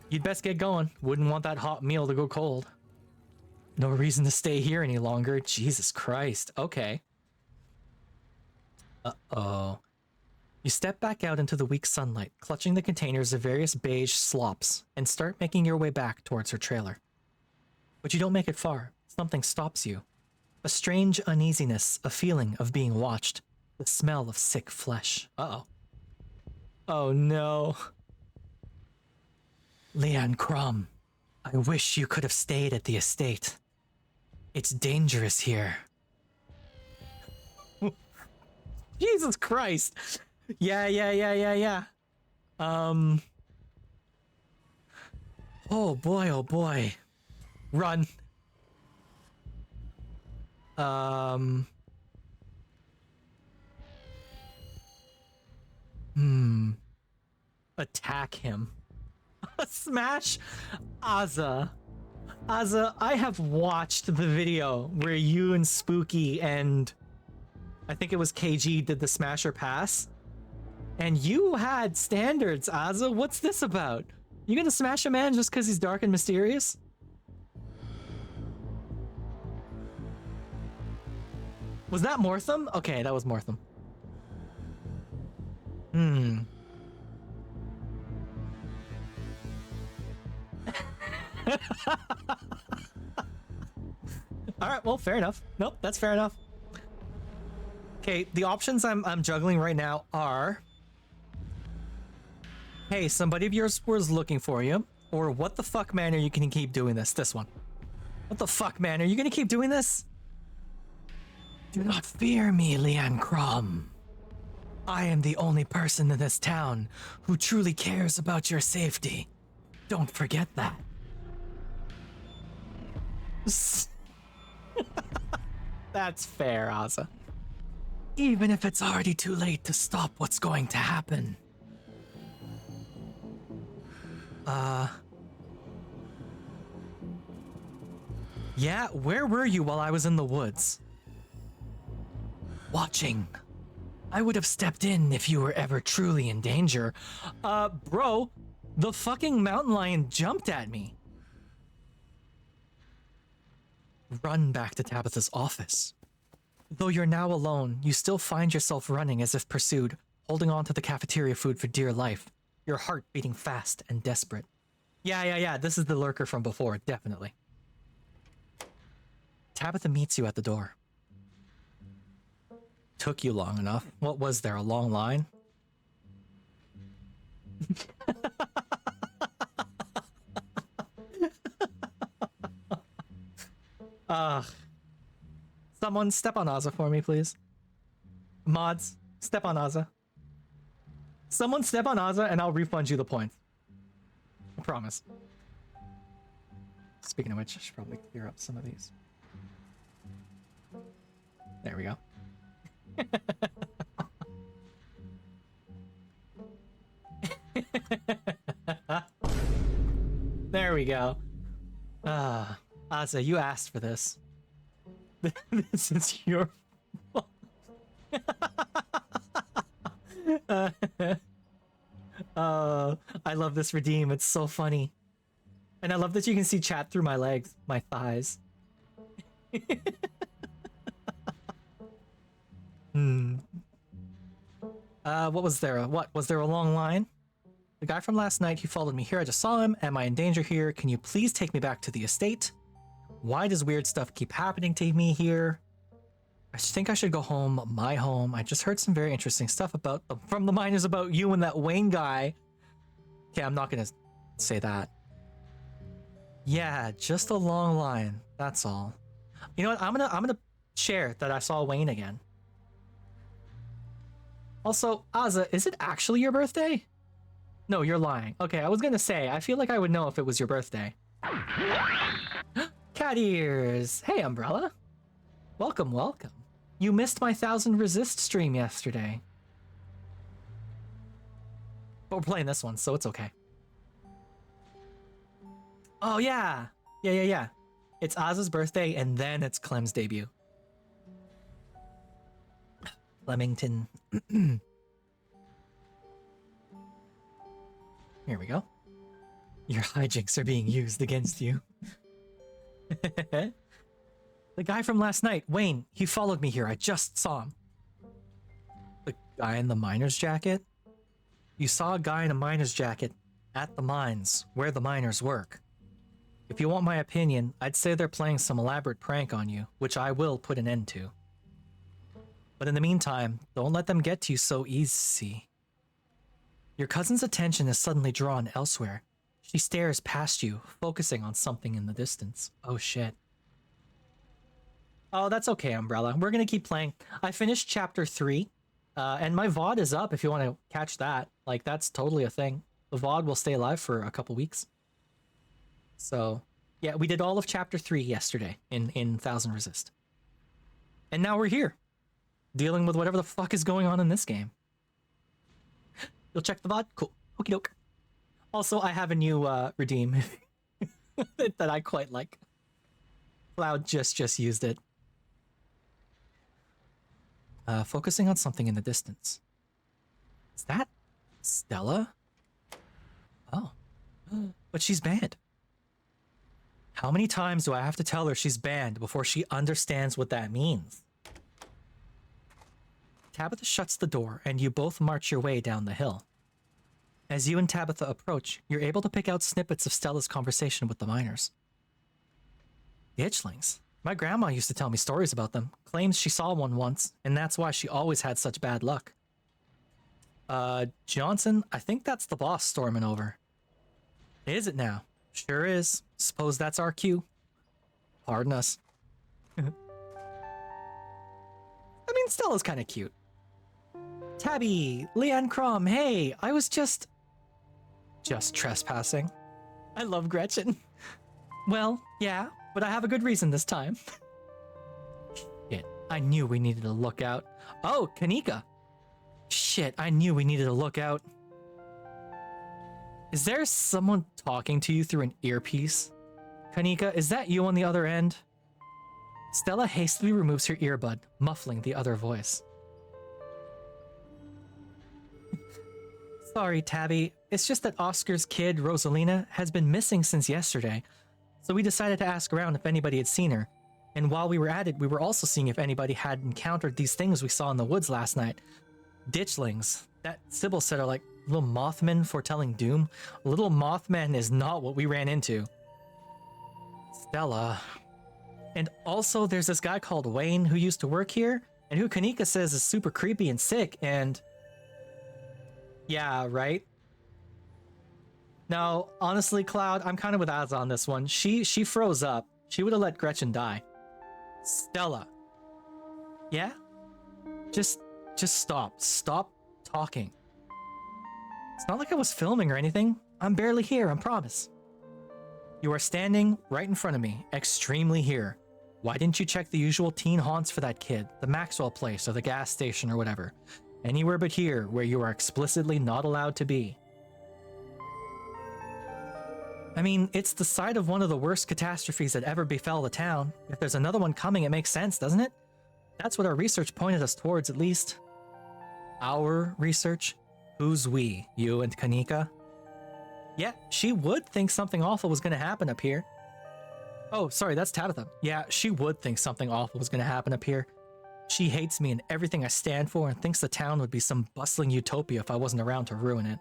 You'd best get going. Wouldn't want that hot meal to go cold. No reason to stay here any longer. Jesus Christ. Okay. Uh-oh. You step back out into the weak sunlight, clutching the containers of various beige slops, and start making your way back towards her trailer. But you don't make it far. Something stops you. A strange uneasiness, a feeling of being watched, the smell of sick flesh. Uh-oh. Oh no. Leanne Crum, I wish you could have stayed at the estate. It's dangerous here. Jesus Christ. Yeah. Oh boy. Run. Attack him. Smash Azza. Azza, I have watched the video where you and Spooky and I think it was KG did the smasher pass. And you had standards, Azza. What's this about? You gonna smash a man just because he's dark and mysterious? Was that Mortham? Okay, that was Mortham. Alright, well, fair enough. Nope, that's fair enough. Okay, the options I'm juggling right now are... Hey, somebody of yours was looking for you. Or what the fuck, man, are you gonna keep doing this? This one. What the fuck, man, are you gonna keep doing this? Do not fear me, Leanne Crum. I am the only person in this town who truly cares about your safety. Don't forget that. That's fair, Azza. Even if it's already too late to stop what's going to happen. Yeah, where were you while I was in the woods? Watching. I would have stepped in if you were ever truly in danger. Bro, the fucking mountain lion jumped at me. Run back to Tabitha's office. Though you're now alone, you still find yourself running as if pursued, holding on to the cafeteria food for dear life, your heart beating fast and desperate. Yeah, this is the lurker from before, definitely. Tabitha meets you at the door. Took you long enough. What was there, a long line? Someone step on Azza for me, please. Mods, step on Azza. Someone step on Azza and I'll refund you the points. I promise. Speaking of which, I should probably clear up some of these. There we go. There we go. Azza, you asked for this. This is your fault. I love this redeem. It's so funny. And I love that you can see chat through my legs, my thighs. What was there? What? Was there a long line? The guy from last night, he followed me here. I just saw him. Am I in danger here? Can you please take me back to the estate? Why does weird stuff keep happening to me here? I think I should go home, my home. I just heard some very interesting stuff from the miners about you and that Wayne guy. Okay, I'm not gonna say that. Yeah, just a long line. That's all. You know what? I'm gonna share that I saw Wayne again. Also, Azza, is it actually your birthday? No, you're lying. Okay, I was gonna say, I feel like I would know if it was your birthday. Cat ears! Hey, Umbrella. Welcome, welcome. You missed my 1000 Resist stream yesterday. But we're playing this one, so it's okay. Oh, yeah. Yeah. It's Azza's birthday, and then it's Clem's debut. Flemington. Here we go. Your hijinks are being used against you. The guy from last night, Wayne, he followed me here. I just saw him. The guy in the miner's jacket? You saw a guy in a miner's jacket at the mines, where the miners work. If you want my opinion, I'd say they're playing some elaborate prank on you, which I will put an end to. But in the meantime, don't let them get to you so easy. Your cousin's attention is suddenly drawn elsewhere. She stares past you, focusing on something in the distance. Oh shit. Oh, that's okay, Umbrella. We're gonna keep playing. I finished chapter 3, and my VOD is up if you want to catch that. Like, that's totally a thing. The VOD will stay alive for a couple weeks. So, yeah, we did all of chapter 3 yesterday in 1000 Resist. And now we're here, dealing with whatever the fuck is going on in this game. You'll check the VOD? Cool. Okie doke. Also, I have a new redeem that I quite like. Cloud just used it. Focusing on something in the distance. Is that Stella? Oh. But she's banned. How many times do I have to tell her she's banned before she understands what that means? Tabitha shuts the door, and you both march your way down the hill. As you and Tabitha approach, you're able to pick out snippets of Stella's conversation with the miners. The itchlings. My grandma used to tell me stories about them. Claims she saw one once, and that's why she always had such bad luck. Johnson, I think that's the boss storming over. Is it now? Sure is. Suppose that's our cue. Pardon us. I mean, Stella's kind of cute. Tabby, Leanne Crom, hey, I was just trespassing. I love Gretchen. Well, yeah, but I have a good reason this time. Shit, I knew we needed to look out. Oh, Kanika. Shit, I knew we needed to look out. Is there someone talking to you through an earpiece? Kanika, is that you on the other end? Stella hastily removes her earbud, muffling the other voice. Sorry, Tabby. It's just that Oscar's kid, Rosalina, has been missing since yesterday. So we decided to ask around if anybody had seen her. And while we were at it, we were also seeing if anybody had encountered these things we saw in the woods last night. Ditchlings. That Sybil said are like little Mothmen foretelling doom. Little Mothman is not what we ran into. Stella. And also there's this guy called Wayne who used to work here, and who Kanika says is super creepy and sick, and... Yeah, right? No, honestly, Cloud, I'm kind of with Az on this one. She froze up. She would have let Gretchen die. Stella. Yeah? Just stop. Stop talking. It's not like I was filming or anything. I'm barely here, I promise. You are standing right in front of me, extremely here. Why didn't you check the usual teen haunts for that kid? The Maxwell place or the gas station or whatever. Anywhere but here, where you are explicitly not allowed to be. I mean, it's the site of one of the worst catastrophes that ever befell the town. If there's another one coming, it makes sense, doesn't it? That's what our research pointed us towards, at least. Our research? Who's we? You and Kanika? Yeah, she would think something awful was going to happen up here. Oh, sorry, that's Tabitha. Yeah, she would think something awful was going to happen up here. She hates me and everything I stand for and thinks the town would be some bustling utopia if I wasn't around to ruin it.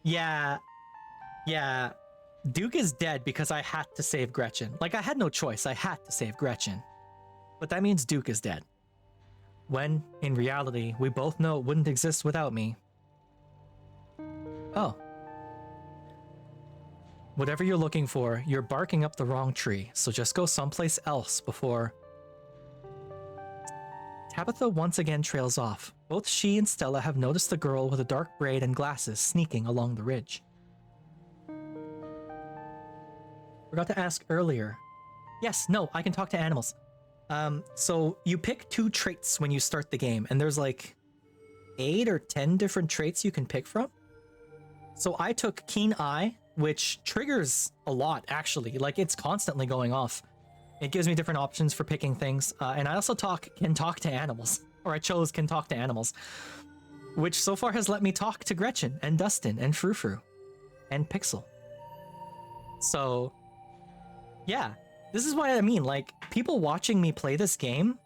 Yeah. Yeah. Duke is dead because I had to save Gretchen. Like, I had no choice. I had to save Gretchen. But that means Duke is dead. When, in reality, we both know it wouldn't exist without me. Oh. Whatever you're looking for, you're barking up the wrong tree, so just go someplace else before... Tabitha once again trails off. Both she and Stella have noticed the girl with a dark braid and glasses sneaking along the ridge. Forgot to ask earlier. Yes, no, I can talk to animals. So you pick 2 traits when you start the game, and there's like 8 or 10 different traits you can pick from. So I took Keen Eye, which triggers a lot, actually. Like, it's constantly going off. It gives me different options for picking things. And I also can talk to animals. Or I chose can talk to animals. Which so far has let me talk to Gretchen, and Dustin, and Frou-Frou, and Pixel. So... yeah, this is what I mean, like, people watching me play this game,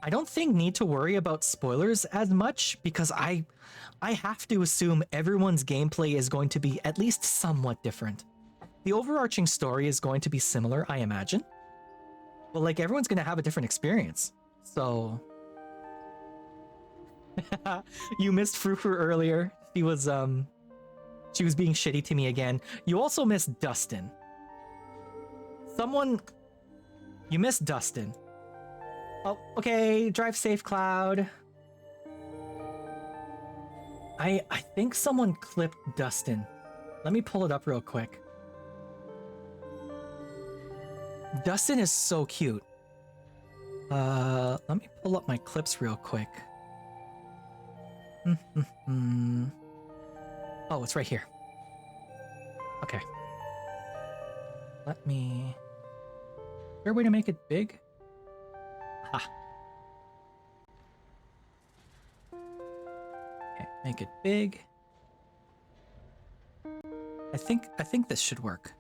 I don't think need to worry about spoilers as much, because I have to assume everyone's gameplay is going to be at least somewhat different. The overarching story is going to be similar, I imagine. But, like, everyone's going to have a different experience, so... You missed Frou-Frou earlier. She was being shitty to me again. You also missed Dustin. You missed Dustin. Oh, okay, drive safe, Cloud. I think someone clipped Dustin. Let me pull it up real quick. Dustin is so cute. Let me pull up my clips real quick. Oh, it's right here. Okay. Let me... Is there a way to make it big? Ha. Okay, make it big. I think this should work.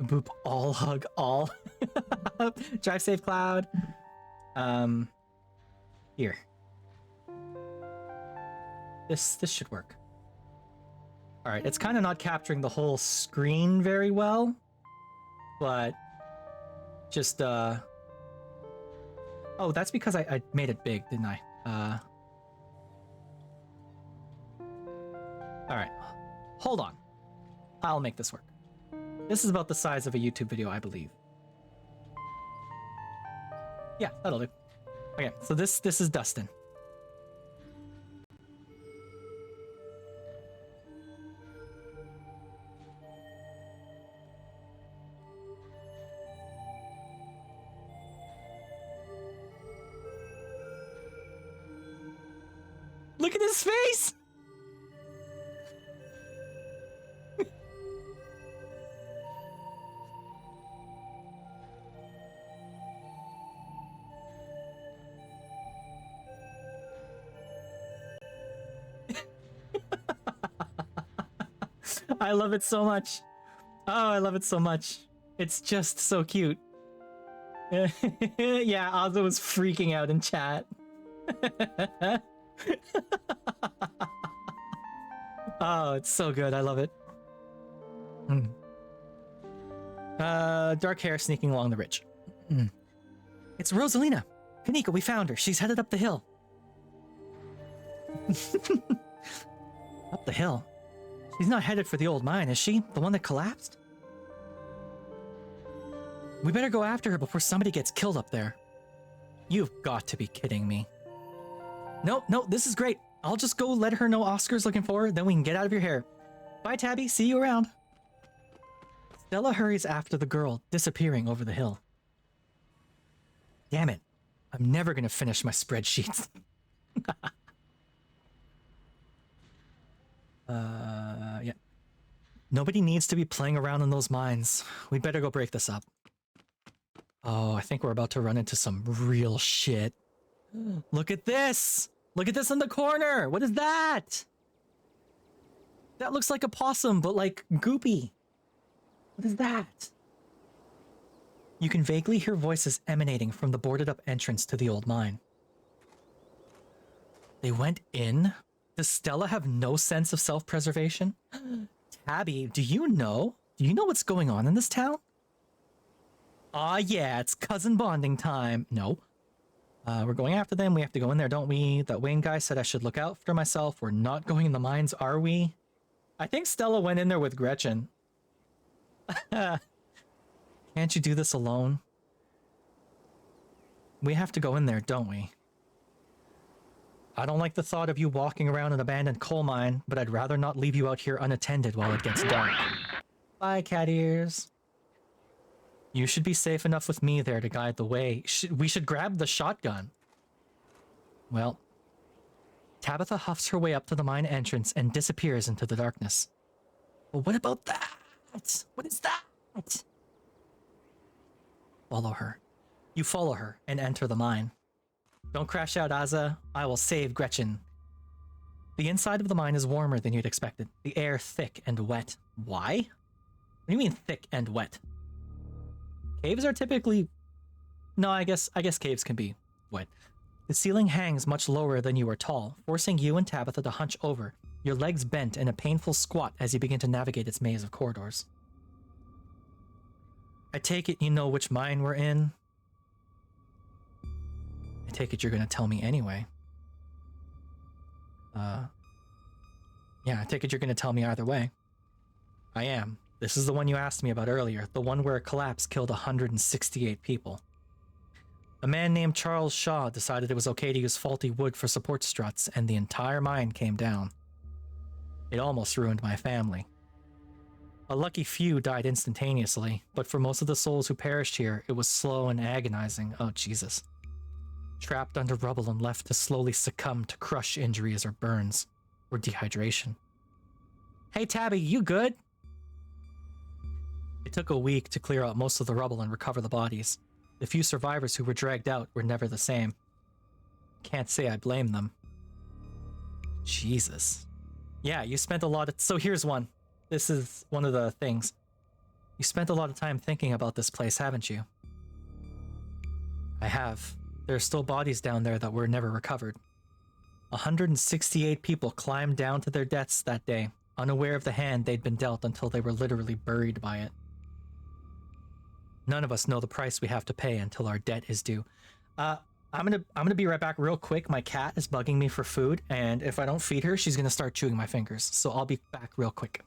Boop, all, hug, all. Drive safe, Cloud. Here. This should work. Alright, it's kind of not capturing the whole screen very well, but just, oh, that's because I made it big, didn't I? Alright, hold on. I'll make this work. This is about the size of a YouTube video, I believe. Yeah, that'll do. Okay, so this is Dustin. Look at his face! I love it so much. Oh, I love it so much. It's just so cute. Yeah, Ozzo was freaking out in chat. Oh, it's so good. I love it. Dark hair sneaking along the ridge. It's Rosalina. Kanika, we found her. She's headed up the hill. Up the hill? She's not headed for the old mine, is she? The one that collapsed? We better go after her before somebody gets killed up there. You've got to be kidding me. No, this is great. I'll just go let her know Oscar's looking for her, then we can get out of your hair. Bye, Tabby. See you around. Stella hurries after the girl, disappearing over the hill. Damn it. I'm never gonna finish my spreadsheets. Yeah. Nobody needs to be playing around in those mines. We'd better go break this up. Oh, I think we're about to run into some real shit. Look at this! Look at this in the corner! What is that? That looks like a possum, but like goopy. What is that? You can vaguely hear voices emanating from the boarded up entrance to the old mine. They went in? Does Stella have no sense of self-preservation? Tabby, do you know? Do you know what's going on in this town? Ah, yeah, it's cousin bonding time. No. We're going after them. We have to go in there, don't we? That Wayne guy said I should look out for myself. We're not going in the mines, are we? I think Stella went in there with Gretchen. Can't you do this alone? We have to go in there, don't we? I don't like the thought of you walking around an abandoned coal mine, but I'd rather not leave you out here unattended while it gets dark. Bye, cat ears. You should be safe enough with me there to guide the way. We should grab the shotgun. Well, Tabitha huffs her way up to the mine entrance and disappears into the darkness. But what about that? What is that? Follow her. You follow her and enter the mine. Don't crash out, Aza. I will save Gretchen. The inside of the mine is warmer than you'd expected. The air thick and wet. Why? What do you mean thick and wet? Caves are typically... No, I guess caves can be wet. The ceiling hangs much lower than you are tall, forcing you and Tabitha to hunch over, your legs bent in a painful squat as you begin to navigate its maze of corridors. I take it you know which mine we're in? I take it you're gonna tell me anyway. Yeah, I take it you're gonna tell me either way. I am. This is the one you asked me about earlier, the one where a collapse killed 168 people. A man named Charles Shaw decided it was okay to use faulty wood for support struts, and the entire mine came down. It almost ruined my family. A lucky few died instantaneously, but for most of the souls who perished here, it was slow and agonizing. Oh, Jesus. Trapped under rubble and left to slowly succumb to crush injuries or burns, or dehydration. Hey, Tabby, you good? It took a week to clear out most of the rubble and recover the bodies. The few survivors who were dragged out were never the same. Can't say I blame them. Jesus. Yeah, you spent a lot of... So here's one. This is one of the things. You spent a lot of time thinking about this place, haven't you? I have. There are still bodies down there that were never recovered. 168 people climbed down to their deaths that day, unaware of the hand they'd been dealt until they were literally buried by it. None of us know the price we have to pay until our debt is due. I'm gonna be right back real quick. My cat is bugging me for food, and if I don't feed her, she's gonna start chewing my fingers. So I'll be back real quick.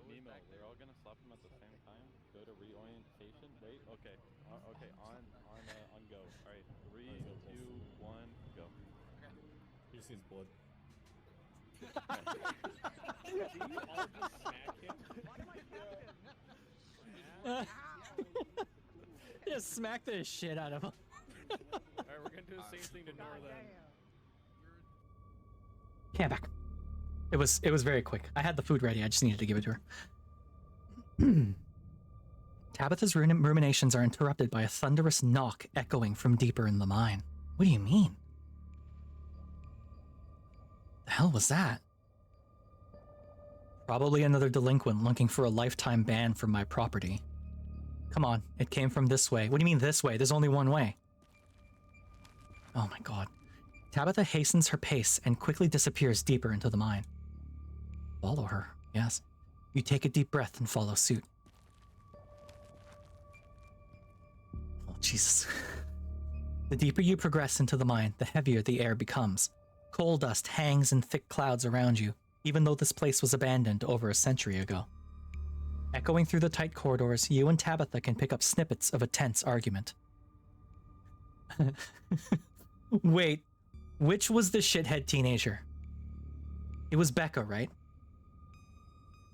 Nemo, we're all gonna slap him at the same time. Go to reorientation. Wait, okay. Okay, on go. Alright, 3, 2, 1, go. He sees blood. Do you all just smack him? Just smack the shit out of him. Alright, we're gonna do the same thing to Nora then. Okay, I'm back. It was very quick. I had the food ready. I just needed to give it to her. Tabitha's ruminations are interrupted by a thunderous knock echoing from deeper in the mine. What do you mean? The hell was that? Probably another delinquent looking for a lifetime ban from my property. Come on, it came from this way. What do you mean this way? There's only one way. Oh my god. Tabitha hastens her pace and quickly disappears deeper into the mine. Follow her, yes. You take a deep breath and follow suit. Oh, Jesus. The deeper you progress into the mine, the heavier the air becomes. Coal dust hangs in thick clouds around you, even though this place was abandoned over a century ago. Echoing through the tight corridors, you and Tabitha can pick up snippets of a tense argument. Wait, which was the shithead teenager? It was Becca, right?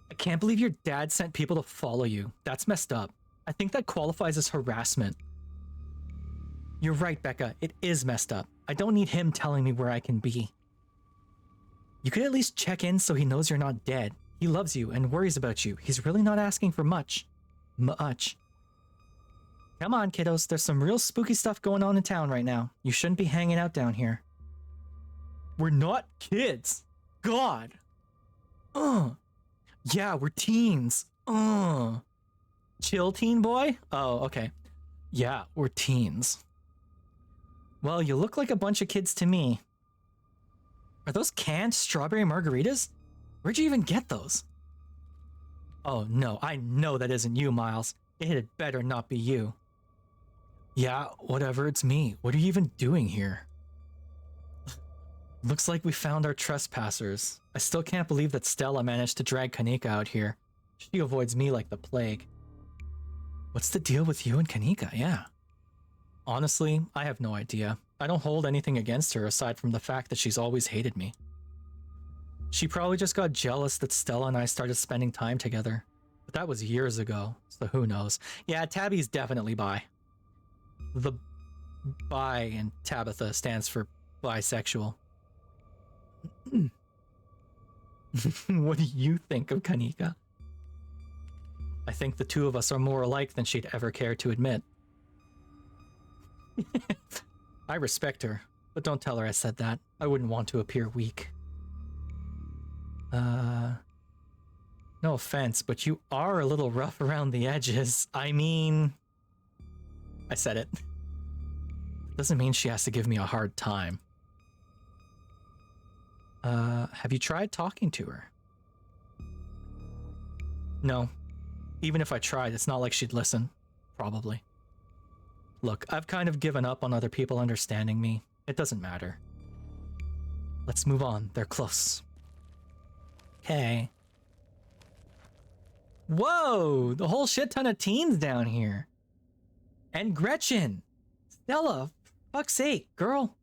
I can't believe your dad sent people to follow you. That's messed up. I think that qualifies as harassment. You're right, Becca. It is messed up. I don't need him telling me where I can be. You could at least check in so he knows you're not dead. He loves you and worries about you. He's really not asking for much. Much. Come on, kiddos. There's some real spooky stuff going on in town right now. You shouldn't be hanging out down here. We're not kids. God. Yeah, we're teens. Chill, teen boy? Oh, okay. Yeah, we're teens. Well, you look like a bunch of kids to me. Are those canned strawberry margaritas? Where'd you even get those? Oh no, I know that isn't you, Miles. It had better not be you. Yeah, whatever, it's me. What are you even doing here? Looks like we found our trespassers. I still can't believe that Stella managed to drag Kanika out here. She avoids me like the plague. What's the deal with you and Kanika? Yeah. Honestly, I have no idea. I don't hold anything against her aside from the fact that she's always hated me. She probably just got jealous that Stella and I started spending time together. But that was years ago, so who knows. Yeah, Tabby's definitely bi. The bi in Tabitha stands for bisexual. What do you think of Kanika? I think the two of us are more alike than she'd ever care to admit. I respect her, but don't tell her I said that. I wouldn't want to appear weak. No offense, but you are a little rough around the edges. I mean... I said it. Doesn't mean she has to give me a hard time. Have you tried talking to her? No. Even if I tried, it's not like she'd listen. Probably. Look, I've kind of given up on other people understanding me. It doesn't matter. Let's move on. They're close. Okay. Whoa! The whole shit ton of teens down here. And Gretchen! Stella! Fuck's sake, girl!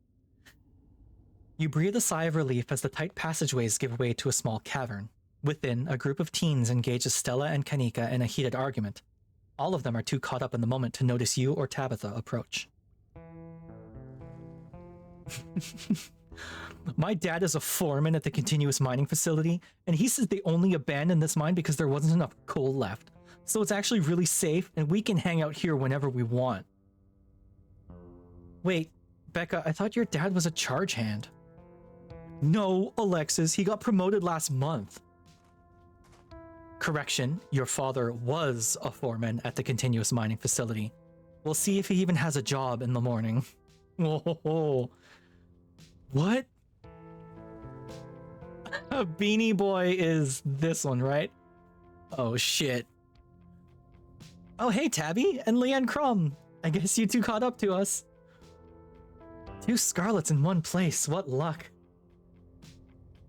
You breathe a sigh of relief as the tight passageways give way to a small cavern. Within, a group of teens engages Stella and Kanika in a heated argument. All of them are too caught up in the moment to notice you or Tabitha approach. My dad is a foreman at the continuous mining facility, and he says they only abandoned this mine because there wasn't enough coal left. So it's actually really safe, and we can hang out here whenever we want. Wait, Becca, I thought your dad was a charge hand. No, Alexis, he got promoted last month. Correction, your father was a foreman at the continuous mining facility. We'll see if he even has a job in the morning. Whoa. What? A Beanie Boy is this one, right? Oh, shit. Oh, hey, Tabby and Leanne Crum. I guess you two caught up to us. 2 Scarlets in one place. What luck.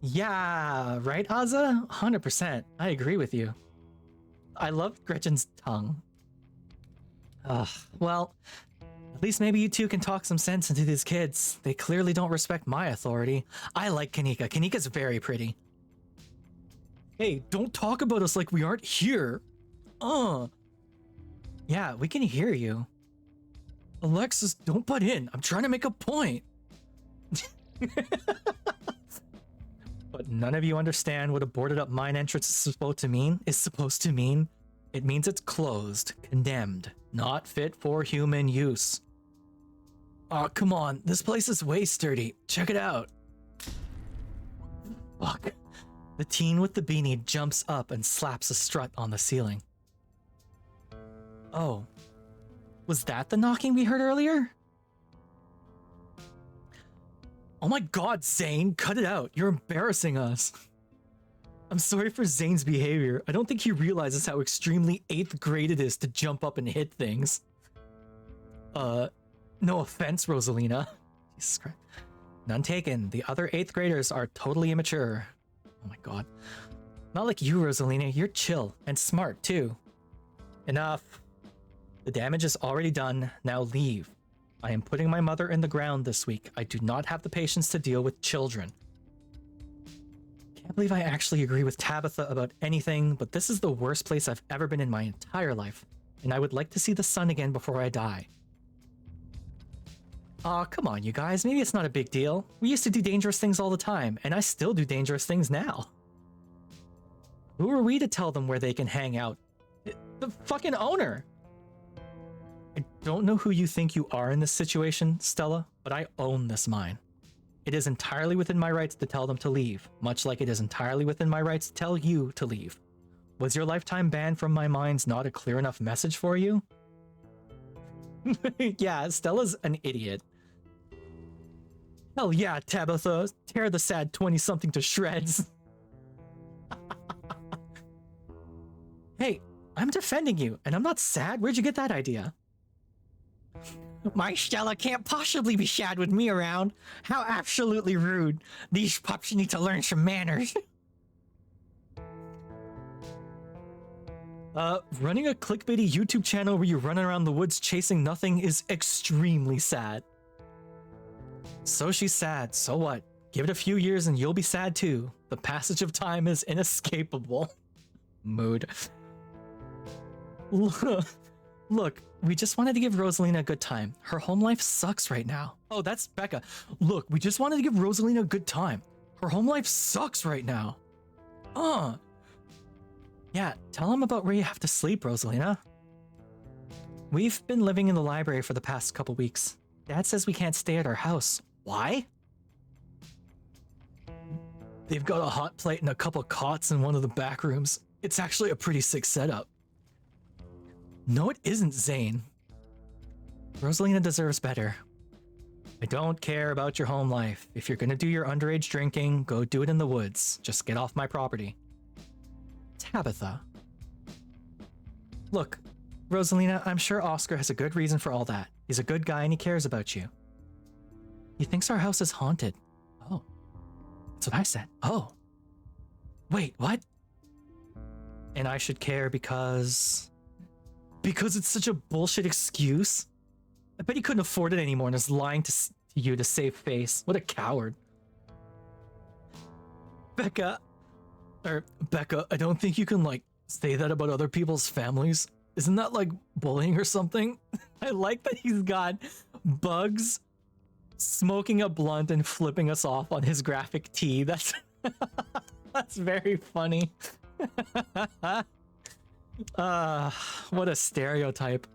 Yeah, right, Azza? 100%. I agree with you. I loved Gretchen's tongue. Well, at least maybe you two can talk some sense into these kids. They clearly don't respect my authority. I like Kanika. Kanika's very pretty. Hey, don't talk about us like we aren't here. Yeah, we can hear you. Alexis, don't butt in. I'm trying to make a point. But none of you understand what a boarded up mine entrance is supposed to mean? It means it's closed, condemned, not fit for human use. Aw, come on. This place is way sturdy. Check it out. Fuck. The teen with the beanie jumps up and slaps a strut on the ceiling. Oh. Was that the knocking we heard earlier? Oh my god, Zane, cut it out. You're embarrassing us. I'm sorry for Zane's behavior. I don't think he realizes how extremely 8th grade it is to jump up and hit things. No offense, Rosalina. Jesus Christ. None taken. The other 8th graders are totally immature. Oh my god. Not like you, Rosalina. You're chill and smart, too. Enough. The damage is already done. Now leave. I am putting my mother in the ground this week. I do not have the patience to deal with children. Can't believe I actually agree with Tabitha about anything, but this is the worst place I've ever been in my entire life, and I would like to see the sun again before I die. Aw, come on, you guys. Maybe it's not a big deal. We used to do dangerous things all the time, and I still do dangerous things now. Who are we to tell them where they can hang out? The fucking owner! I don't know who you think you are in this situation, Stella, but I own this mine. It is entirely within my rights to tell them to leave, much like it is entirely within my rights to tell you to leave. Was your lifetime ban from my mines not a clear enough message for you? Yeah, Stella's an idiot. Hell yeah, Tabitha, tear the sad 20-something to shreds. Hey, I'm defending you, and I'm not sad. Where'd you get that idea? My Stella can't possibly be sad with me around. How absolutely rude. These pups need to learn some manners. Running a clickbaity YouTube channel where you run around the woods chasing nothing is extremely sad. So she's sad, so what? Give it a few years and you'll be sad too. The passage of time is inescapable. Mood. Look, we just wanted to give Rosalina a good time. Her home life sucks right now. Oh, that's Becca. Look, we just wanted to give Rosalina a good time. Her home life sucks right now. Yeah, tell him about where you have to sleep, Rosalina. We've been living in the library for the past couple weeks. Dad says we can't stay at our house. Why? They've got a hot plate and a couple cots in one of the back rooms. It's actually a pretty sick setup. No, it isn't, Zane. Rosalina deserves better. I don't care about your home life. If you're gonna do your underage drinking, go do it in the woods. Just get off my property. Tabitha. Look, Rosalina, I'm sure Oscar has a good reason for all that. He's a good guy and he cares about you. He thinks our house is haunted. Oh. That's what I said. Oh. Wait, what? And I should care because it's such a bullshit excuse? I bet he couldn't afford it anymore and is lying to you to save face. What a coward. Becca, I don't think you can, like, say that about other people's families. Isn't that, like, bullying or something? I like that he's got Bugs smoking a blunt and flipping us off on his graphic tee. That's very funny. What a stereotype.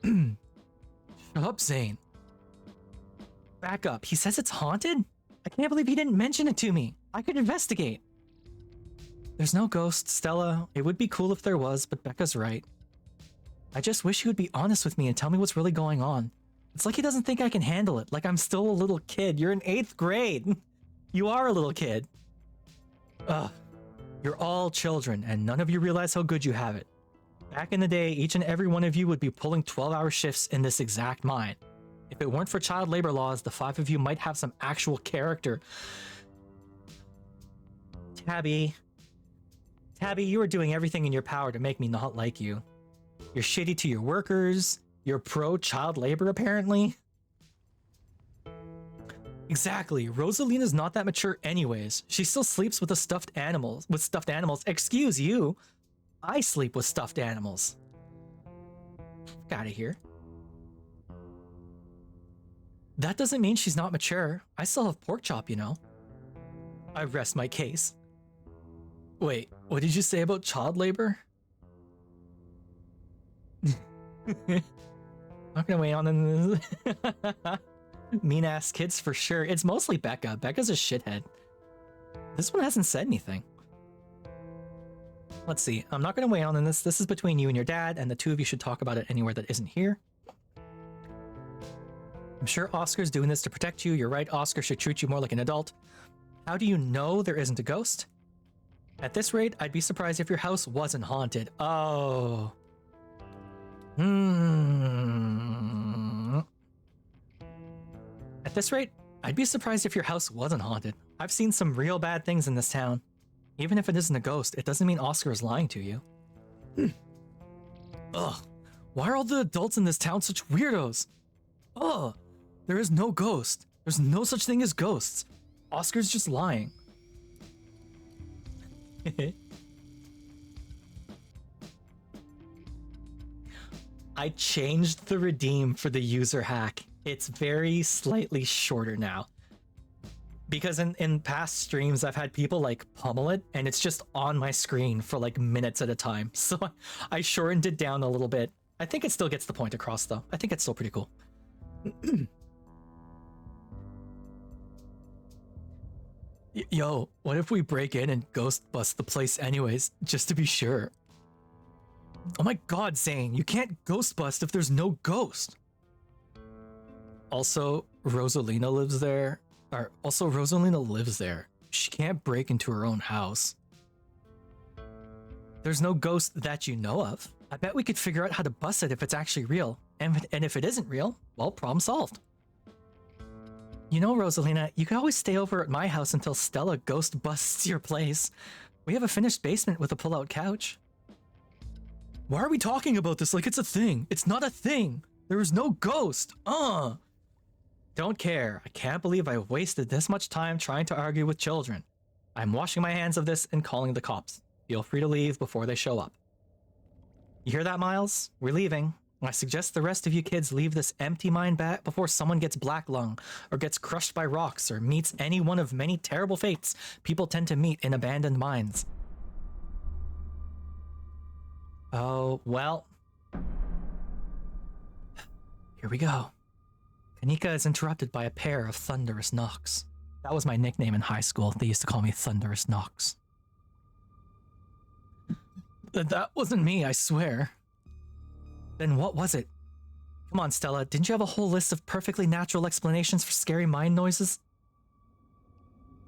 Shut up, Zane. Back up. He says it's haunted? I can't believe he didn't mention it to me. I could investigate. There's no ghost, Stella. It would be cool if there was, but Becca's right. I just wish he would be honest with me and tell me what's really going on. It's like he doesn't think I can handle it, like I'm still a little kid. You're in 8th grade. You are a little kid. Ugh. You're all children, and none of you realize how good you have it. Back in the day, each and every one of you would be pulling 12-hour shifts in this exact mine. If it weren't for child labor laws, the 5 of you might have some actual character. Tabby, you are doing everything in your power to make me not like you. You're shitty to your workers. You're pro-child labor, apparently. Exactly. Rosalina's not that mature anyways. She still sleeps with stuffed animals. Excuse you. I sleep with stuffed animals. Get out of here. That doesn't mean she's not mature. I still have pork chop, you know. I rest my case. Wait, what did you say about child labor? Not gonna weigh on this. Mean ass kids for sure. It's mostly Becca. Becca's a shithead. This one hasn't said anything. Let's see. I'm not gonna weigh on this. This is between you and your dad, and the two of you should talk about it anywhere that isn't here. I'm sure Oscar's doing this to protect you. You're right, Oscar should treat you more like an adult. How do you know there isn't a ghost? At this rate, I'd be surprised if your house wasn't haunted. Oh. At this rate, I'd be surprised if your house wasn't haunted. I've seen some real bad things in this town. Even if it isn't a ghost, it doesn't mean Oscar is lying to you. Ugh. Why are all the adults in this town such weirdos? Ugh. There is no ghost. There's no such thing as ghosts. Oscar's just lying. I changed the redeem for the user hack. It's very slightly shorter now. Because in past streams, I've had people like pummel it and it's just on my screen for like minutes at a time. So I shortened it down a little bit I think it still gets the point across, though. I think it's still pretty cool. Yo, what if we break in and ghost bust the place anyways, just to be sure? Oh my god, Zane, you can't ghost bust if there's no ghost. Also, Rosalina lives there. Rosalina lives there. She can't break into her own house. There's no ghost that you know of. I bet we could figure out how to bust it if it's actually real. And if it isn't real, well, problem solved. You know, Rosalina, you can always stay over at my house until Stella ghost busts your place. We have a finished basement with a pull-out couch. Why are we talking about this like it's a thing? It's not a thing. There is no ghost. Don't care. I can't believe I wasted this much time trying to argue with children. I'm washing my hands of this and calling the cops. Feel free to leave before they show up. You hear that, Miles? We're leaving. I suggest the rest of you kids leave this empty mine back before someone gets black lung, or gets crushed by rocks, or meets any one of many terrible fates people tend to meet in abandoned mines. Oh, well. Here we go. Kanika is interrupted by a pair of thunderous knocks. That was my nickname in high school. They used to call me Thunderous Knocks. That wasn't me, I swear. Then what was it? Come on, Stella, didn't you have a whole list of perfectly natural explanations for scary mine noises?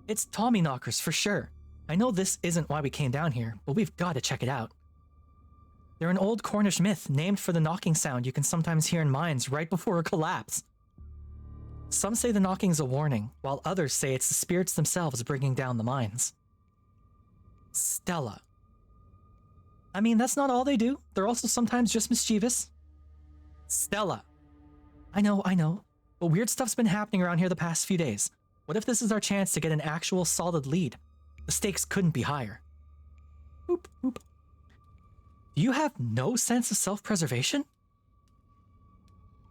It's Tommy knockers, for sure. I know this isn't why we came down here, but we've got to check it out. They're an old Cornish myth named for the knocking sound you can sometimes hear in mines right before a collapse. Some say the knocking's a warning, while others say it's the spirits themselves bringing down the mines. Stella. I mean, that's not all they do. They're also sometimes just mischievous. Stella. I know. But weird stuff's been happening around here the past few days. What if this is our chance to get an actual solid lead? The stakes couldn't be higher. Boop, boop. Do you have no sense of self-preservation?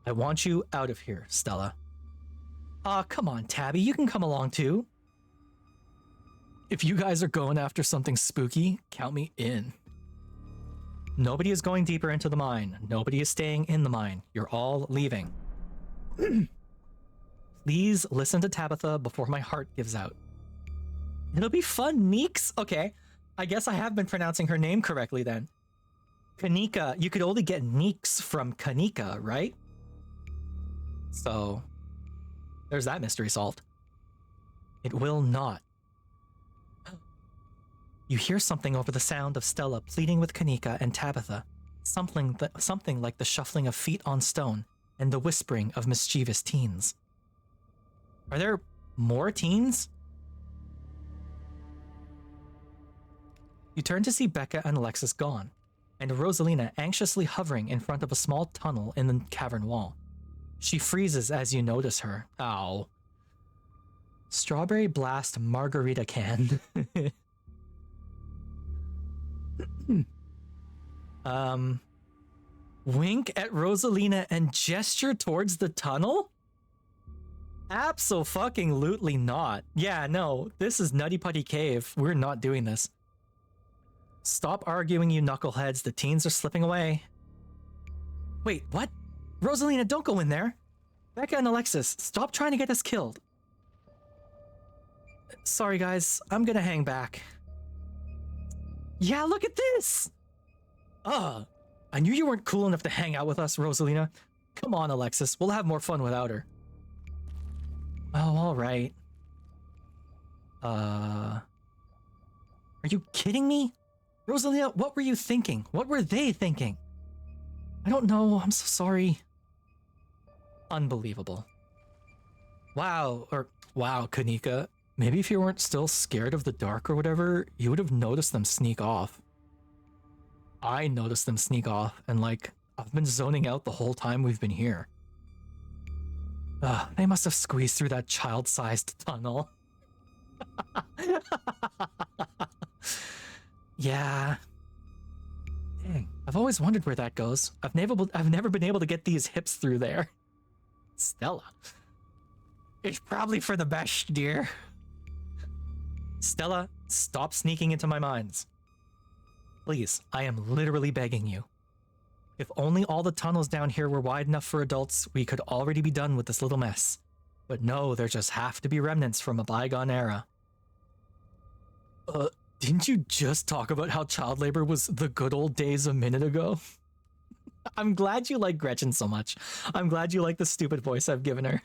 I want you out of here, Stella. Aw, come on, Tabby, you can come along too. If you guys are going after something spooky, count me in. Nobody is going deeper into the mine. Nobody is staying in the mine. You're all leaving. Please listen to Tabitha before my heart gives out. It'll be fun, Neeks. Okay, I guess I have been pronouncing her name correctly then. Kanika, you could only get Neeks from Kanika, right? So, there's that mystery solved. It will not. You hear something over the sound of Stella pleading with Kanika and Tabitha. Something like the shuffling of feet on stone and the whispering of mischievous teens. Are there more teens? You turn to see Becca and Alexis gone, and Rosalina anxiously hovering in front of a small tunnel in the cavern wall. She freezes as you notice her. Ow. Strawberry Blast Margarita can. Wink at Rosalina and gesture towards the tunnel? Abso-fucking-lutely not. Yeah, no, this is Nutty Putty Cave. We're not doing this. Stop arguing, you knuckleheads. The teens are slipping away. Wait, what? Rosalina, don't go in there. Becca and Alexis, stop trying to get us killed. Sorry, guys. I'm gonna hang back. Yeah, look at this! I knew you weren't cool enough to hang out with us, Rosalina. Come on, Alexis. We'll have more fun without her. Oh, alright. Are you kidding me? Rosalina, what were you thinking? What were they thinking? I don't know. I'm so sorry. Unbelievable. Wow, Kanika. Maybe if you weren't still scared of the dark or whatever, you would have noticed them sneak off. I noticed them sneak off, and like, I've been zoning out the whole time we've been here. They must have squeezed through that child-sized tunnel. Yeah. Dang, I've always wondered where that goes. I've never been able to get these hips through there. Stella. It's probably for the best, dear. Stella, stop sneaking into my mines. Please, I am literally begging you. If only all the tunnels down here were wide enough for adults, we could already be done with this little mess. But no, there just have to be remnants from a bygone era. Didn't you just talk about how child labor was the good old days a minute ago? I'm glad you like Gretchen so much. I'm glad you like the stupid voice I've given her.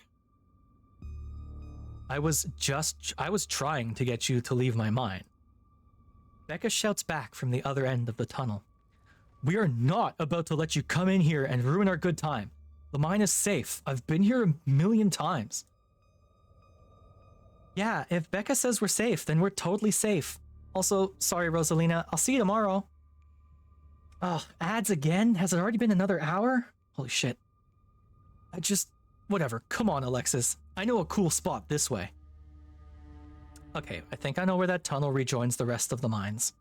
I was trying to get you to leave my mine. Becca shouts back from the other end of the tunnel. We are not about to let you come in here and ruin our good time. The mine is safe. I've been here a million times. Yeah, if Becca says we're safe, then we're totally safe. Also, sorry, Rosalina. I'll see you tomorrow. Oh, ads again? Has it already been another hour? Holy shit. Whatever. Come on, Alexis. I know a cool spot this way. Okay, I think I know where that tunnel rejoins the rest of the mines.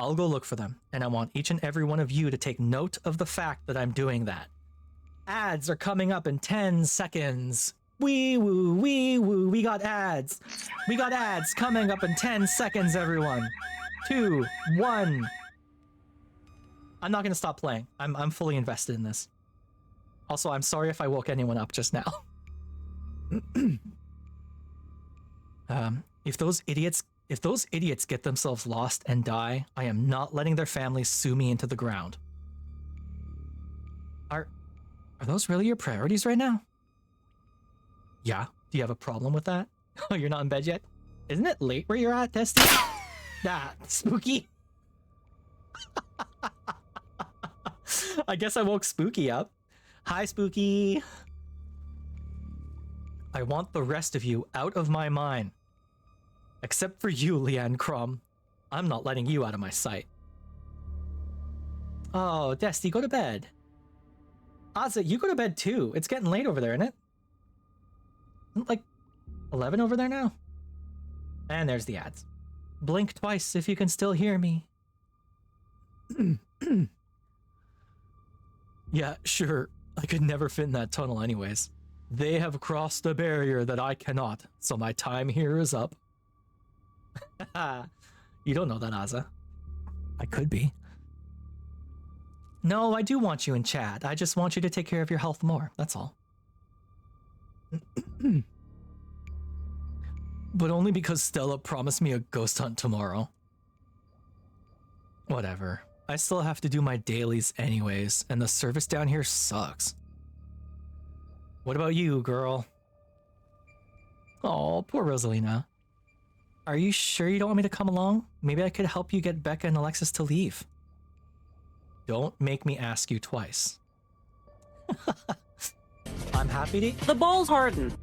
I'll go look for them, and I want each and every one of you to take note of the fact that I'm doing that. Ads are coming up in 10 seconds. Wee woo, we got ads. We got ads coming up in 10 seconds, everyone. 2, 1. I'm not gonna stop playing. I'm fully invested in this. Also, I'm sorry if I woke anyone up just now. If those idiots get themselves lost and die, I am not letting their families sue me into the ground. Are those really your priorities right now? Yeah. Do you have a problem with that? Oh, you're not in bed yet? Isn't it late where you're at, Testy? Ah, Spooky. I guess I woke Spooky up. Hi, Spooky. I want the rest of you out of my mind. Except for you, Leanne Crum. I'm not letting you out of my sight. Oh, Desty, go to bed. Ozzy, you go to bed too. It's getting late over there, isn't it? Isn't it like 11 over there now? And there's the ads. Blink twice if you can still hear me. Yeah, sure. I could never fit in that tunnel anyways. They have crossed a barrier that I cannot, so my time here is up. You don't know that, Azza. I could be. No, I do want you in chat. I just want you to take care of your health more, that's all. But only because Stella promised me a ghost hunt tomorrow. Whatever. I still have to do my dailies anyways, and the service down here sucks. What about you, girl? Oh, poor Rosalina. Are you sure you don't want me to come along? Maybe I could help you get Becca and Alexis to leave. Don't make me ask you twice. I'm happy to... The ball's hardened.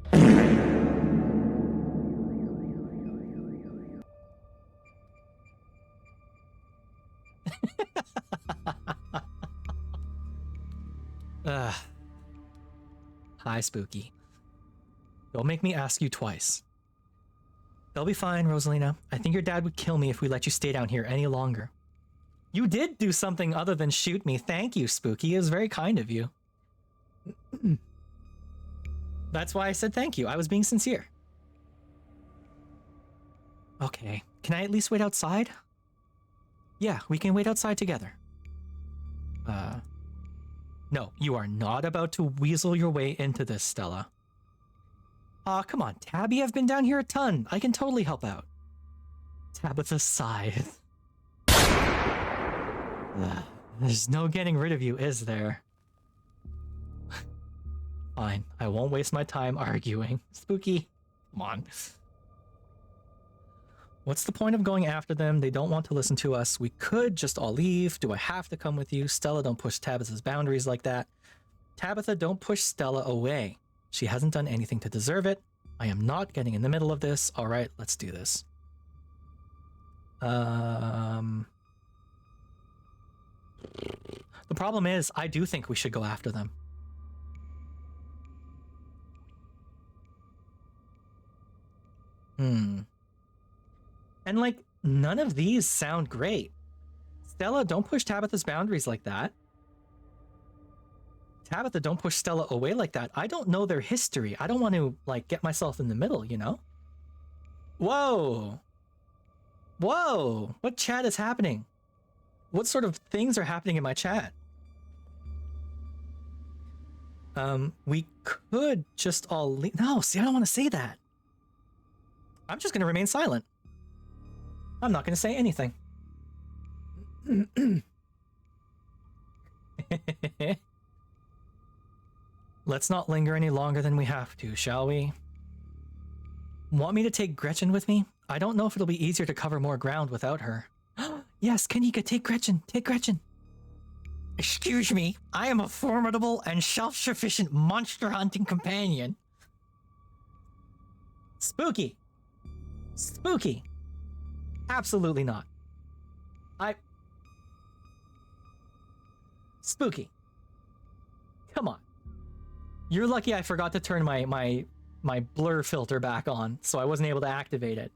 Hi, Spooky. Don't make me ask you twice. They'll be fine, Rosalina. I think your dad would kill me if we let you stay down here any longer. You did do something other than shoot me. Thank you, Spooky. It was very kind of you. That's why I said thank you. I was being sincere. Okay. Can I at least wait outside? Yeah, we can wait outside together. No, you are not about to weasel your way into this, Stella. Aw, come on, Tabby. I've been down here a ton. I can totally help out. Tabitha sighed. There's no getting rid of you, is there? Fine, I won't waste my time arguing. Spooky, come on. What's the point of going after them? They don't want to listen to us. We could just all leave. Do I have to come with you? Stella, don't push Tabitha's boundaries like that. Tabitha, don't push Stella away. She hasn't done anything to deserve it. I am not getting in the middle of this. All right, let's do this. The problem is, I do think we should go after them. And like, none of these sound great. Stella, don't push Tabitha's boundaries like that. Tabitha, don't push Stella away like that. I don't know their history. I don't want to, like, get myself in the middle, you know? Whoa. Whoa. What chat is happening? What sort of things are happening in my chat? We could just all leave. No, see, I don't want to say that. I'm just gonna remain silent. I'm not gonna say anything. Let's not linger any longer than we have to, shall we? Want me to take Gretchen with me? I don't know if it'll be easier to cover more ground without her. Yes, Kanika, take Gretchen. Take Gretchen. Excuse me, I am a formidable and self-sufficient monster hunting companion. Spooky. Spooky. Absolutely not. Spooky. Come on. You're lucky I forgot to turn my blur filter back on, so I wasn't able to activate it.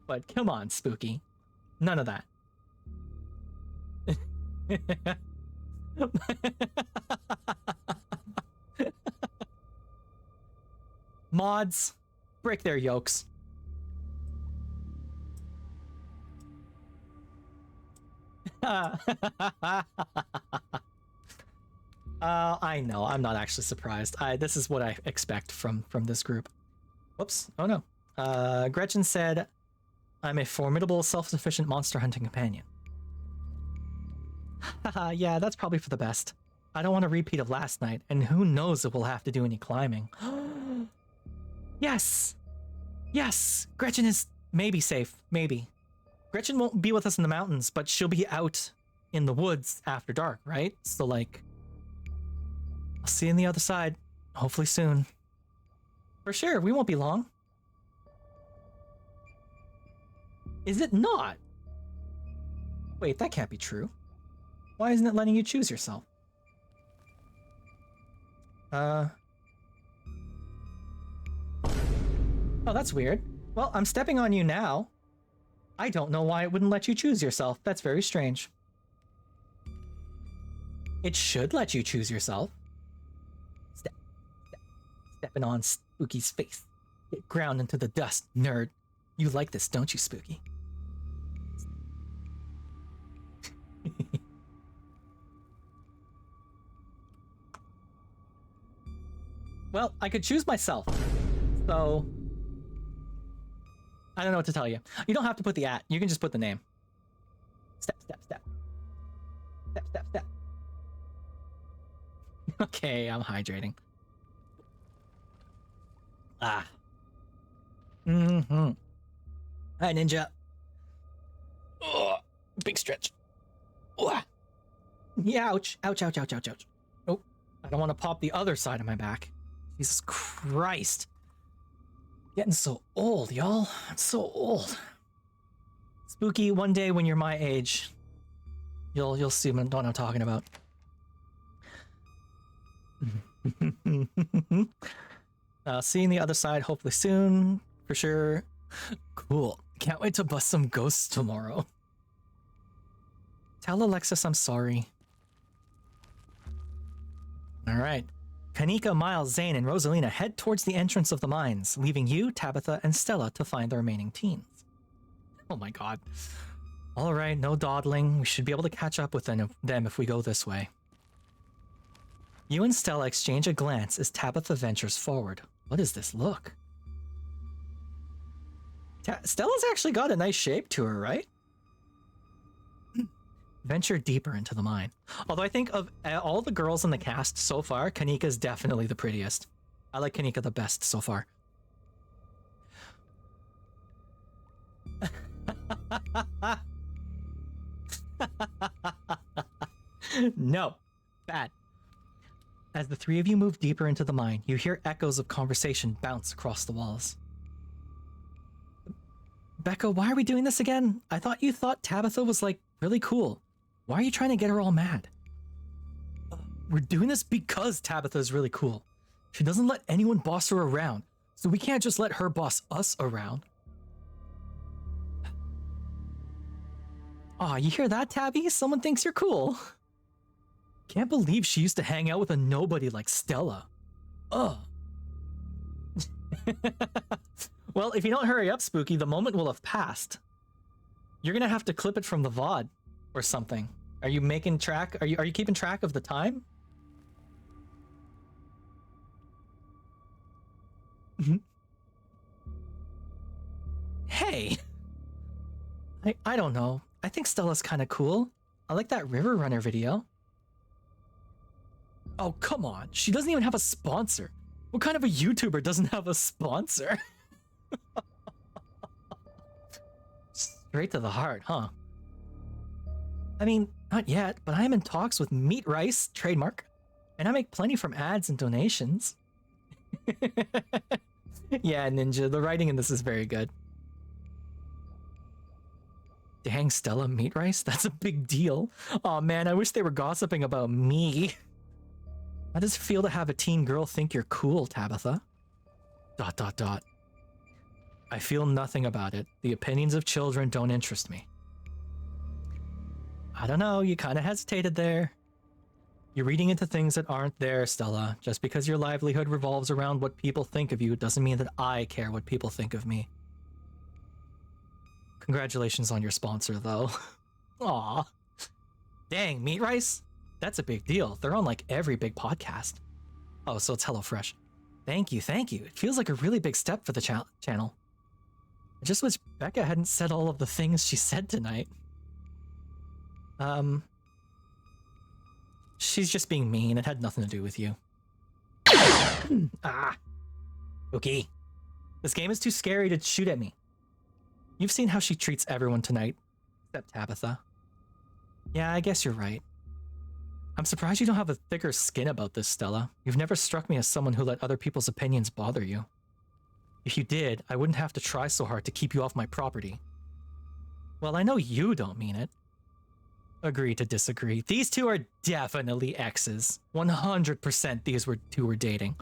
But come on, Spooky. None of that. Mods, break their yokes. I know. I'm not actually surprised. This is what I expect from this group. Whoops. Oh no. Gretchen said, "I'm a formidable, self-sufficient monster hunting companion." Haha, yeah, that's probably for the best. I don't want a repeat of last night, and who knows if we'll have to do any climbing. Yes! Yes! Gretchen is maybe safe. Maybe. Gretchen won't be with us in the mountains, but she'll be out in the woods after dark, right? So, like, I'll see you on the other side. Hopefully soon. For sure, we won't be long. Is it not? Wait, that can't be true. Why isn't it letting you choose yourself? Oh, that's weird. Well, I'm stepping on you now. I don't know why it wouldn't let you choose yourself. That's very strange. It should let you choose yourself. Stepping on Spooky's face. Get ground into the dust, nerd. You like this, don't you, Spooky? Well, I could choose myself. So I don't know what to tell you. You don't have to put the @ you can just put the name. Step, step, step. Step, step, step. Okay, I'm hydrating. Ah. Mm-hmm. Hi, Ninja. Oh, big stretch. Oh. Yeah, ouch. Ouch, ouch, ouch, ouch, ouch. Oh, I don't want to pop the other side of my back. Jesus Christ. Getting so old, y'all. I'm so old. Spooky, one day when you're my age, you'll see what I'm talking about. See you on the other side, hopefully soon, for sure. Cool. Can't wait to bust some ghosts tomorrow. Tell Alexis I'm sorry. All right. Kanika, Miles, Zane, and Rosalina head towards the entrance of the mines, leaving you, Tabitha, and Stella to find the remaining teens. Oh my god. All right, no dawdling. We should be able to catch up with them if we go this way. You and Stella exchange a glance as Tabitha ventures forward. What is this look? Stella's actually got a nice shape to her, right? Venture deeper into the mine. Although I think of all the girls in the cast so far, Kanika's definitely the prettiest. I like Kanika the best so far. No. Bad. As the three of you move deeper into the mine, you hear echoes of conversation bounce across the walls. Becca, why are we doing this again? I thought you thought Tabitha was, like, really cool. Why are you trying to get her all mad? We're doing this because Tabitha is really cool. She doesn't let anyone boss her around, so we can't just let her boss us around. Aw, you hear that, Tabby? Someone thinks you're cool. Can't believe she used to hang out with a nobody like Stella. Ugh. Well, if you don't hurry up, Spooky, the moment will have passed. You're gonna have to clip it from the VOD or something. Are you making track? Are you keeping track of the time? Hey! I don't know. I think Stella's kind of cool. I like that River Runner video. Oh, come on. She doesn't even have a sponsor. What kind of a YouTuber doesn't have a sponsor? Straight to the heart, huh? I mean, not yet, but I am in talks with Meat Rice, trademark, and I make plenty from ads and donations. Yeah, Ninja, the writing in this is very good. Dang, Stella, Meat Rice? That's a big deal. Aw, man, I wish they were gossiping about me. How does it feel to have a teen girl think you're cool, Tabitha? ... I feel nothing about it. The opinions of children don't interest me. I don't know, you kind of hesitated there. You're reading into things that aren't there, Stella. Just because your livelihood revolves around what people think of you doesn't mean that I care what people think of me. Congratulations on your sponsor, though. Aw. Dang, Meat Rice? That's a big deal. They're on like every big podcast. Oh, so it's HelloFresh. Thank you, thank you. It feels like a really big step for the channel. I just wish Becca hadn't said all of the things she said tonight. She's just being mean. It had nothing to do with you. Ah. Okay. This game is too scary to shoot at me. You've seen how she treats everyone tonight, except Tabitha. Yeah, I guess you're right. I'm surprised you don't have a thicker skin about this, Stella. You've never struck me as someone who let other people's opinions bother you. If you did, I wouldn't have to try so hard to keep you off my property. Well, I know you don't mean it. Agree to disagree. These two are definitely exes. 100% these two were dating.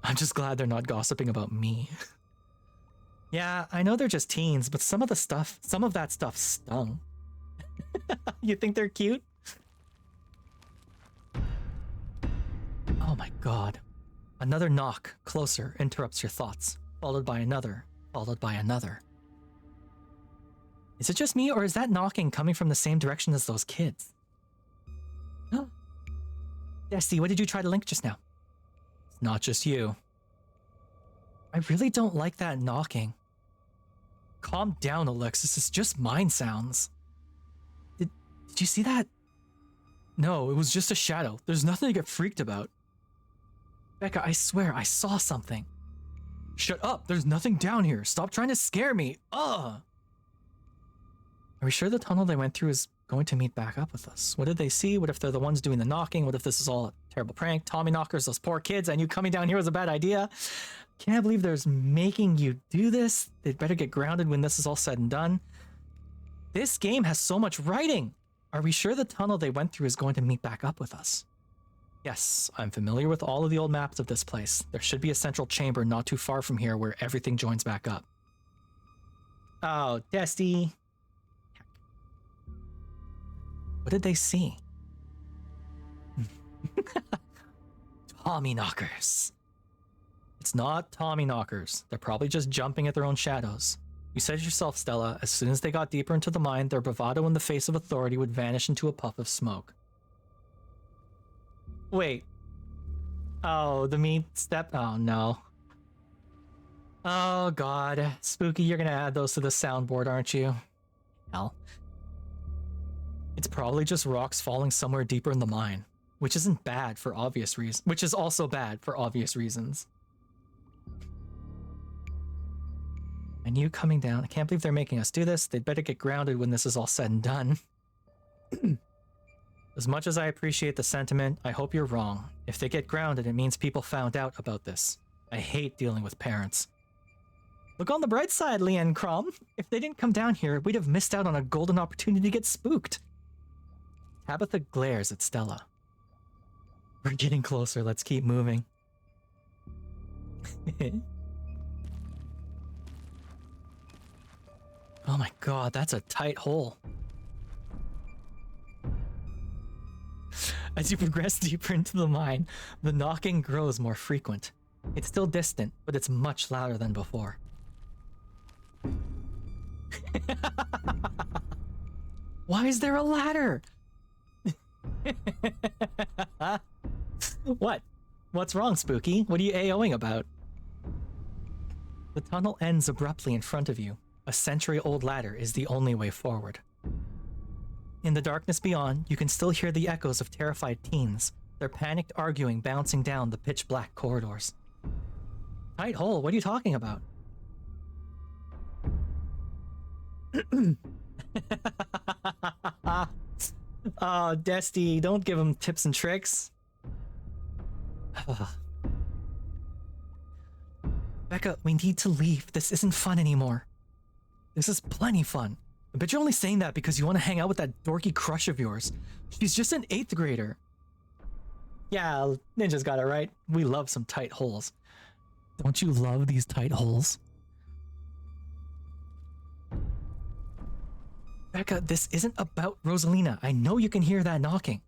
I'm just glad they're not gossiping about me. Yeah, I know they're just teens, but some of that stuff stung. You think they're cute? Oh my god. Another knock, closer, interrupts your thoughts, followed by another, followed by another. Is it just me, or is that knocking coming from the same direction as those kids? Dusty, what did you try to link just now? It's not just you. I really don't like that knocking. Calm down, Alexis, it's just mind sounds. Did you see that? No, it was just a shadow. There's nothing to get freaked about. Becca, I swear, I saw something. Shut up, there's nothing down here. Stop trying to scare me. Ugh! Are we sure the tunnel they went through is going to meet back up with us? What did they see? What if they're the ones doing the knocking? What if this is all a terrible prank? Tommy knockers, those poor kids. I knew coming down here was a bad idea. Can't believe there's making you do this. They'd better get grounded when this is all said and done. This game has so much writing. Are we sure the tunnel they went through is going to meet back up with us? Yes, I'm familiar with all of the old maps of this place. There should be a central chamber not too far from here where everything joins back up. Oh, Dusty. What did they see? Tommy knockers. It's not Tommy knockers. They're probably just jumping at their own shadows. You said it yourself, Stella. As soon as they got deeper into the mine, their bravado in the face of authority would vanish into a puff of smoke. Wait. Oh, the meat step? Oh, no. Oh, God. Spooky, you're gonna add those to the soundboard, aren't you? Hell. It's probably just rocks falling somewhere deeper in the mine, which isn't bad for obvious reasons. Which is also bad for obvious reasons. And you coming down. I can't believe they're making us do this. They'd better get grounded when this is all said and done. As much as I appreciate the sentiment, I hope you're wrong. If they get grounded, it means people found out about this. I hate dealing with parents. Look on the bright side, Leanne Crom. If they didn't come down here, we'd have missed out on a golden opportunity to get spooked. Tabitha glares at Stella. We're getting closer. Let's keep moving. Oh my god, that's a tight hole. As you progress deeper into the mine, the knocking grows more frequent. It's still distant, but it's much louder than before. Why is there a ladder? What? What's wrong, Spooky? What are you AOing about? The tunnel ends abruptly in front of you. A century-old ladder is the only way forward. In the darkness beyond, you can still hear the echoes of terrified teens, their panicked arguing bouncing down the pitch-black corridors. Tight hole, what are you talking about? Oh, Desty, don't give him tips and tricks. Becca, we need to leave. This isn't fun anymore. This is plenty fun. I bet you're only saying that because you want to hang out with that dorky crush of yours. She's just an 8th grader. Yeah, Ninja's got it right. We love some tight holes. Don't you love these tight holes? Becca, this isn't about Rosalina. I know you can hear that knocking.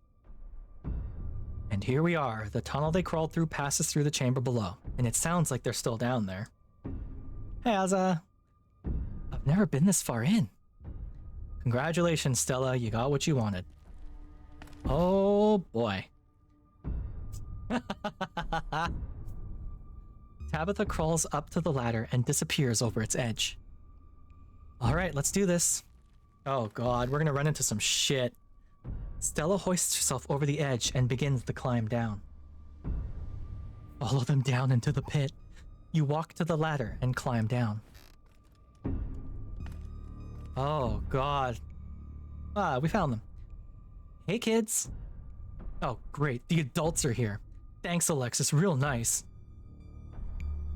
And here we are. The tunnel they crawled through passes through the chamber below, and it sounds like they're still down there. Hey, Azza. I've never been this far in. Congratulations, Stella. You got what you wanted. Oh, boy. Tabitha crawls up to the ladder and disappears over its edge. All right, let's do this. Oh god, we're gonna run into some shit. Stella hoists herself over the edge and begins the climb down. Follow them down into the pit. You walk to the ladder and climb down. Oh god. Ah, we found them. Hey kids. Oh great, the adults are here. Thanks Alexis, real nice.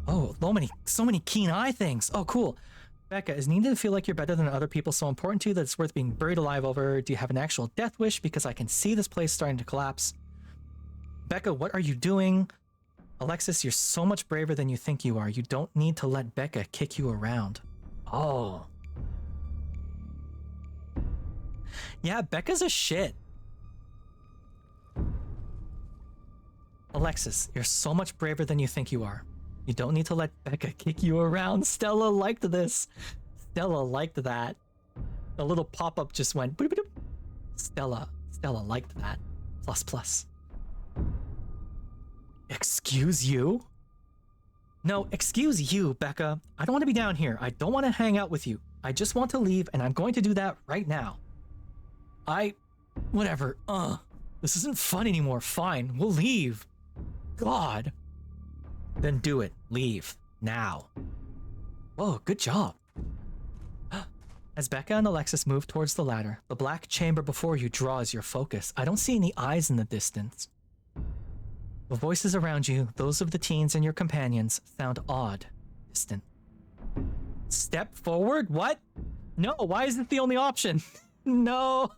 Oh, so many keen eye things. Oh cool. Becca, is needing to feel like you're better than other people so important to you that it's worth being buried alive over? Do you have an actual death wish? Because I can see this place starting to collapse. Becca, what are you doing? Alexis, you're so much braver than you think you are. You don't need to let Becca kick you around. Oh. Yeah, Becca's a shit. Alexis, you're so much braver than you think you are. You don't need to let Becca kick you around. Stella liked this. Stella liked that. The little pop-up just went boop, boop, boop. Stella liked that. Plus plus. Excuse you? No, excuse you, Becca. I don't want to be down here. I don't want to hang out with you. I just want to leave, and I'm going to do that right now. Whatever. This isn't fun anymore. Fine, we'll leave. God. Then do it. Leave. Now. Whoa, good job. As Becca and Alexis move towards the ladder, the black chamber before you draws your focus. I don't see any eyes in the distance. The voices around you, those of the teens and your companions, sound odd, distant. Step forward? What? No, why is it the only option? No.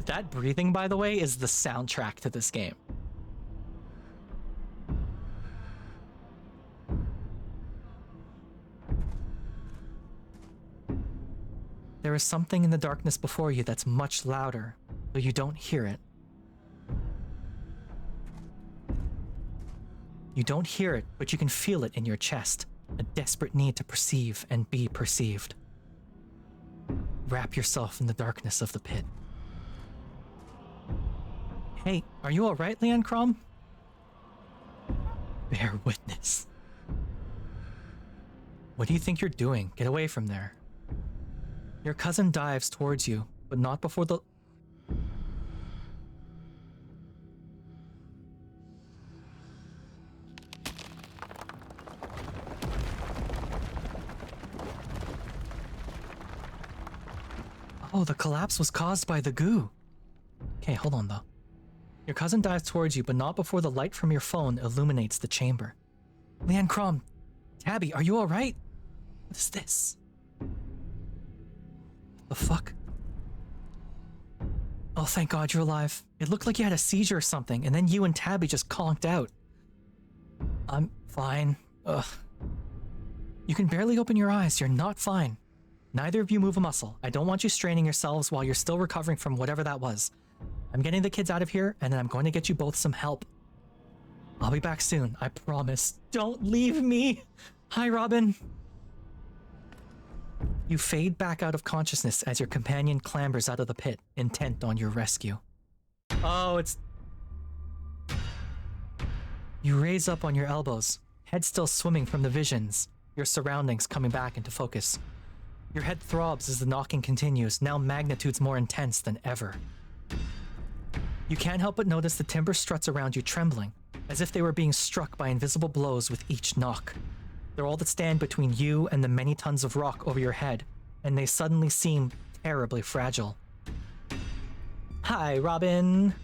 That breathing, by the way, is the soundtrack to this game. There is something in the darkness before you that's much louder, though you don't hear it. You don't hear it, but you can feel it in your chest, a desperate need to perceive and be perceived. Wrap yourself in the darkness of the pit. Hey, are you alright, Leanne Crom? Bear witness. What do you think you're doing? Get away from there. Your cousin dives towards you, but not before the... Oh, the collapse was caused by the goo. Okay, hold on though. Your cousin dives towards you, but not before the light from your phone illuminates the chamber. Leanne Crom, Tabby, are you alright? What is this? The fuck? Oh, thank God you're alive. It looked like you had a seizure or something, and then you and Tabby just conked out. I'm fine. Ugh. You can barely open your eyes. You're not fine. Neither of you move a muscle. I don't want you straining yourselves while you're still recovering from whatever that was. I'm getting the kids out of here, and then I'm going to get you both some help. I'll be back soon, I promise. Don't leave me! Hi, Robin. You fade back out of consciousness as your companion clambers out of the pit, intent on your rescue. Oh, it's... You raise up on your elbows, head still swimming from the visions, your surroundings coming back into focus. Your head throbs as the knocking continues, now magnitudes more intense than ever. You can't help but notice the timber struts around you trembling, as if they were being struck by invisible blows with each knock. They're all that stand between you and the many tons of rock over your head, and they suddenly seem terribly fragile. Hi, Robin.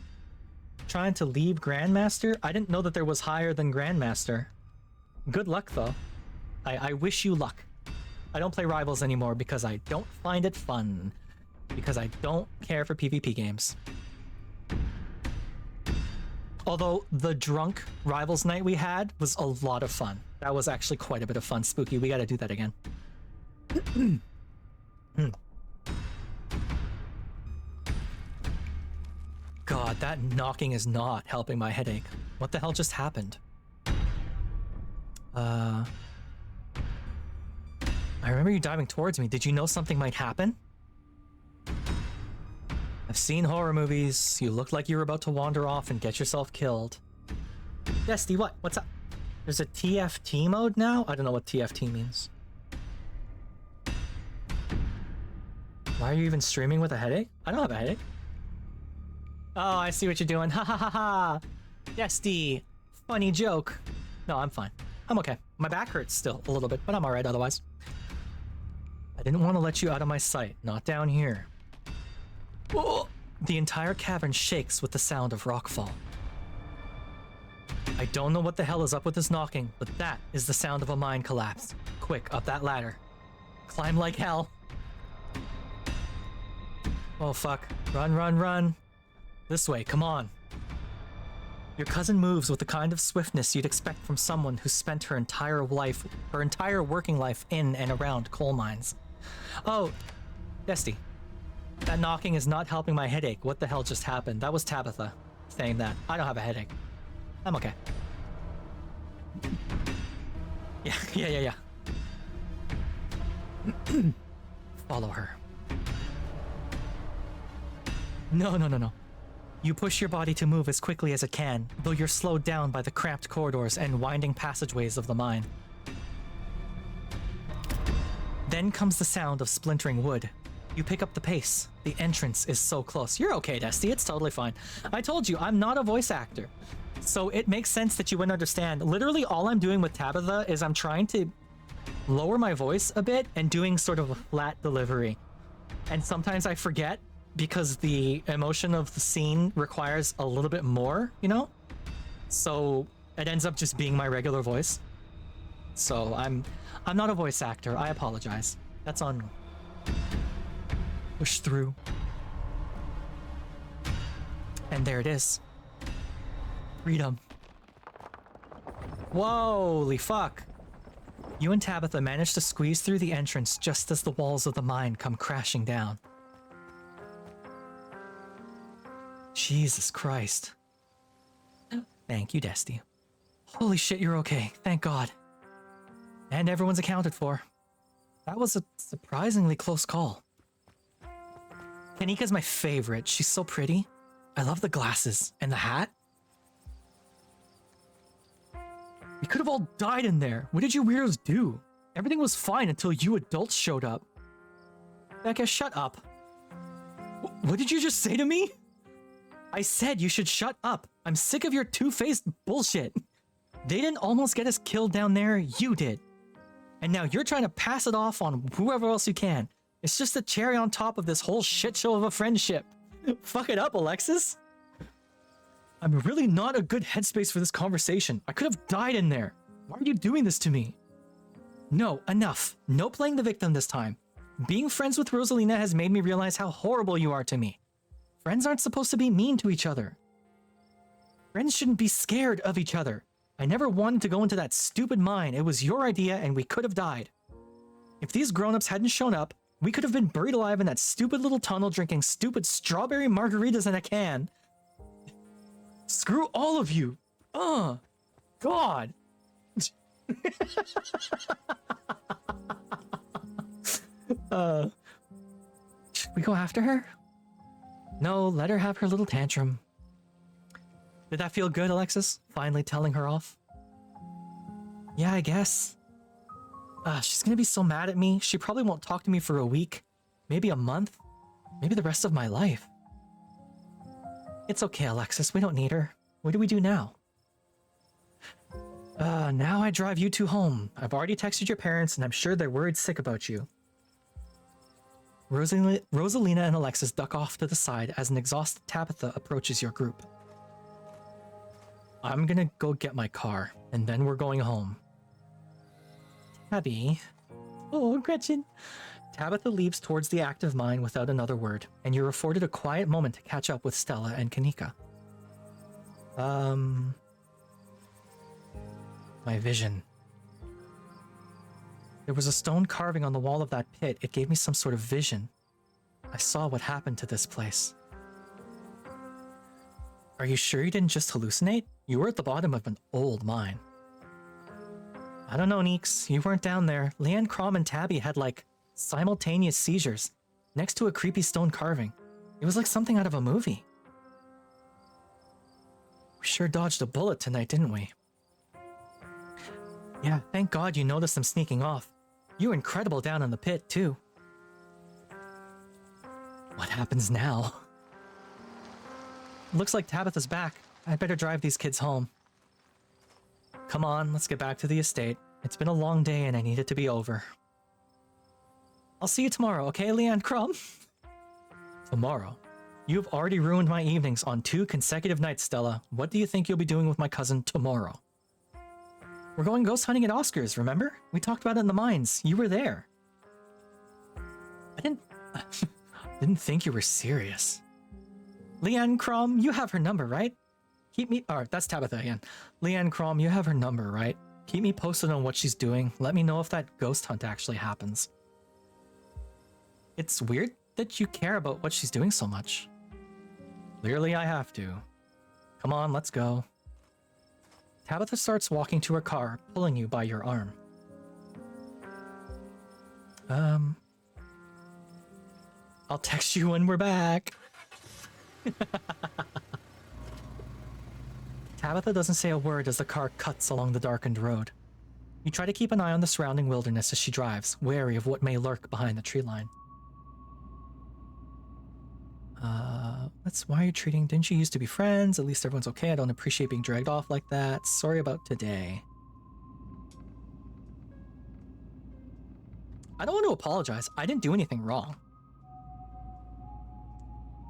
Trying to leave Grandmaster? I didn't know that there was higher than Grandmaster. Good luck, though. I wish you luck. I don't play Rivals anymore because I don't find it fun. Because I don't care for PvP games. Although the drunk Rivals night we had was a lot of fun. That was actually quite a bit of fun. Spooky, we gotta do that again. God, that knocking is not helping my headache. What the hell just happened? I remember you diving towards me. Did you know something might happen? I've seen horror movies. You looked like you were about to wander off and get yourself killed. Desty, what? What's up? There's a TFT mode now? I don't know what TFT means. Why are you even streaming with a headache? I don't have a headache. Oh, I see what you're doing. Ha ha ha ha! Desty! Funny joke. No, I'm fine. I'm okay. My back hurts still a little bit, but I'm alright otherwise. I didn't want to let you out of my sight. Not down here. Oh! The entire cavern shakes with the sound of rockfall. I don't know what the hell is up with this knocking, but that is the sound of a mine collapse. Quick, up that ladder. Climb like hell. Oh fuck. Run, run, run. This way, come on. Your cousin moves with the kind of swiftness you'd expect from someone who spent her entire working life in and around coal mines. Oh, Desty. That knocking is not helping my headache. What the hell just happened? That was Tabitha saying that. I don't have a headache. I'm okay. Yeah. Follow her. No. You push your body to move as quickly as it can, though you're slowed down by the cramped corridors and winding passageways of the mine. Then comes the sound of splintering wood. You pick up the pace. The entrance is so close. You're okay, Desty. It's totally fine. I told you, I'm not a voice actor. So it makes sense that you wouldn't understand. Literally, all I'm doing with Tabitha is I'm trying to lower my voice a bit and doing sort of a flat delivery. And sometimes I forget because the emotion of the scene requires a little bit more, you know? So it ends up just being my regular voice. So I'm not a voice actor. I apologize. That's on me. Push through. And there it is. Freedom. Holy fuck. You and Tabitha manage to squeeze through the entrance just as the walls of the mine come crashing down. Jesus Christ. Thank you, Desty. Holy shit, you're okay. Thank God. And everyone's accounted for. That was a surprisingly close call. Kanika's my favorite. She's so pretty. I love the glasses and the hat. We could have all died in there. What did you weirdos do? Everything was fine until you adults showed up. Becca, shut up. What did you just say to me? I said you should shut up. I'm sick of your two-faced bullshit. They didn't almost get us killed down there, you did. And now you're trying to pass it off on whoever else you can. It's just a cherry on top of this whole shit show of a friendship. Fuck it up, Alexis. I'm really not a good headspace for this conversation. I could have died in there. Why are you doing this to me? No, enough. No playing the victim this time. Being friends with Rosalina has made me realize how horrible you are to me. Friends aren't supposed to be mean to each other. Friends shouldn't be scared of each other. I never wanted to go into that stupid mine. It was your idea and we could have died. If these grown-ups hadn't shown up, we could have been buried alive in that stupid little tunnel drinking stupid strawberry margaritas in a can. Screw all of you. God. Should we go after her? No, let her have her little tantrum. Did that feel good, Alexis? Finally telling her off? Yeah, I guess. She's gonna be so mad at me. She probably won't talk to me for a week. Maybe a month. Maybe the rest of my life. It's okay, Alexis. We don't need her. What do we do now? Now I drive you two home. I've already texted your parents, and I'm sure they're worried sick about you. Rosalina and Alexis duck off to the side as an exhausted Tabitha approaches your group. I'm gonna go get my car, and then we're going home. Tabby. Oh, Gretchen. Tabitha leaves towards the active mine without another word, and you're afforded a quiet moment to catch up with Stella and Kanika. My vision. There was a stone carving on the wall of that pit. It gave me some sort of vision. I saw what happened to this place. Are you sure you didn't just hallucinate? You were at the bottom of an old mine. I don't know, Neeks. You weren't down there. Leanne, Crom, and Tabby had, like, simultaneous seizures next to a creepy stone carving. It was like something out of a movie. We sure dodged a bullet tonight, didn't we? Yeah, thank God you noticed them sneaking off. You were incredible down in the pit, too. What happens now? Looks like Tabitha's back. I'd better drive these kids home. Come on, let's get back to the estate. It's been a long day and I need it to be over. I'll see you tomorrow, okay, Leanne Crum? Tomorrow? You've already ruined my evenings on 2 consecutive nights, Stella. What do you think you'll be doing with my cousin tomorrow? We're going ghost hunting at Oscar's, remember? We talked about it in the mines. You were there. I didn't think you were serious. Leanne Crom, you have her number, right? Keep me... Oh, that's Tabitha again. Leanne Crom, you have her number, right? Keep me posted on what she's doing. Let me know if that ghost hunt actually happens. It's weird that you care about what she's doing so much. Clearly I have to. Come on, let's go. Tabitha starts walking to her car, pulling you by your arm. I'll text you when we're back. Tabitha doesn't say a word as the car cuts along the darkened road. You try to keep an eye on the surrounding wilderness as she drives, wary of what may lurk behind the tree line. That's why you're treating... Didn't you used to be friends? At least everyone's okay. I don't appreciate being dragged off like that. Sorry about today. I don't want to apologize. I didn't do anything wrong.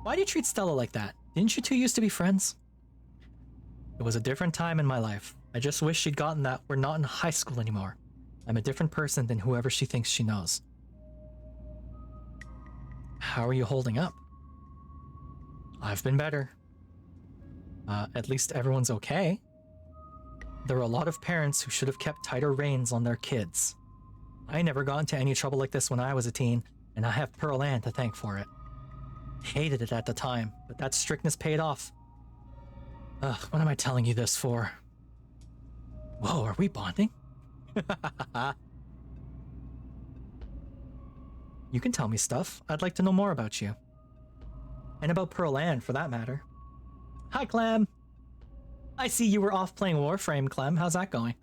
Why do you treat Stella like that? Didn't you two used to be friends? It was a different time in my life. I just wish she'd gotten that we're not in high school anymore. I'm a different person than whoever she thinks she knows. How are you holding up? I've been better. At least everyone's okay. There are a lot of parents who should have kept tighter reins on their kids. I never got into any trouble like this when I was a teen, and I have Pearl Ann to thank for it. Hated it at the time, but that strictness paid off. What am I telling you this for? Whoa, are we bonding? You can tell me stuff. I'd like to know more about you. And about Pearl Ann, for that matter. Hi, Clem! I see you were off playing Warframe, Clem. How's that going?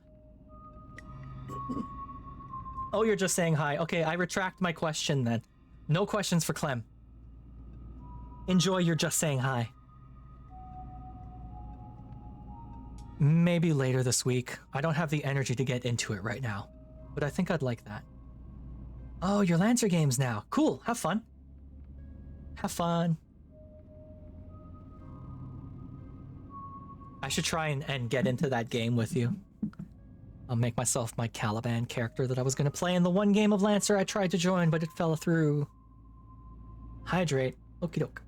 Oh, you're just saying hi. Okay, I retract my question then. No questions for Clem. Enjoy your just saying hi. Maybe later this week. I don't have the energy to get into it right now, but I think I'd like that. Oh, your Lancer games now. Cool, have fun. Have fun. I should try and get into that game with you. I'll make myself my Caliban character that I was going to play in the one game of Lancer I tried to join, but it fell through. Hydrate. Okie doke.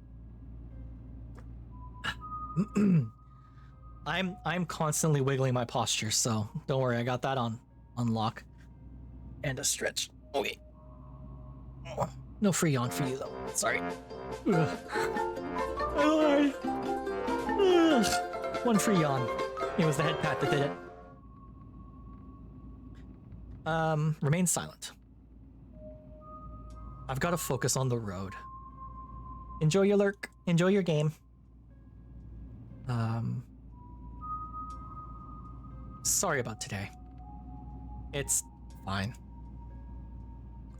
I'm constantly wiggling my posture, so don't worry, I got that on lock. And a stretch. Okay. No free yawn for you though. Sorry. Ugh. I lied. Ugh. One free yawn. It was the head pat that did it. Remain silent. I've got to focus on the road. Enjoy your lurk. Enjoy your game. Sorry about today. It's fine.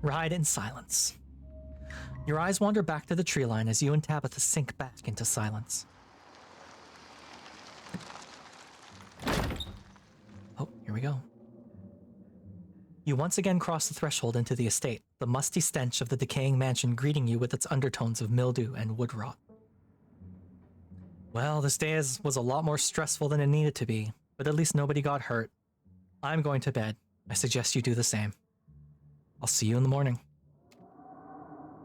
Ride in silence. Your eyes wander back to the tree line as you and Tabitha sink back into silence. Oh, here we go. You once again cross the threshold into the estate, the musty stench of the decaying mansion greeting you with its undertones of mildew and wood rot. Well, this day was a lot more stressful than it needed to be, but at least nobody got hurt. I'm going to bed. I suggest you do the same. I'll see you in the morning.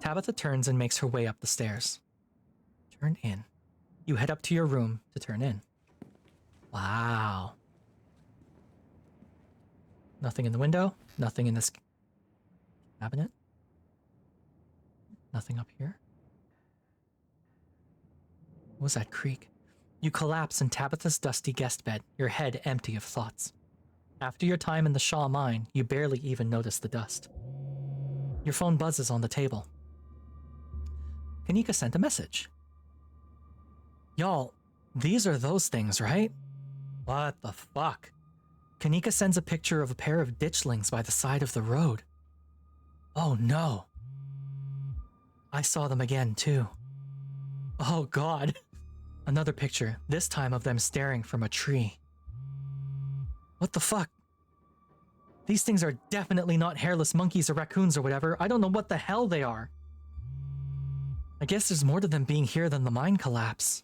Tabitha turns and makes her way up the stairs. Turn in. You head up to your room to turn in. Wow. Nothing in the window. Nothing in this cabinet. Nothing up here. What was that creak? You collapse in Tabitha's dusty guest bed, your head empty of thoughts. After your time in the Shaw mine, you barely even notice the dust. Your phone buzzes on the table. Kanika sent a message. Y'all, these are those things, right? What the fuck? Kanika sends a picture of a pair of ditchlings by the side of the road. Oh no. I saw them again, too. Oh god. Another picture, this time of them staring from a tree. What the fuck? These things are definitely not hairless monkeys or raccoons or whatever. I don't know what the hell they are. I guess there's more to them being here than the mine collapse.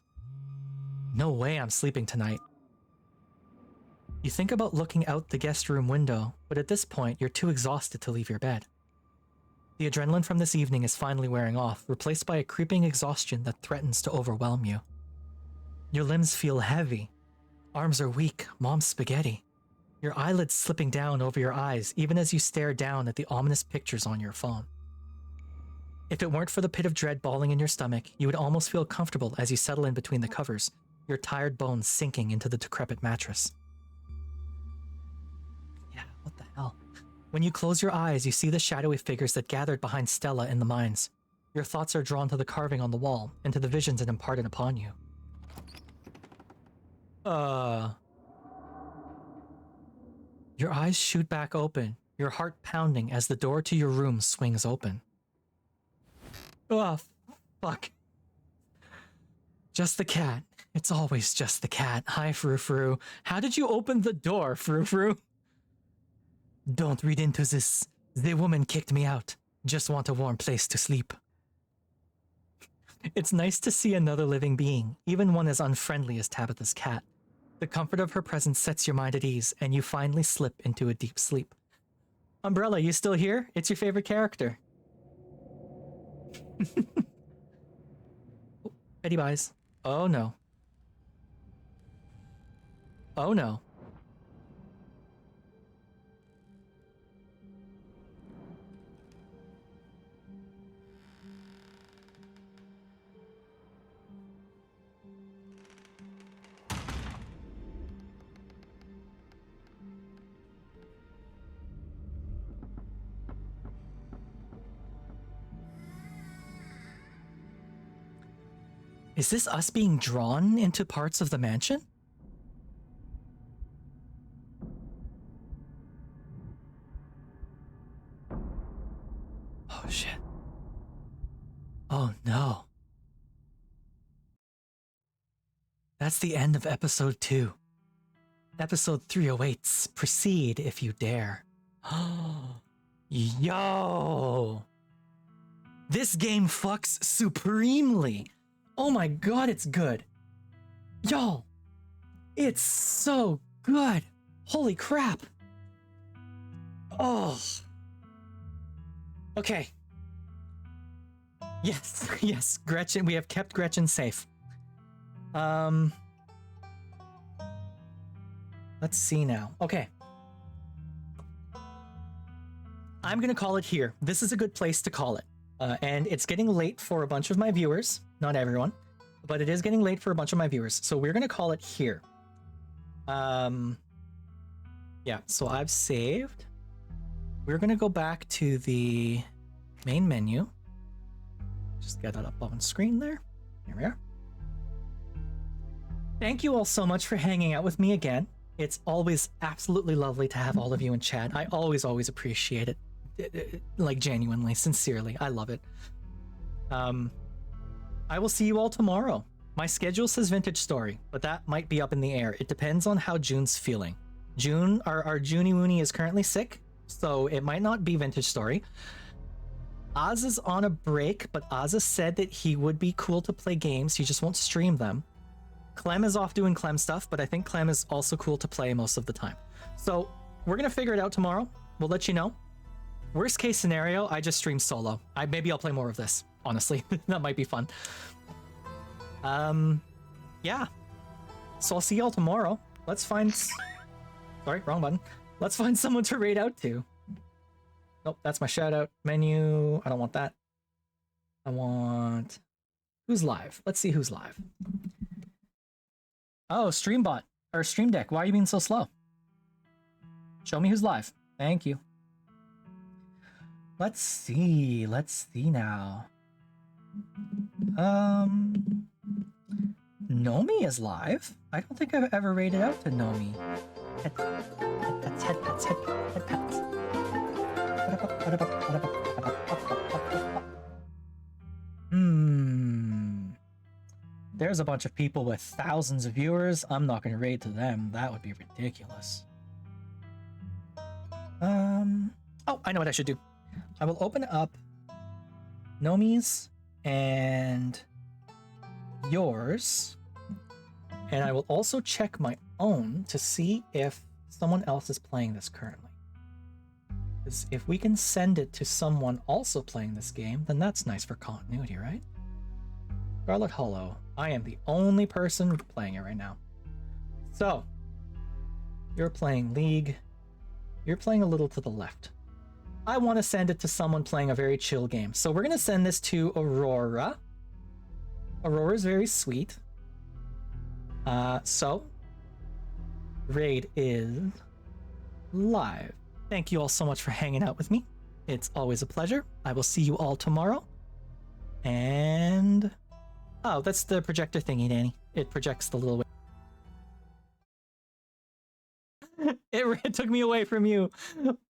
No way I'm sleeping tonight. You think about looking out the guest room window, but at this point, you're too exhausted to leave your bed. The adrenaline from this evening is finally wearing off, replaced by a creeping exhaustion that threatens to overwhelm you. Your limbs feel heavy. Arms are weak, mom's spaghetti. Your eyelids slipping down over your eyes even as you stare down at the ominous pictures on your phone. If it weren't for the pit of dread balling in your stomach, you would almost feel comfortable as you settle in between the covers, your tired bones sinking into the decrepit mattress. Yeah, what the hell? When you close your eyes, you see the shadowy figures that gathered behind Stella in the mines. Your thoughts are drawn to the carving on the wall and to the visions it imparted upon you. Your eyes shoot back open, your heart pounding as the door to your room swings open. Oh, fuck. Just the cat. It's always just the cat. Hi, Frou-Frou. How did you open the door, Frou-Frou? Don't read into this. The woman kicked me out. Just want a warm place to sleep. It's nice to see another living being, even one as unfriendly as Tabitha's cat. The comfort of her presence sets your mind at ease, and you finally slip into a deep sleep. Umbrella, you still here? It's your favorite character. Oh, Betty buys. Oh no. Oh no. Is this us being drawn into parts of the mansion? Oh shit. Oh no. That's the end of episode 2. Episode 3 awaits. Proceed if you dare. Yo! This game fucks supremely. Oh my god, it's good. Y'all, it's so good. Holy crap. Oh. Okay. Yes, yes, Gretchen, we have kept Gretchen safe. Let's see now. Okay. I'm gonna call it here. This is a good place to call it. And it's getting late for a bunch of my viewers. Not everyone, but it is getting late for a bunch of my viewers. So we're going to call it here. Yeah, so I've saved. We're going to go back to the main menu. Just get that up on screen there. Here we are. Thank you all so much for hanging out with me again. It's always absolutely lovely to have all of you in chat. I always appreciate it. Like, genuinely, sincerely. I love it. I will see you all tomorrow. My schedule says Vintage Story, but that might be up in the air. It depends on how June's feeling. June, our Junie Woony is currently sick, so it might not be Vintage Story. Oz is on a break, but Oz said that he would be cool to play games. He just won't stream them. Clem is off doing Clem stuff, but I think Clem is also cool to play most of the time. So we're going to figure it out tomorrow. We'll let you know. Worst case scenario, I just stream solo. Maybe I'll play more of this, honestly. That might be fun. Yeah. So I'll see y'all tomorrow. Let's find... Sorry, wrong button. Let's find someone to raid out to. Nope, that's my shout out menu. I don't want that. I want... Who's live? Let's see who's live. Oh, Streambot. Or Stream Deck. Why are you being so slow? Show me who's live. Thank you. Let's see. Let's see now. Nomi is live. I don't think I've ever raided out to Nomi. Head pets, head pets, head pets, head pets. There's a bunch of people with thousands of viewers. I'm not going to raid to them. That would be ridiculous. Oh, I know what I should do. I will open up Nomi's and yours. And I will also check my own to see if someone else is playing this currently. Because if we can send it to someone also playing this game, then that's nice for continuity, right? Scarlet Hollow. I am the only person playing it right now. So, you're playing League. You're playing a little to the left. I want to send it to someone playing a very chill game. So we're going to send this to Aurora. Aurora's very sweet. So, raid is live. Thank you all so much for hanging out with me. It's always a pleasure. I will see you all tomorrow. And... Oh, that's the projector thingy, Danny. It projects the little... It took me away from you.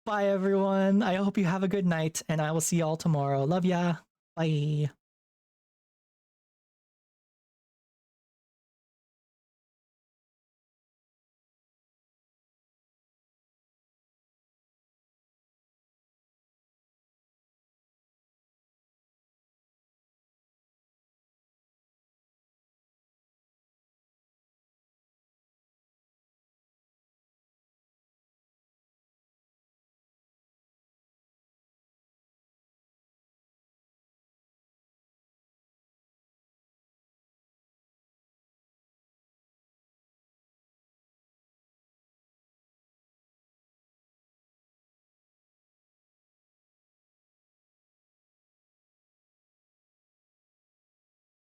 Bye, everyone. I hope you have a good night, and I will see you all tomorrow. Love ya. Bye.